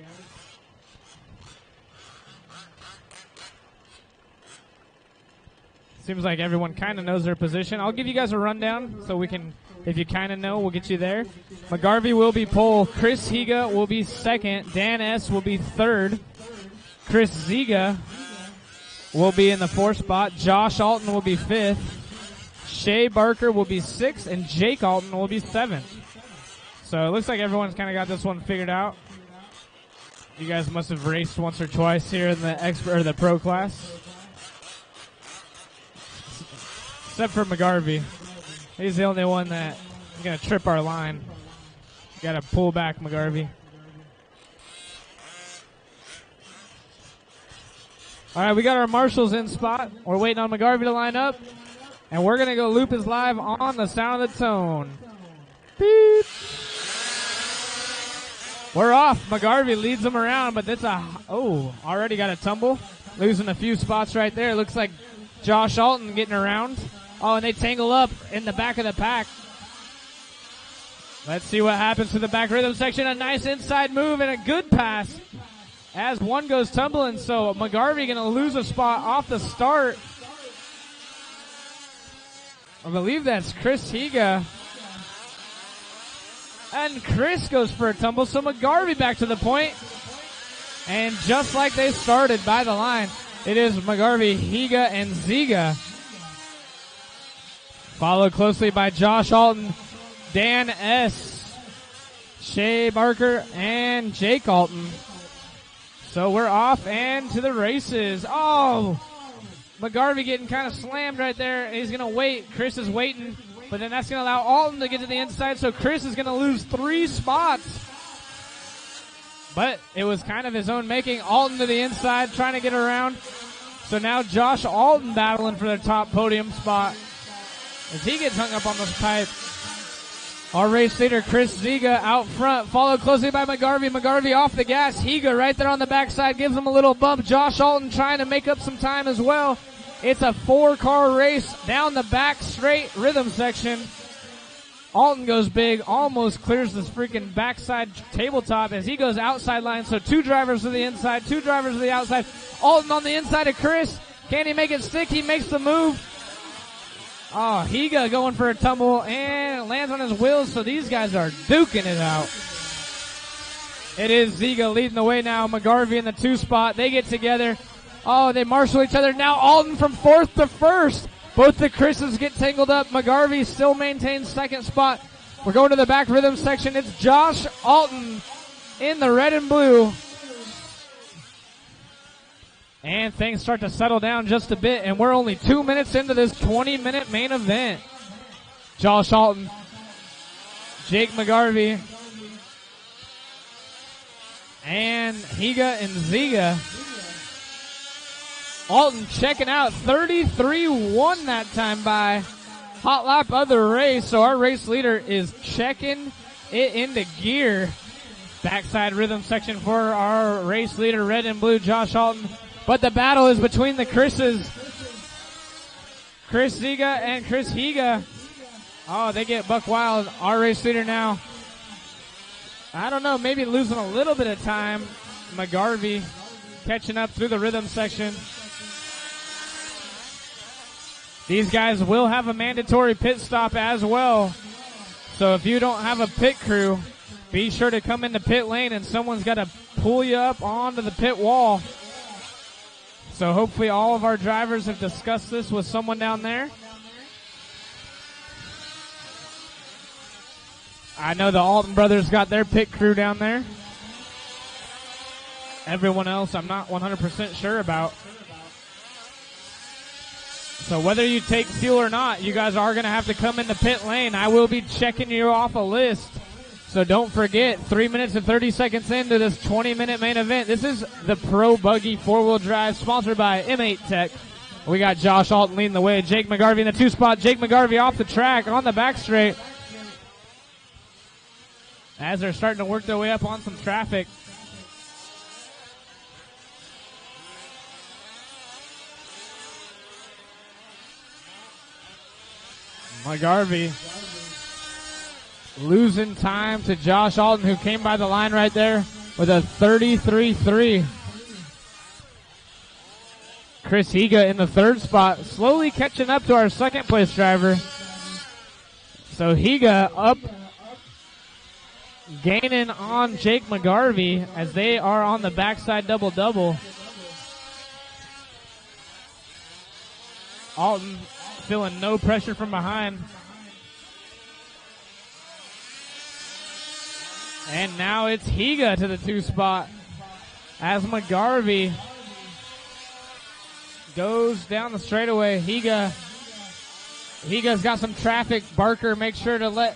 Seems like everyone kind of knows their position. I'll give you guys a rundown so we can, if you kind of know, we'll get you there. McGarvey will be pole. Chris Higa will be second. Dan S. will be third. Chris Ziga will be in the 4th spot. Josh Alton will be 5th. Shea Barker will be 6th, and Jake Alton will be 7th. So it looks like everyone's kind of got this one figured out. You guys must have raced once or twice here in the expert or the pro class, except for McGarvey. He's the only one that is going to trip our line. Got to pull back, McGarvey. All right, we got our marshals in spot. We're waiting on McGarvey to line up. And we're going to go loop his live on the sound of the tone. Beep. We're off. McGarvey leads them around, but that's already got a tumble. Losing a few spots right there. Looks like Josh Alton getting around. Oh, and they tangle up in the back of the pack. Let's see what happens to the back rhythm section. A nice inside move and a good pass as one goes tumbling. So McGarvey going to lose a spot off the start. I believe that's Chris Higa. And Chris goes for a tumble, so McGarvey back to the point. And just like they started by the line, it is McGarvey, Higa, and Ziga. Followed closely by Josh Alton, Dan S., Shea Barker, and Jake Alton. So we're off and to the races. Oh! McGarvey getting kind of slammed right there. He's going to wait. Chris is waiting, but then that's going to allow Alton to get to the inside, so Chris is going to lose 3 spots. But it was kind of his own making. Alton to the inside, trying to get around. So now Josh Alton battling for the top podium spot as he gets hung up on the pipe. Our race leader, Chris Ziga, out front, followed closely by McGarvey. McGarvey off the gas. Higa right there on the backside gives him a little bump. Josh Alton trying to make up some time as well. It's a 4-car race down the back straight rhythm section. Alton goes big, almost clears this freaking backside tabletop as he goes outside line. So 2 drivers to the inside, 2 drivers to the outside. Alton on the inside of Chris. Can he make it stick? He makes the move. Oh, Higa going for a tumble and lands on his wheels, so these guys are duking it out. It is Ziga leading the way now. McGarvey in the 2 spot. They get together. Oh, they marshal each other. Now Alton from 4th to 1st. Both the Chris's get tangled up. McGarvey still maintains 2nd spot. We're going to the back rhythm section. It's Josh Alton in the red and blue. And things start to settle down just a bit, and we're only 2 minutes into this 20-minute main event. Josh Alton, Jake McGarvey, and Higa and Ziga. Alton checking out 33-1 that time by hot lap of the race. So our race leader is checking it into gear. Backside rhythm section for our race leader, red and blue, Josh Alton. But the battle is between the Chris's. Chris Ziga and Chris Higa. Oh, they get buck wild. Our race leader now, I don't know, maybe losing a little bit of time. McGarvey catching up through the rhythm section. These guys will have a mandatory pit stop as well. So if you don't have a pit crew, be sure to come into pit lane and someone's got to pull you up onto the pit wall. So hopefully all of our drivers have discussed this with someone down there. I know the Alton brothers got their pit crew down there. Everyone else I'm not 100% sure about. So whether you take fuel or not, you guys are going to have to come into pit lane. I will be checking you off a list. So don't forget, 3 minutes and 30 seconds into this 20-minute main event. This is the Pro Buggy 4-wheel drive sponsored by M8 Tech. We got Josh Alton leading the way. Jake McGarvey in the 2 spot. Jake McGarvey off the track on the back straight. As they're starting to work their way up on some traffic. McGarvey losing time to Josh Alton, who came by the line right there with a 33.3. Chris Higa in the 3rd spot, slowly catching up to our 2nd place driver. So Higa up, gaining on Jake McGarvey as they are on the backside double-double. Alton feeling no pressure from behind. And now it's Higa to the 2 spot as McGarvey goes down the straightaway. Higa's got some traffic. Barker makes sure to let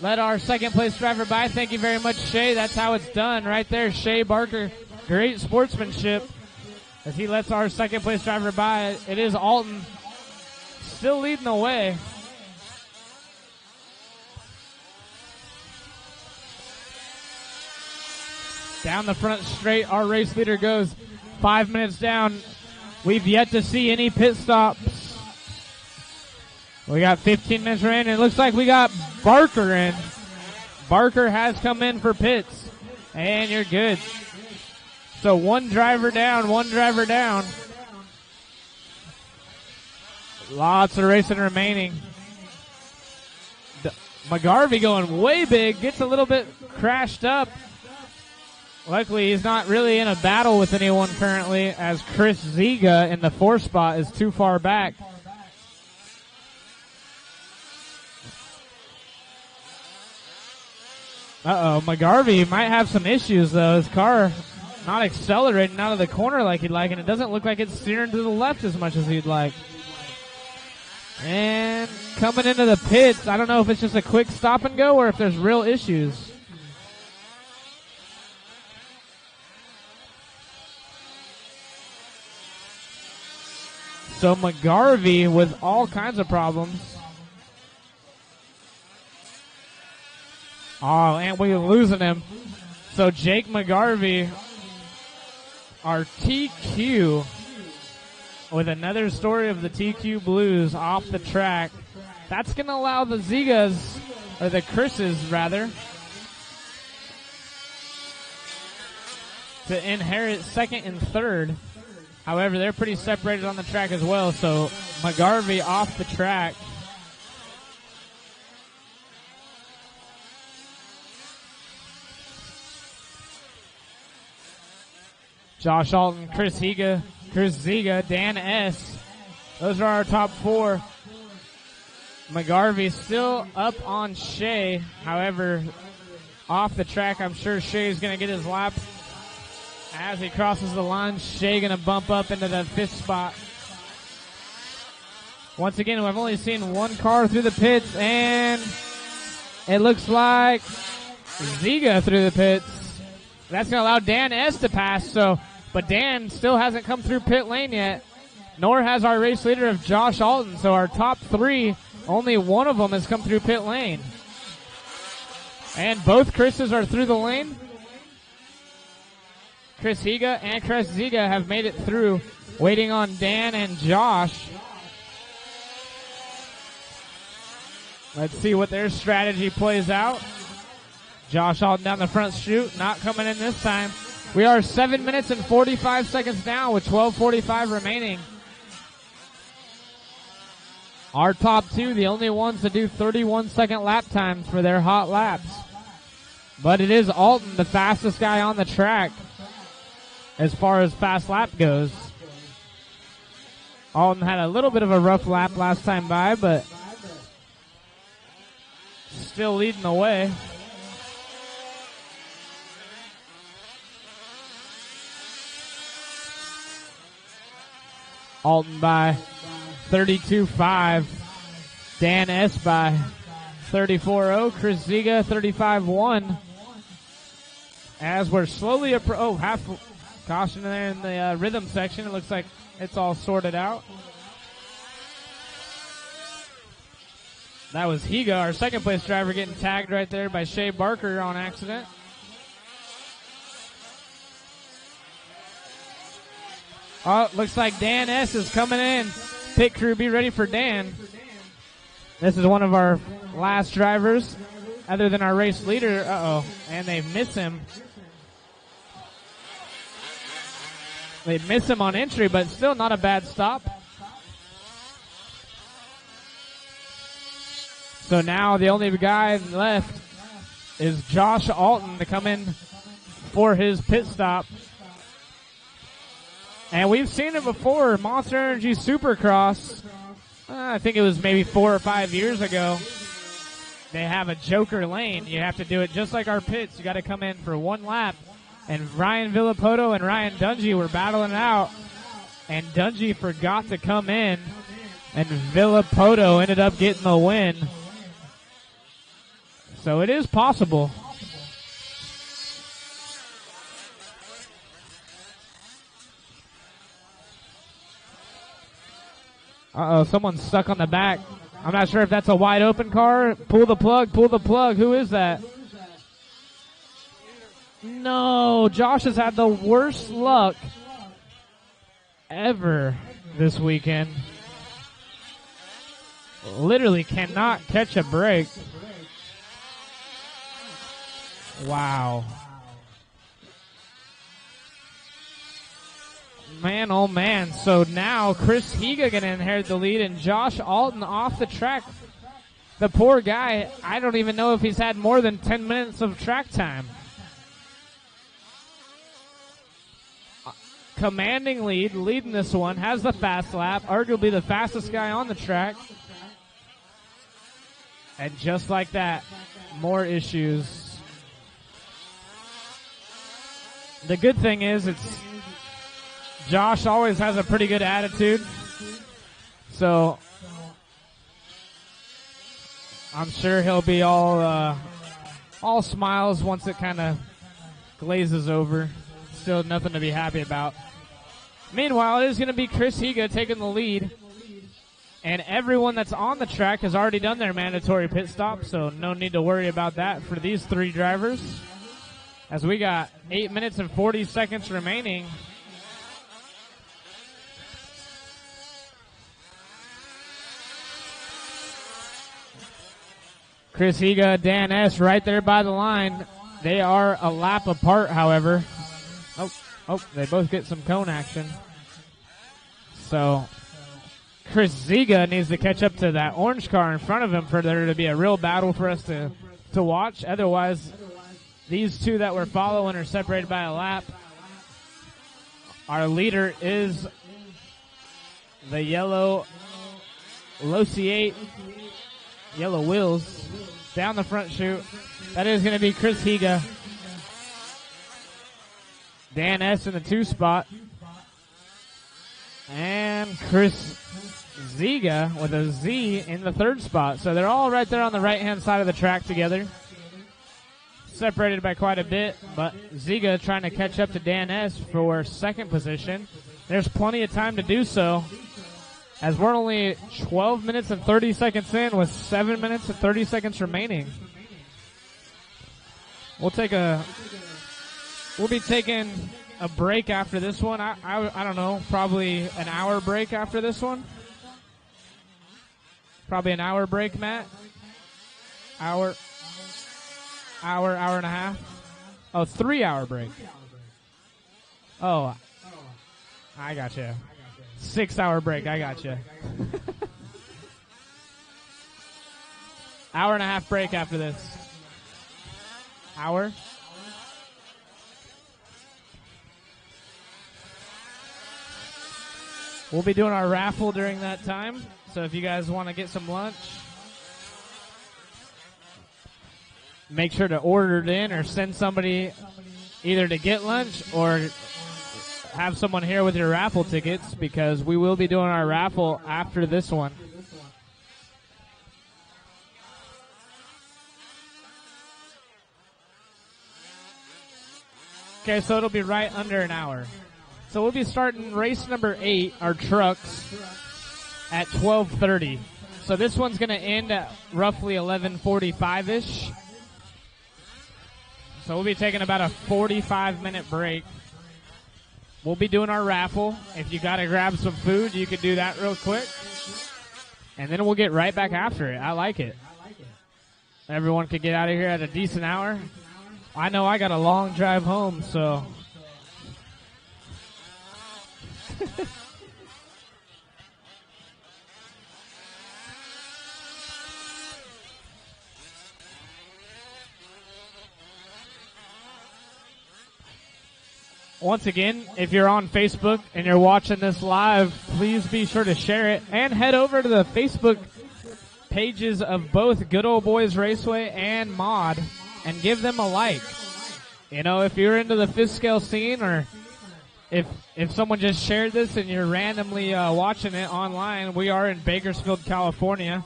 our 2nd place driver by. Thank you very much, Shea. That's how it's done right there. Shea Barker, great sportsmanship as he lets our 2nd place driver by. It is Alton still leading the way. Down the front straight, our race leader goes 5 minutes down. We've yet to see any pit stops. We got 15 minutes in, and it looks like we got Barker in. Barker has come in for pits, and you're good. So one driver down, one driver down. Lots of racing remaining. McGarvey going way big, gets a little bit crashed up. Luckily, he's not really in a battle with anyone currently, as Chris Ziga in the 4 spot is too far back. McGarvey might have some issues, though. His car not accelerating out of the corner like he'd like, and it doesn't look like it's steering to the left as much as he'd like. And coming into the pits, I don't know if it's just a quick stop and go or if there's real issues. So McGarvey with all kinds of problems. Oh, and we're losing him. So Jake McGarvey, our TQ, with another story of the TQ Blues off the track. That's going to allow the Zigas, or the Chris's rather, to inherit second and third. However, they're pretty separated on the track as well, so McGarvey off the track. Josh Alton, Chris Ziga, Dan S. Those are our top 4. McGarvey still up on Shea. However, off the track, I'm sure Shea's going to get his lap. As he crosses the line, Shea going to bump up into the 5th spot. Once again, we've only seen one car through the pits, and it looks like Ziga through the pits. That's going to allow Dan S to pass, but Dan still hasn't come through pit lane yet, nor has our race leader of Josh Alton. So our top 3, only one of them has come through pit lane. And both Chris's are through the lane. Chris Higa and Chris Ziga have made it through, waiting on Dan and Josh. Let's see what their strategy plays out. Josh Alton down the front chute, not coming in this time. We are 7 minutes and 45 seconds now with 12:45 remaining. Our top 2, the only ones to do 31-second lap times for their hot laps. But it is Alton, the fastest guy on the track as far as fast lap goes. Alton had a little bit of a rough lap last time by, but still leading the way. Alton by 32.5. Dan S by 34.0. Chris Ziga 35.1. As we're slowly half caution there in the rhythm section. It looks like it's all sorted out. That was Higa, our second place driver, getting tagged right there by Shea Barker on accident. Oh, looks like Dan S is coming in. Pit crew, be ready for Dan. This is one of our last drivers, other than our race leader. And they miss him. They miss him on entry, but still not a bad stop. So now the only guy left is Josh Alton to come in for his pit stop. And we've seen it before, Monster Energy Supercross. I think it was maybe 4 or 5 years ago. They have a joker lane. You have to do it just like our pits. You got to come in for one lap. And Ryan Villapoto and Ryan Dungy were battling it out. And Dungy forgot to come in. And Villapoto ended up getting the win. So it is possible. Someone's stuck on the back. I'm not sure if that's a wide open car. Pull the plug, pull the plug. Who is that? No, Josh has had the worst luck ever this weekend. Literally cannot catch a break. Wow. Man, oh man. So now Chris Higa going to inherit the lead, and Josh Alton off the track. The poor guy, I don't even know if he's had more than 10 minutes of track time. Commanding lead, leading this one, has the fast lap, arguably the fastest guy on the track. And just like that, more issues. The good thing is Josh always has a pretty good attitude. So I'm sure he'll be all smiles once it kind of glazes over. Still nothing to be happy about. Meanwhile, it is going to be Chris Higa taking the lead. And everyone that's on the track has already done their mandatory pit stop, so no need to worry about that for these three drivers. As we got 8 minutes and 40 seconds remaining. Chris Higa, Dan S. right there by the line. They are a lap apart, however. Oh, they both get some cone action. So Chris Higa needs to catch up to that orange car in front of him for there to be a real battle for us to watch. Otherwise, these two that we're following are separated by a lap. Our leader is the yellow Losi 8, yellow wheels, down the front chute. That is going to be Chris Higa. Dan S. in the 2 spot. And Chris Higa with a Z in the 3rd spot. So they're all right there on the right-hand side of the track together. Separated by quite a bit, but Higa trying to catch up to Dan S. for 2nd position. There's plenty of time to do so, as we're only 12 minutes and 30 seconds in with 7 minutes and 30 seconds remaining. We'll be taking a break after this one. I don't know, probably an hour break after this one. Probably an hour break, Matt. Hour and a half. Oh, 3 hour break. Oh, I gotcha. 6 hour break, I gotcha. Hour and a half break after this. Hour. We'll be doing our raffle during that time. So if you guys want to get some lunch, make sure to order it in or send somebody either to get lunch or have someone here with your raffle tickets, because we will be doing our raffle after this one. Okay, so it'll be right under an hour. So we'll be starting race number 8, our trucks, at 12:30. So this one's going to end at roughly 11:45-ish. So we'll be taking about a 45-minute break. We'll be doing our raffle. If you got to grab some food, you can do that real quick. And then we'll get right back after it. I like it. Everyone can get out of here at a decent hour. I know I got a long drive home, so... Once again, if you're on Facebook and you're watching this live, please be sure to share it and head over to the Facebook pages of both Good Old Boys Raceway and Mod and give them a like. You know, if you're into the fifth scale scene, or if someone just shared this and you're randomly watching it online, we are in Bakersfield, California,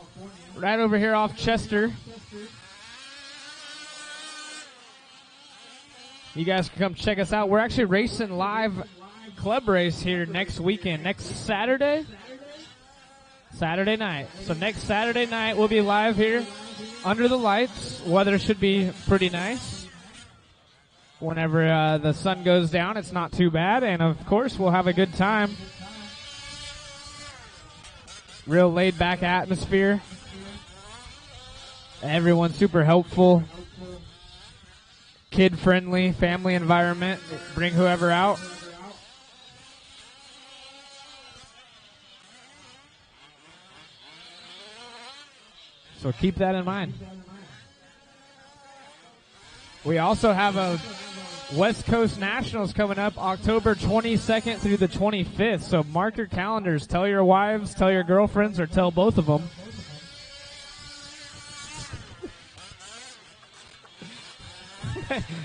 right over here off Chester. You guys can come check us out. We're actually racing live club race here next weekend, next Saturday night. So next Saturday night we'll be live here under the lights. Weather should be pretty nice. Whenever the sun goes down, it's not too bad. And of course, we'll have a good time. Real laid back atmosphere. Everyone's super helpful. kid-friendly family environment. Bring whoever out. So keep that in mind. We also have a West Coast Nationals coming up October 22nd through the 25th. So mark your calendars. Tell your wives, tell your girlfriends, or tell both of them.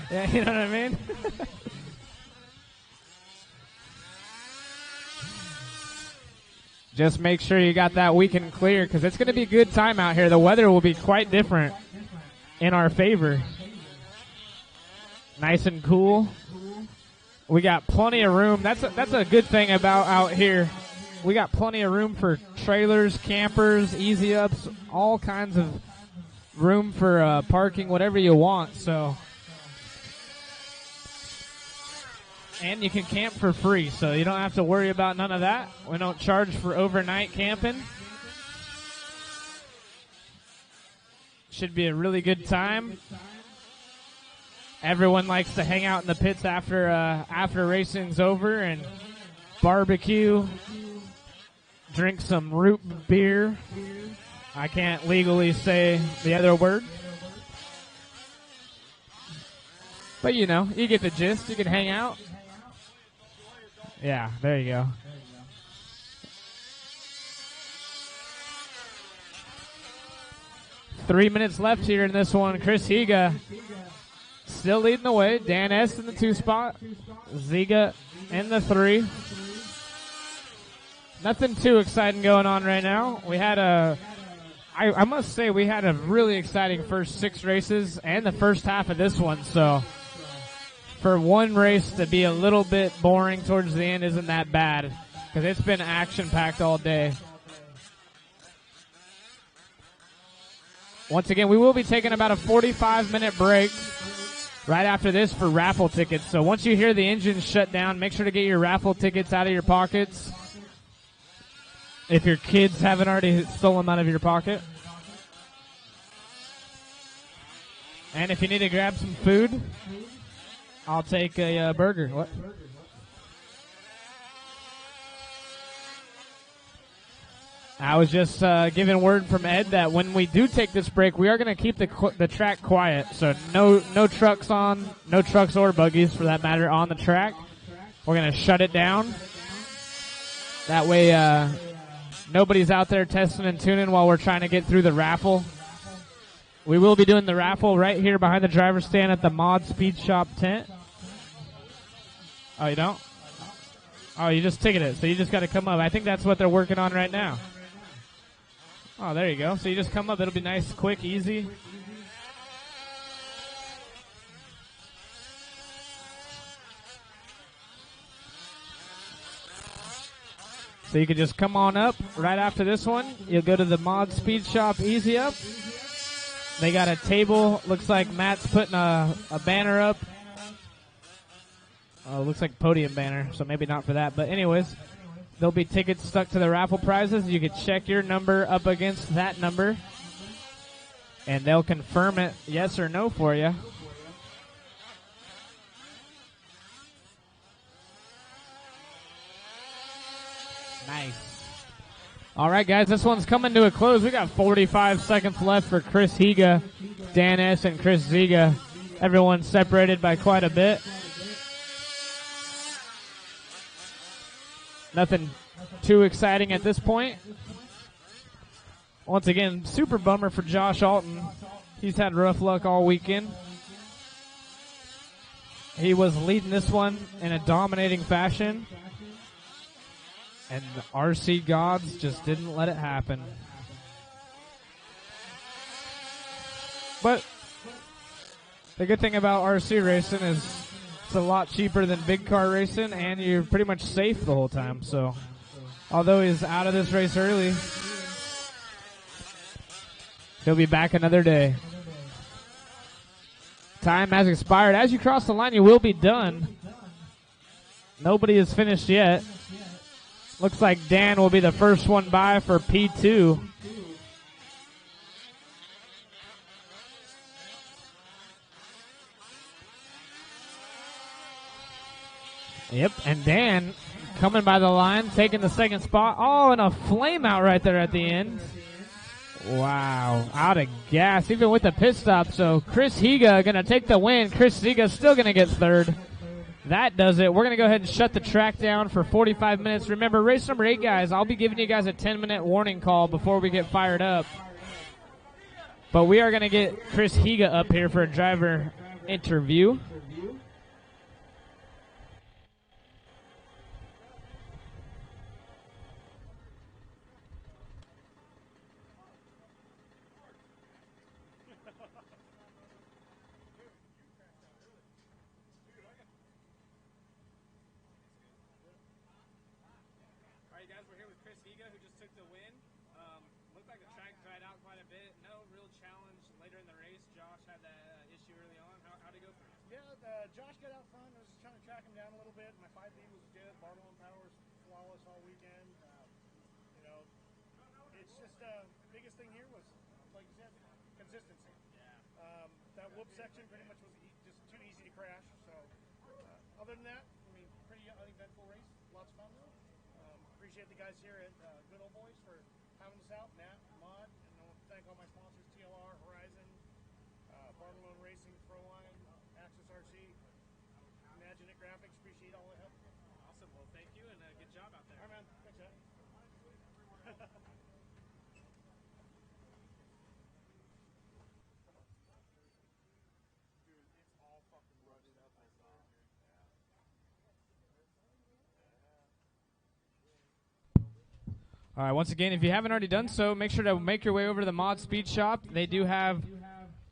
Yeah, you know what I mean? Just make sure you got that weekend clear because it's going to be a good time out here. The weather will be quite different in our favor. Nice and cool. We got plenty of room. That's a good thing about out here. We got plenty of room for trailers, campers, easy ups, all kinds of room for parking, whatever you want. So, and you can camp for free, so you don't have to worry about none of that. We don't charge for overnight camping. Should be a really good time. Everyone likes to hang out in the pits after racing's over and barbecue, drink some root beer. I can't legally say the other word. But you know, you get the gist. You can hang out. Yeah, there you go. Three minutes left here in this one. Chris Higa still leading the way. Dan S. in the 2 spot. Ziga in the 3. Nothing too exciting going on right now. We had I must say we had a really exciting first 6 races and the first half of this one. So for one race to be a little bit boring towards the end isn't that bad because it's been action-packed all day. Once again, we will be taking about a 45-minute break right after this for raffle tickets. So once you hear the engine shut down, make sure to get your raffle tickets out of your pockets. If your kids haven't already stolen them out of your pocket. And if you need to grab some food, I'll take a burger. What? I was just giving word from Ed that when we do take this break, we are going to keep the track quiet. So no trucks on, no trucks or buggies for that matter on the track. We're going to shut it down. That way nobody's out there testing and tuning while we're trying to get through the raffle. We will be doing the raffle right here behind the driver's stand at the Mod Speed Shop tent. Oh, you don't? Oh, you just ticketed it, so you just got to come up. I think that's what they're working on right now. Oh, there you go. So you just come up. It'll be nice, quick, easy. So you can just come on up right after this one. You'll go to the Mod Speed Shop Easy Up. They got a table. Looks like Matt's putting a banner up. Looks like podium banner, so maybe not for that. But anyways, there'll be tickets stuck to the raffle prizes. You can check your number up against that number, and they'll confirm it yes or no for you. Nice. All right, guys, this one's coming to a close. We got 45 seconds left for Chris Higa, Dan S., and Chris Ziga. Everyone's separated by quite a bit. Nothing too exciting at this point. Once again, super bummer for Josh Alton. He's had rough luck all weekend. He was leading this one in a dominating fashion. And the RC gods just didn't let it happen. But the good thing about RC racing is it's a lot cheaper than big car racing, and you're pretty much safe the whole time. So, although he's out of this race early, he'll be back another day. Time has expired. As you cross the line, you will be done. Nobody has finished yet. Looks like Dan will be the first one by for P2. Yep, and Dan coming by the line, taking the second spot. Oh, and a flame out right there at the end. Wow, out of gas, even with the pit stop. So Chris Higa going to take the win. Chris Higa still going to get third. That does it. We're going to go ahead and shut the track down for 45 minutes. Remember, race number 8, guys, I'll be giving you guys a 10-minute warning call before we get fired up. But we are going to get Chris Higa up here for a driver interview. Josh got out front. I was trying to track him down a little bit. My 5B was good. Barlow and Power was flawless all weekend. You know, it's just biggest thing here was, like you said, consistency. That whoop section pretty much was just too easy to crash. So other than that, I mean, pretty uneventful race. Lots of fun though. Appreciate the guys here at Good Old Boys for having us out. Matt, Mod, and I want to thank all my sponsors: TLR, Horizon, Barlow Racing, Proline, Access RC. Imagine It Graphics, appreciate all the help. Awesome. Well, thank you, and good job out there. All right, man. Thanks, Ed. All right, once again, if you haven't already done so, make sure to make your way over to the Mod Speed Shop. They do have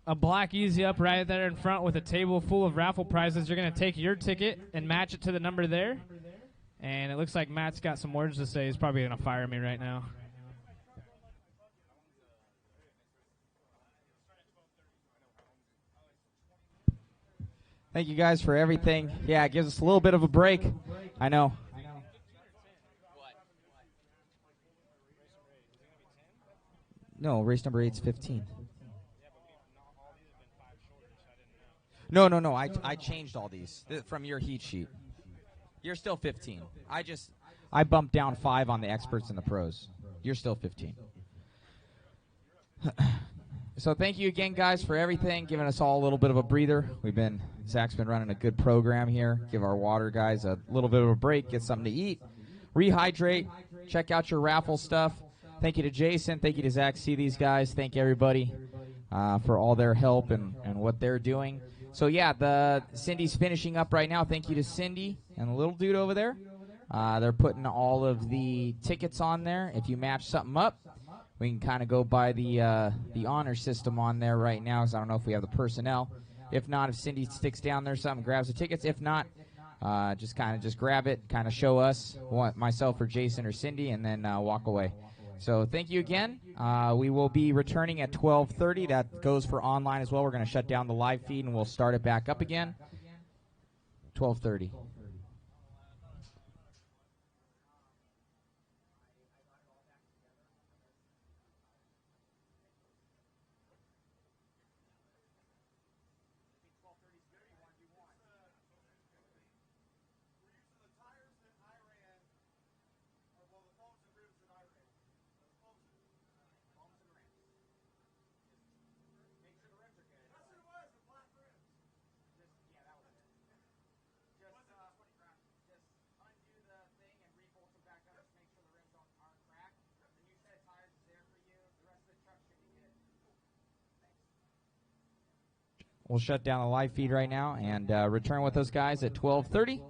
a black Easy Up right there in front with a table full of raffle prizes. You're going to take your ticket and match it to the number there. And it looks like Matt's got some words to say. He's probably going to fire me right now. Thank you guys for everything. Yeah, it gives us a little bit of a break. I know. No, race number 8's 15. No. I changed all these from your heat sheet. You're still 15. I bumped down 5 on the experts and the pros. You're still 15. So thank you again, guys, for everything, giving us all a little bit of a breather. Zach's been running a good program here. Give our water guys a little bit of a break, get something to eat, rehydrate, check out your raffle stuff. Thank you to Jason. Thank you to Zach. See these guys. Thank everybody for all their help and what they're doing. So, yeah, Cindy's finishing up right now. Thank you to Cindy and the little dude over there. They're putting all of the tickets on there. If you match something up, we can kind of go by the honor system on there right now, because I don't know if we have the personnel. If not, if Cindy sticks down there something, grabs the tickets. If not, just grab it, kind of show us, myself or Jason or Cindy, and then walk away. So thank you again. We will be returning at 12:30. That goes for online as well. We're going to shut down the live feed, and we'll start it back up again. 12:30. We'll shut down the live feed right now and return with those guys at 12:30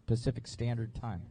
Pacific Standard Time.